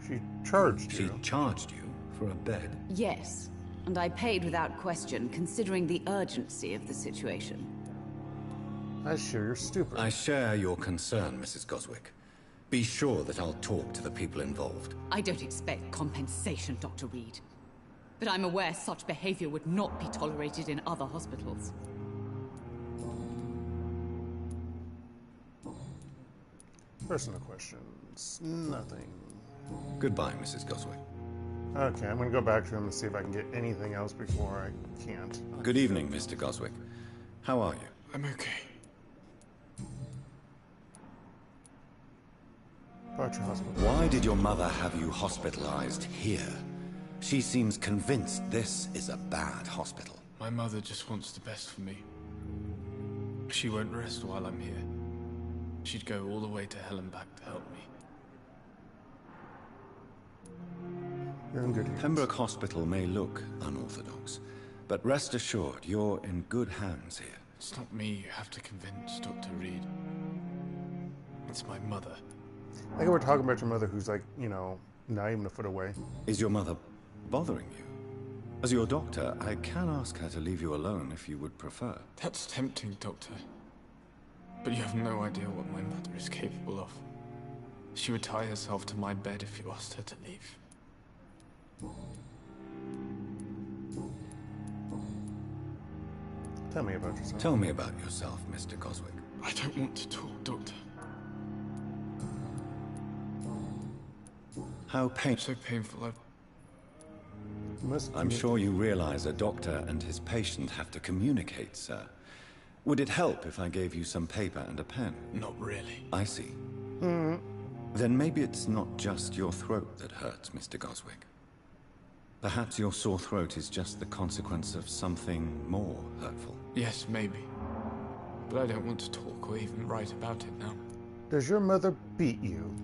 She charged you? She charged you for a bed? Yes, and I paid without question, considering the urgency of the situation. I share your stupid. I share your concern, Mrs. Goswick. Be sure that I'll talk to the people involved. I don't expect compensation, Dr. Reid. But I'm aware such behavior would not be tolerated in other hospitals. Personal questions. Nothing. Goodbye, Mrs. Goswick. Okay, I'm gonna go back to him and see if I can get anything else before I can't. Good evening, Mr. Goswick. How are you? I'm okay. Why did your mother have you hospitalized here? She seems convinced this is a bad hospital. My mother just wants the best for me. She won't rest while I'm here. She'd go all the way to hell and back to help me. You're in good hands. Pembroke Hospital may look unorthodox, but rest assured, you're in good hands here. It's not me you have to convince, Dr. Reid. It's my mother. I think we're talking about your mother who's like, you know, not even a foot away. Is your mother bothering you? As your doctor, I can ask her to leave you alone if you would prefer. That's tempting, Doctor. But you have no idea what my mother is capable of. She would tie herself to my bed if you asked her to leave. Tell me about yourself. Tell me about yourself, Mr. Goswick. I don't want to talk, Doctor. How painful. So painful, I'm sure you realize a doctor and his patient have to communicate, sir. Would it help if I gave you some paper and a pen? Not really. I see. Then maybe it's not just your throat that hurts, Mr. Goswick. Perhaps your sore throat is just the consequence of something more hurtful. Yes, maybe. But I don't want to talk or even write about it now. Does your mother beat you?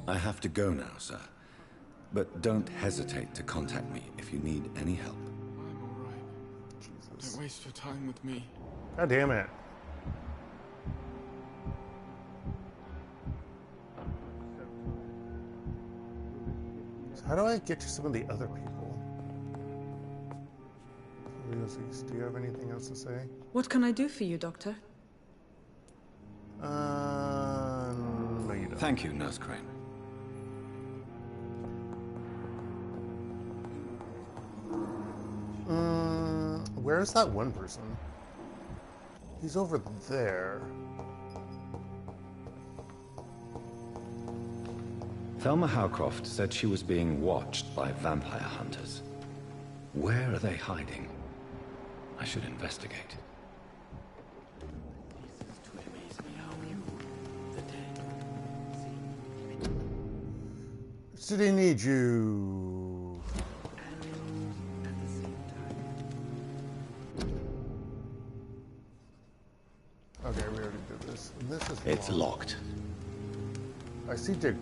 I have to go now, sir. But don't hesitate to contact me if you need any help. I'm alright. Don't waste your time with me. God damn it. So how do I get to some of the other people? Ulysses, do you have anything else to say? What can I do for you, Doctor? No, you don't. Thank you, Nurse Crane. Where's that one person? He's over there. Thelma Howcroft said she was being watched by vampire hunters. Where are they hiding? I should investigate. City needs you. Okay, we already did this. And this is It's locked. I see dead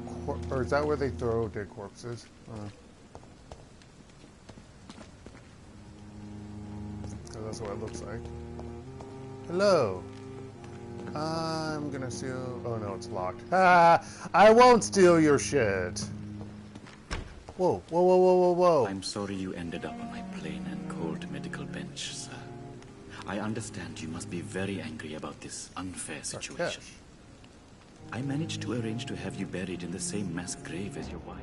or is that where they throw dead corpses? That's what it looks like. Hello. I'm gonna steal. Oh no, it's locked. Ah! I won't steal your shit. Whoa, whoa, whoa, whoa, whoa, whoa. I'm sorry you ended up on my plain and cold medical bench, sir. I understand you must be very angry about this unfair situation. I managed to arrange to have you buried in the same mass grave as your wife.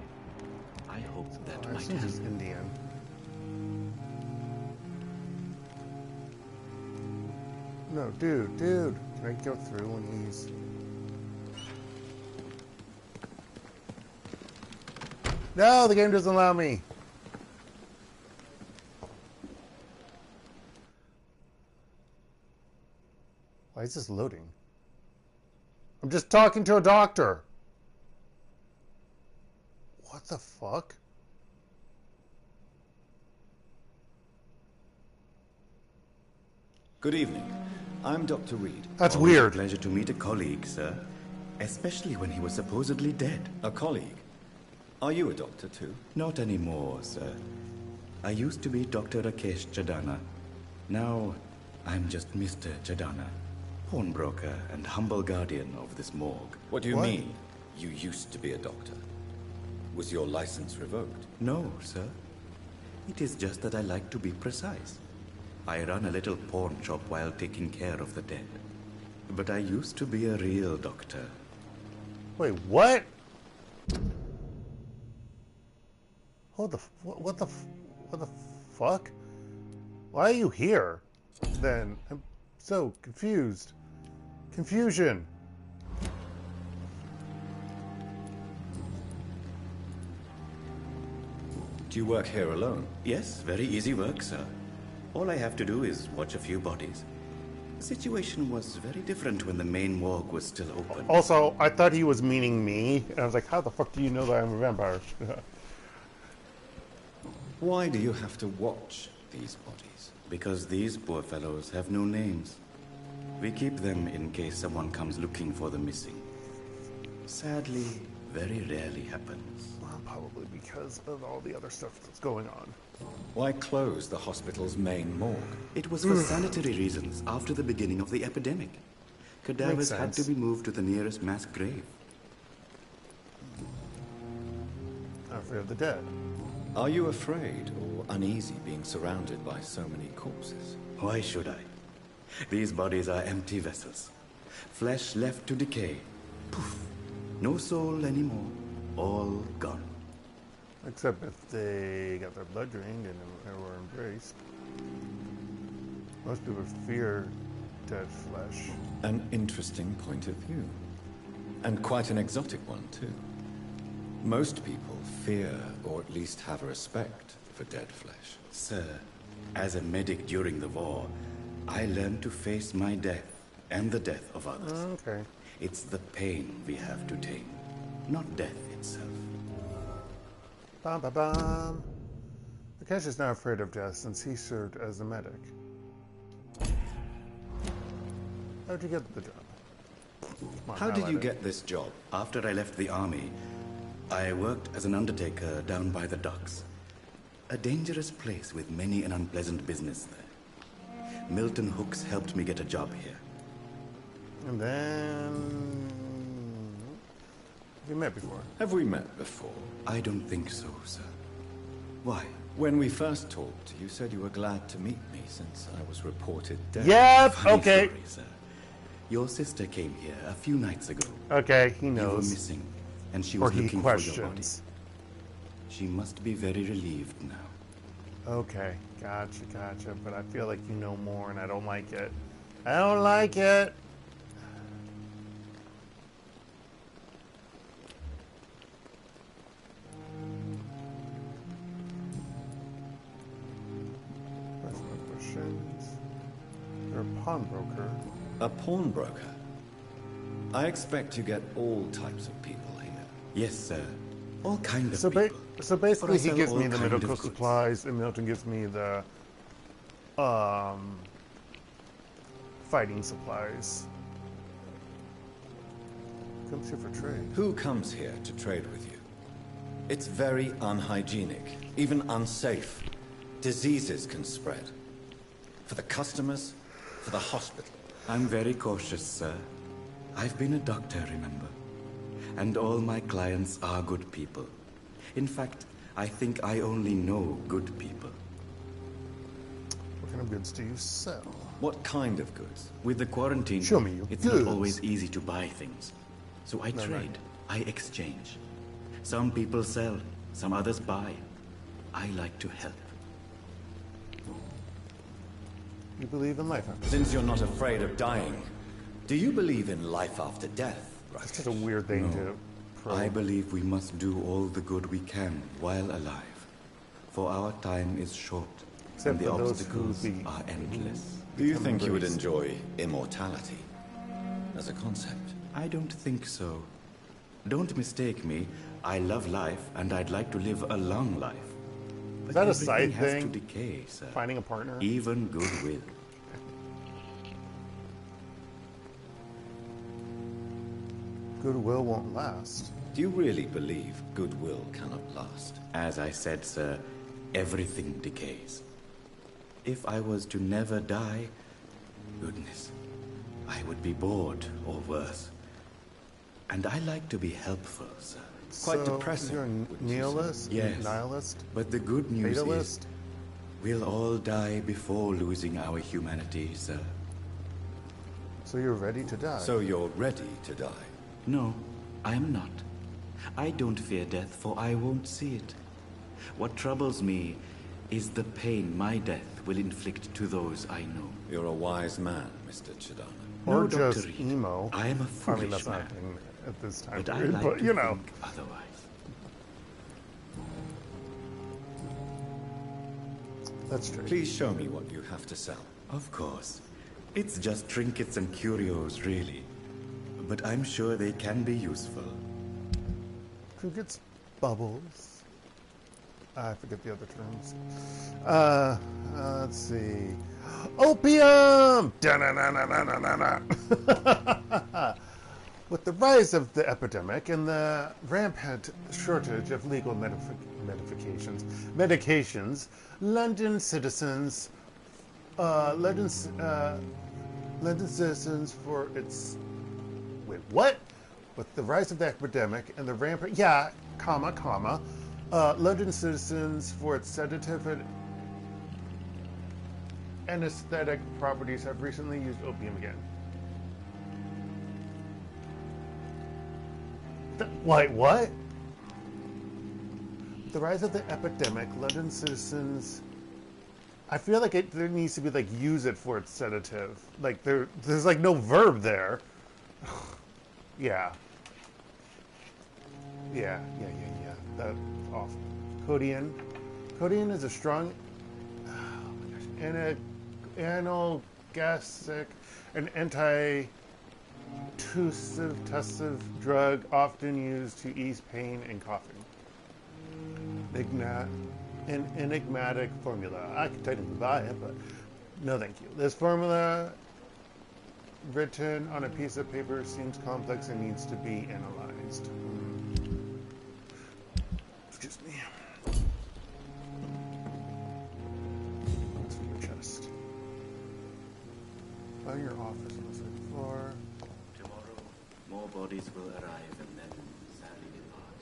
I hope that might help. He's Indian. No, dude. Can I go through when he's... No, the game doesn't allow me. Why is this loading? I'm just talking to a doctor. What the fuck? Good evening. I'm Dr. Reid. That's Always weird. A pleasure to meet a colleague, sir. Especially when he was supposedly dead. A colleague? Are you a doctor too? Not anymore, sir. I used to be Dr. Rakesh Chadana. Now, I'm just Mr. Chadana, pawnbroker and humble guardian of this morgue. What do you mean? You used to be a doctor. Was your license revoked? No, sir. It is just that I like to be precise. I run a little pawn shop while taking care of the dead. But I used to be a real doctor. Wait, what? What the fuck? Why are you here? Then I'm so confused. Confusion. Do you work here alone? Yes, very easy work, sir. All I have to do is watch a few bodies. The situation was very different when the main morgue was still open. Also, I thought he was meaning me, and I was like, how the fuck do you know that I'm a vampire? Why do you have to watch these bodies? Because these poor fellows have no names. We keep them in case someone comes looking for the missing. Sadly, very rarely happens. probably because of all the other stuff that's going on. Why close the hospital's main morgue? It was for sanitary reasons after the beginning of the epidemic. Cadavers had to be moved to the nearest mass grave. I'm afraid of the dead. Are you afraid or uneasy being surrounded by so many corpses? Why should I? These bodies are empty vessels. Flesh left to decay. Poof. No soul anymore. All gone. Except if they got their blood drained and were embraced. Most people fear dead flesh. An interesting point of view. And quite an exotic one, too. Most people fear, or at least have a respect, for dead flesh. Sir, as a medic during the war, I learned to face my death and the death of others. Okay. It's the pain we have to tame, not death itself. Bum, bum, bum. Akesh is not afraid of death since he served as a medic. How'd you get the job? How did you get this job? After I left the army, I worked as an undertaker down by the docks. A dangerous place with many an unpleasant business there. Milton Hooks helped me get a job here. And then... we met before. Have we met before? I don't think so, sir. Why? When we first talked, you said you were glad to meet me since I was reported dead. Yep, Funny okay. Story, sir. Your sister came here a few nights ago. Okay, he knows. You were missing, and she was looking for your body. Questions. She must be very relieved now. Okay, gotcha, gotcha. But I feel like you know more, and I don't like it. I don't like it. Personal questions. You're a pawnbroker. A pawnbroker? I expect you get all types of people here. Yes, sir. All kind of so people. So basically, But I he sell gives all me the kind medical of goods. supplies, and Milton gives me the fighting supplies. Comes here for trade. Who comes here to trade with you? It's very unhygienic, even unsafe. Diseases can spread. For the customers, for the hospital. I'm very cautious, sir. I've been a doctor, remember? And all my clients are good people. In fact, I think I only know good people. What kind of goods do you sell? What kind of goods? With the quarantine, Show me your it's goods. not always easy to buy things. So I trade, I exchange. Some people sell, some others buy. I like to help. You believe in life after Since you're not afraid of dying, do you believe in life after death? That's just a weird thing to probe. I believe we must do all the good we can while alive. For our time is short, Except and the for those obstacles who be are endless. Do you think you would enjoy immortality as a concept? I don't think so. Don't mistake me. I love life, and I'd like to live a long life. But Is that a everything side has thing? to decay, sir. Finding a partner? Even goodwill. Goodwill won't last. Do you really believe goodwill cannot last? As I said, sir, everything decays. If I was to never die, goodness, I would be bored or worse. And I like to be helpful, sir. Quite So, depressing. You're a nihilist? Yes. Nihilist? But the good news Fatalist? is, we'll all die before losing our humanity, sir. So you're ready to die? So you're ready to die? No, I'm not. I don't fear death, for I won't see it. What troubles me is the pain my death will inflict to those I know. You're a wise man, Mr. Chidana. Or No, just Dr. Reid. emo. I am a I foolish mean, that's man. not a thing at this time But I period, like but to you know. think otherwise. That's true. Please show me what you have to sell. Of course. It's just trinkets and curios, really. But I'm sure they can be useful. Crickets, bubbles. I forget the other terms. Let's see. Opium! Da-na-na-na-na-na-na. With the rise of the epidemic and the rampant shortage of legal medications, London citizens for its... Wait, what? With the rise of the epidemic and the rampant... Yeah, London citizens for its sedative and anesthetic properties have recently used opium again. Wait, what? The rise of the epidemic, London citizens... I feel like there needs to be, like, use it for its sedative. Like, there's, like, no verb there. Yeah. Yeah. That's awful. Codeine. Codeine is a strong... Oh, my gosh. Analgesic and anti-tussive drug often used to ease pain and coughing. An enigmatic formula. I could technically buy it, but no thank you. This formula, written on a piece of paper, seems complex and needs to be analyzed. Excuse me. What's in your chest? Find your office on the second floor. Tomorrow, more bodies will arrive and then sadly depart.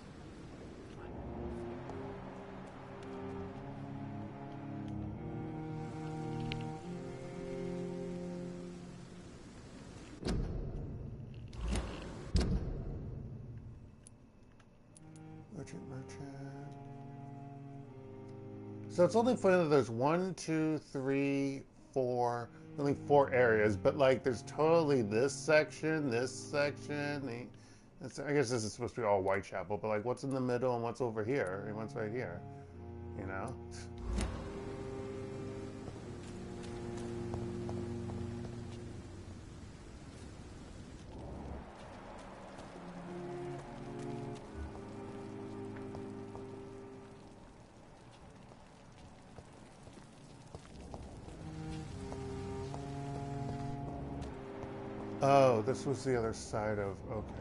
Merchant. So it's only funny that there's 1, 2, 3, 4, only 4 areas, but like there's totally this section. I guess this is supposed to be all Whitechapel, but like what's in the middle and what's over here and what's right here, you know? Oh, this was the other side of... Okay.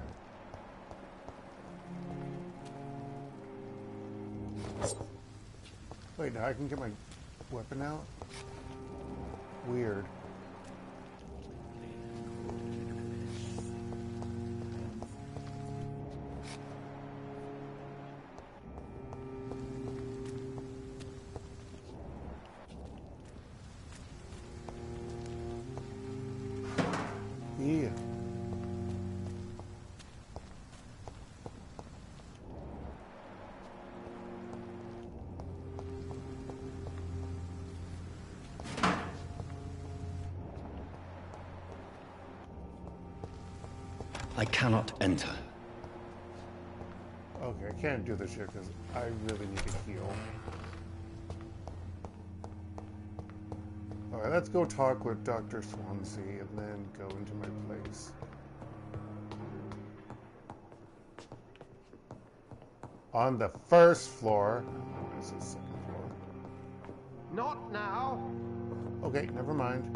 Wait, now I can get my weapon out? Weird. Yeah. I cannot enter. Okay, I can't do this here because I really need to heal. Alright, let's go talk with Dr. Swansea and then go into my place. On the first floor. This is the second floor. Not now. Okay, never mind.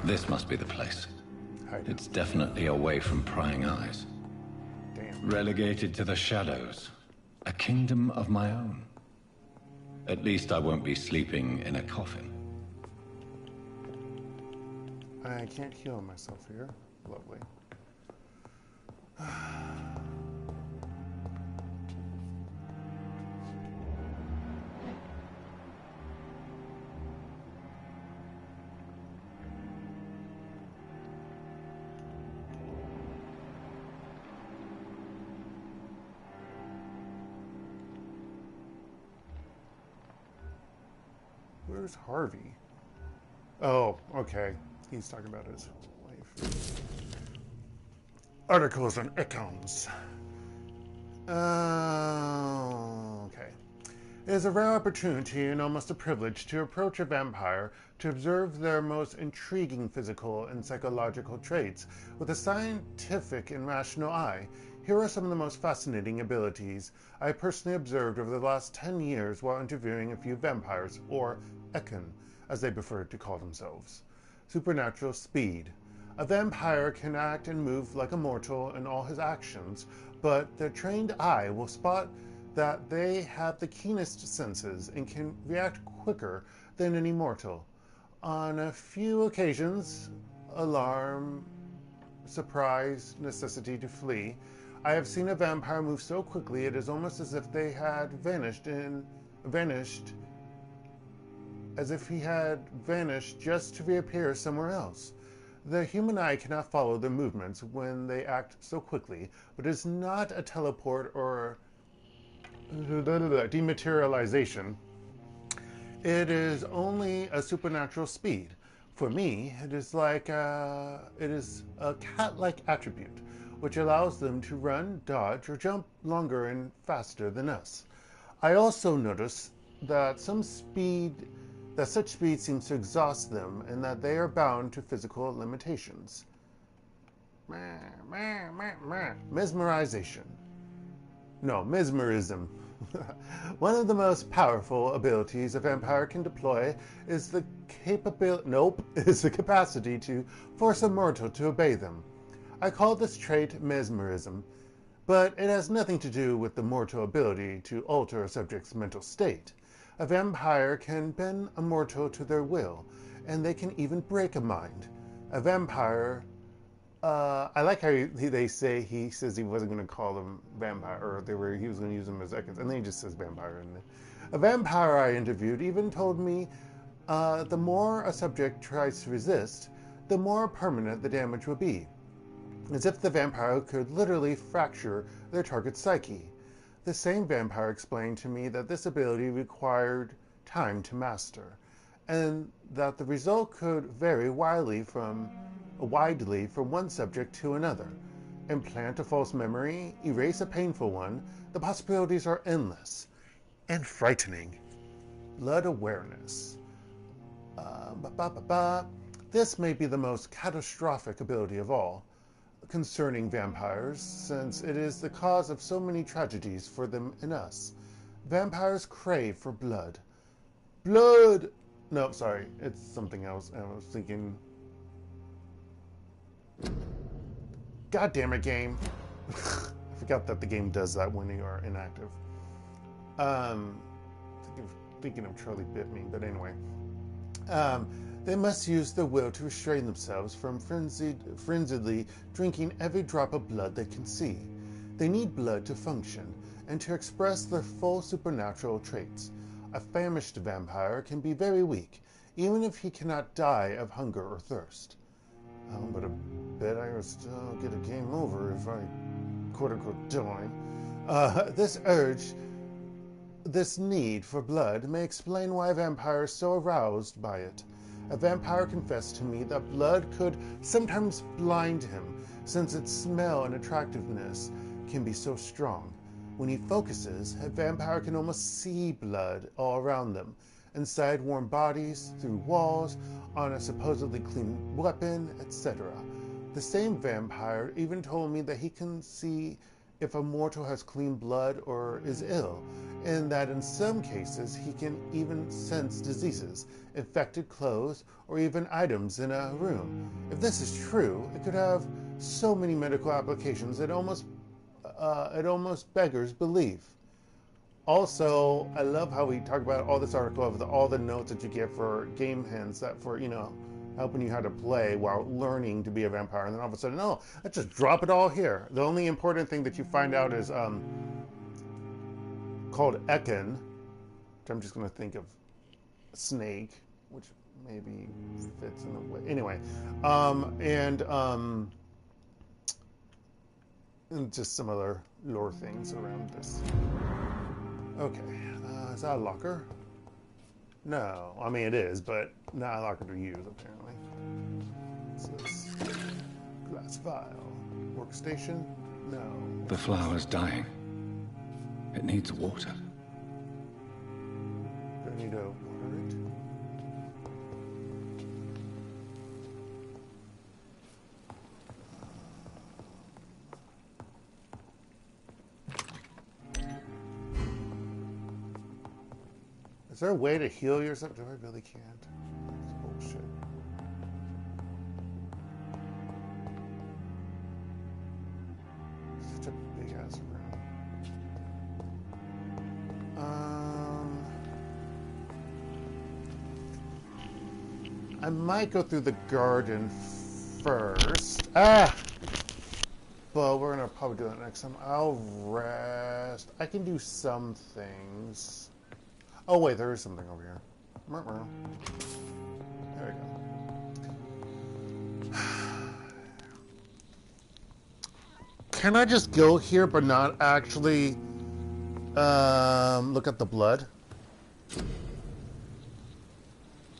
This must be the place. Hide. It's definitely away from prying eyes. Damn. Relegated to the shadows. A kingdom of my own. At least I won't be sleeping in a coffin. I can't heal myself here. Lovely. Where's Harvey? Oh, okay. He's talking about his wife. Articles on icons. Okay. It is a rare opportunity and almost a privilege to approach a vampire to observe their most intriguing physical and psychological traits with a scientific and rational eye. Here are some of the most fascinating abilities I have personally observed over the last 10 years while interviewing a few vampires, or Ekken, as they prefer to call themselves. Supernatural speed. A vampire can act and move like a mortal in all his actions, but their trained eye will spot that they have the keenest senses and can react quicker than any mortal. On a few occasions, alarm, surprise, necessity to flee, I have seen a vampire move so quickly it is almost as if they had vanished, as if he had vanished just to reappear somewhere else. The human eye cannot follow their movements when they act so quickly, but it is not a teleport or dematerialization. It is only a supernatural speed. For me, it is a cat-like attribute, which allows them to run, dodge, or jump longer and faster than us. I also notice that such speed seems to exhaust them and that they are bound to physical limitations. Mesmerization. No, mesmerism. One of the most powerful abilities a vampire can deploy is the capacity to force a mortal to obey them. I call this trait mesmerism, but it has nothing to do with the mortal ability to alter a subject's mental state. A vampire can bend a mortal to their will, and they can even break a mind. A vampire, I like how he says he wasn't going to call them vampire, or he was going to use them as Ekkens, and then he just says vampire. A vampire I interviewed even told me the more a subject tries to resist, the more permanent the damage will be, as if the vampire could literally fracture their target's psyche. The same vampire explained to me that this ability required time to master, and that the result could vary widely from one subject to another. Implant a false memory, erase a painful one, the possibilities are endless and frightening. Blood awareness. This may be the most catastrophic ability of all concerning vampires, since it is the cause of so many tragedies for them and us. Vampires crave for blood. Blood! No, sorry, it's something else. I was thinking... God damn it, game. I forgot that the game does that when you are inactive. Thinking of Charlie Bit Me, but anyway. They must use their will to restrain themselves from frenziedly drinking every drop of blood they can see. They need blood to function and to express their full supernatural traits. A famished vampire can be very weak, even if he cannot die of hunger or thirst. But I bet I would still get a game over if I quote-unquote die. This need for blood may explain why a vampire is so aroused by it. A vampire confessed to me that blood could sometimes blind him, since its smell and attractiveness can be so strong. When he focuses, a vampire can almost see blood all around them, inside warm bodies, through walls, on a supposedly clean weapon, etc. The same vampire even told me that he can see if a mortal has clean blood or is ill, and that in some cases he can even sense diseases, infected clothes, or even items in a room. If this is true, it could have so many medical applications it almost beggars belief. Also, I love how we talk about all this article of all the notes that you get for game hints that for, helping you how to play while learning to be a vampire, and then all of a sudden, no, let's just drop it all here. The only important thing that you find out is called Ekken, which I'm just going to think of snake, which maybe fits in a way. Anyway, and just some other lore things around this. Okay, is that a locker? No, I mean it is, but not a locker to use apparently. What's this? Glass vial. Workstation? No. The flower's dying. It needs water. need to water it? Is there a way to heal yourself? Do I really can't? That's bullshit. Such a big ass room. I might go through the garden first. Ah! But we're gonna probably do that next time. I'll rest. I can do some things. Oh wait, there is something over here. There we go. Can I just go here but not actually look at the blood?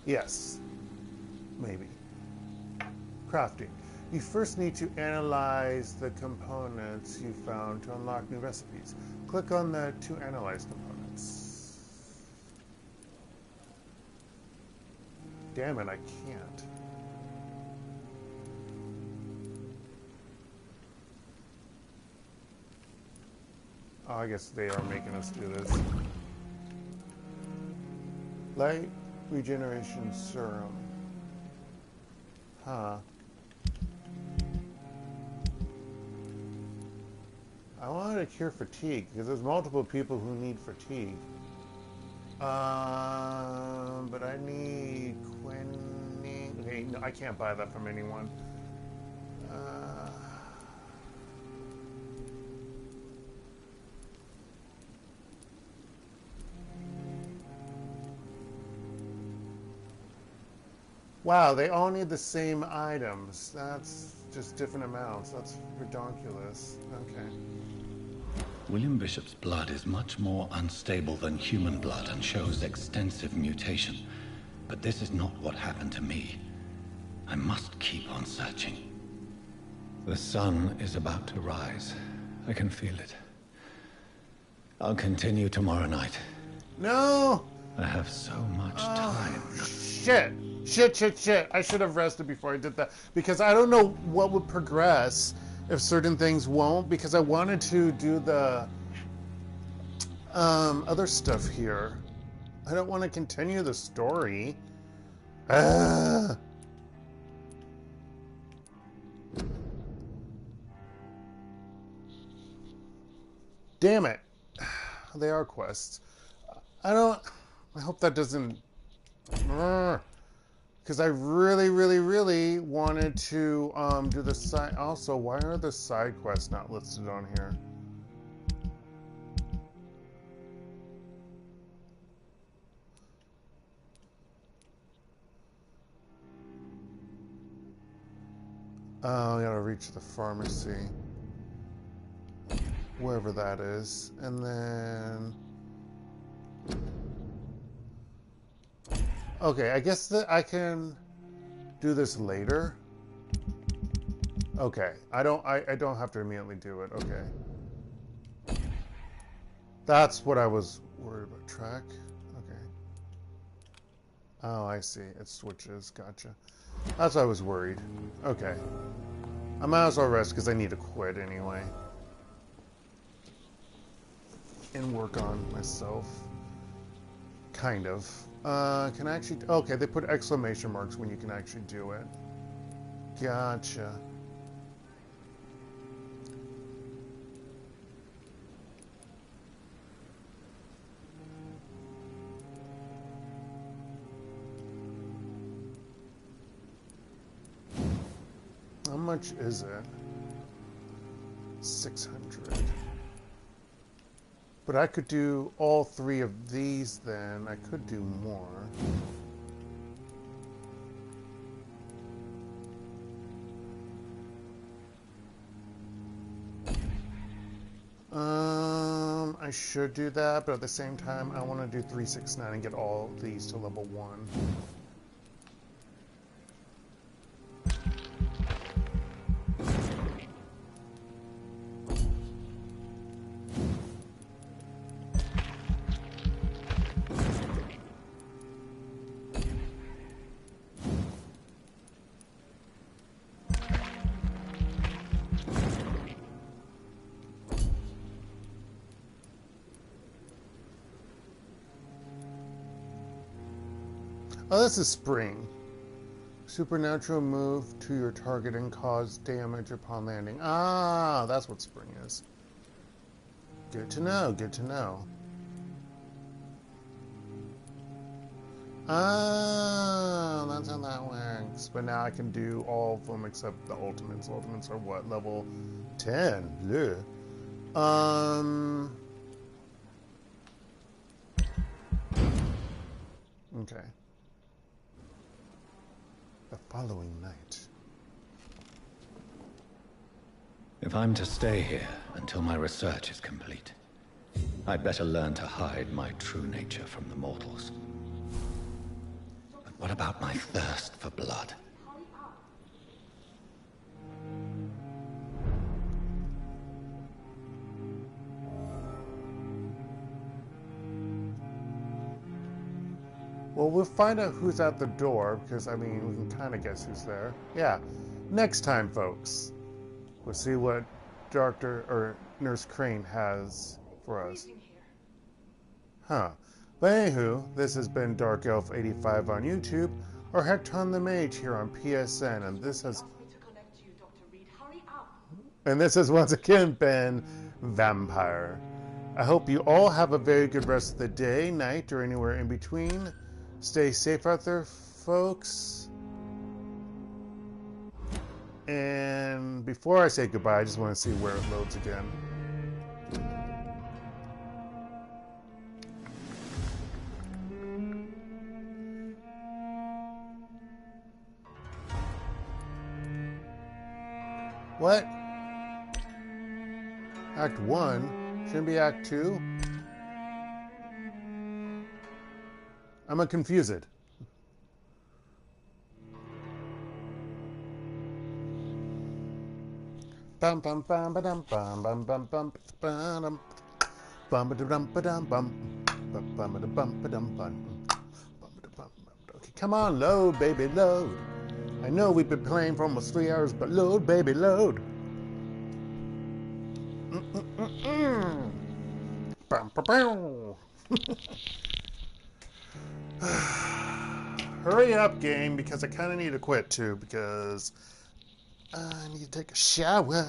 Yes. Maybe. Crafting. You first need to analyze the components you found to unlock new recipes. Click on the to analyze components. Damn it, I can't. Oh, I guess they are making us do this. Light regeneration serum. Huh. I wanted to cure fatigue because there's multiple people who need fatigue. But I need quinine. Okay, no, I can't buy that from anyone. Wow, they all need the same items. That's just different amounts. That's ridiculous. Okay. William Bishop's blood is much more unstable than human blood and shows extensive mutation. But this is not what happened to me. I must keep on searching. The sun is about to rise. I can feel it. I'll continue tomorrow night. No! I have so much time. Shit! Shit. I should have rested before I did that. Because I don't know what would progress if certain things won't. Because I wanted to do the other stuff here. I don't want to continue the story. Damn it. They are quests. I hope that doesn't... Because I really wanted to do the side... Also, why are the side quests not listed on here? Oh, I gotta reach the pharmacy. Wherever that is. And then... Okay, I guess that I can do this later. Okay, I don't have to immediately do it. Okay. That's what I was worried about. Track? Okay. Oh, I see. It switches. Gotcha. That's why I was worried. Okay. I might as well rest because I need to quit anyway. And work on myself. Kind of. Can I actually... Okay, they put exclamation marks when you can actually do it. Gotcha. How much is it? 600. But I could do all three of these then. I could do more. I should do that, but at the same time, I want to do 369 and get all these to level 1. Oh, this is spring. Supernatural move to your target and cause damage upon landing. Ah, that's what spring is. Good to know, good to know. Ah, that's how that works. But now I can do all of them except the ultimates. Ultimates are what? Level 10. Bleh. Okay. The following night. If I'm to stay here until my research is complete, I'd better learn to hide my true nature from the mortals. But what about my thirst for blood? Well, we'll find out who's at the door, because, I mean, we can kind of guess who's there. Yeah, next time, folks. We'll see what Nurse Crane has for us. Huh. But anywho, this has been DarkElf85 on YouTube, or HektontheMage here on PSN, and this has... And this has once again been Vampyr. I hope you all have a very good rest of the day, night, or anywhere in between. Stay safe out there, folks. And before I say goodbye, I just want to see where it loads again. What? Act 1? Shouldn't be Act 2? I'm confused. Bum bum bum ba dum bum bum bum bum bum bum ba dum ba dum bum bum ba dum ba dum bum. Okay, come on, load, baby, load. I know we've been playing for almost 3 hours, but load, baby, load. Bum, ba, bow. Hurry up, game, because I kind of need to quit too, because I need to take a shower.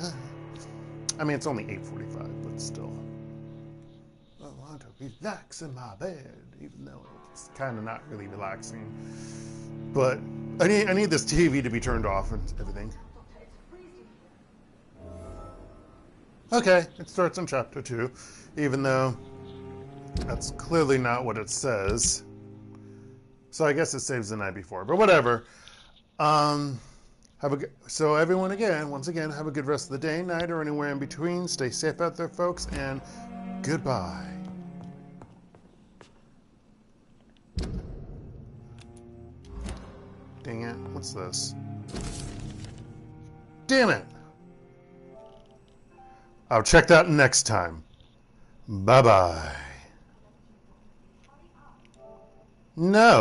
I mean, it's only 8:45, but still. I want to relax in my bed, even though it's kind of not really relaxing. But I need this TV to be turned off and everything. Okay, it starts in chapter 2, even though that's clearly not what it says. So I guess it saves the night before, but whatever. So everyone, once again, have a good rest of the day, night, or anywhere in between. Stay safe out there, folks, and goodbye. Dang it, what's this? Damn it! I'll check that next time. Bye-bye. No.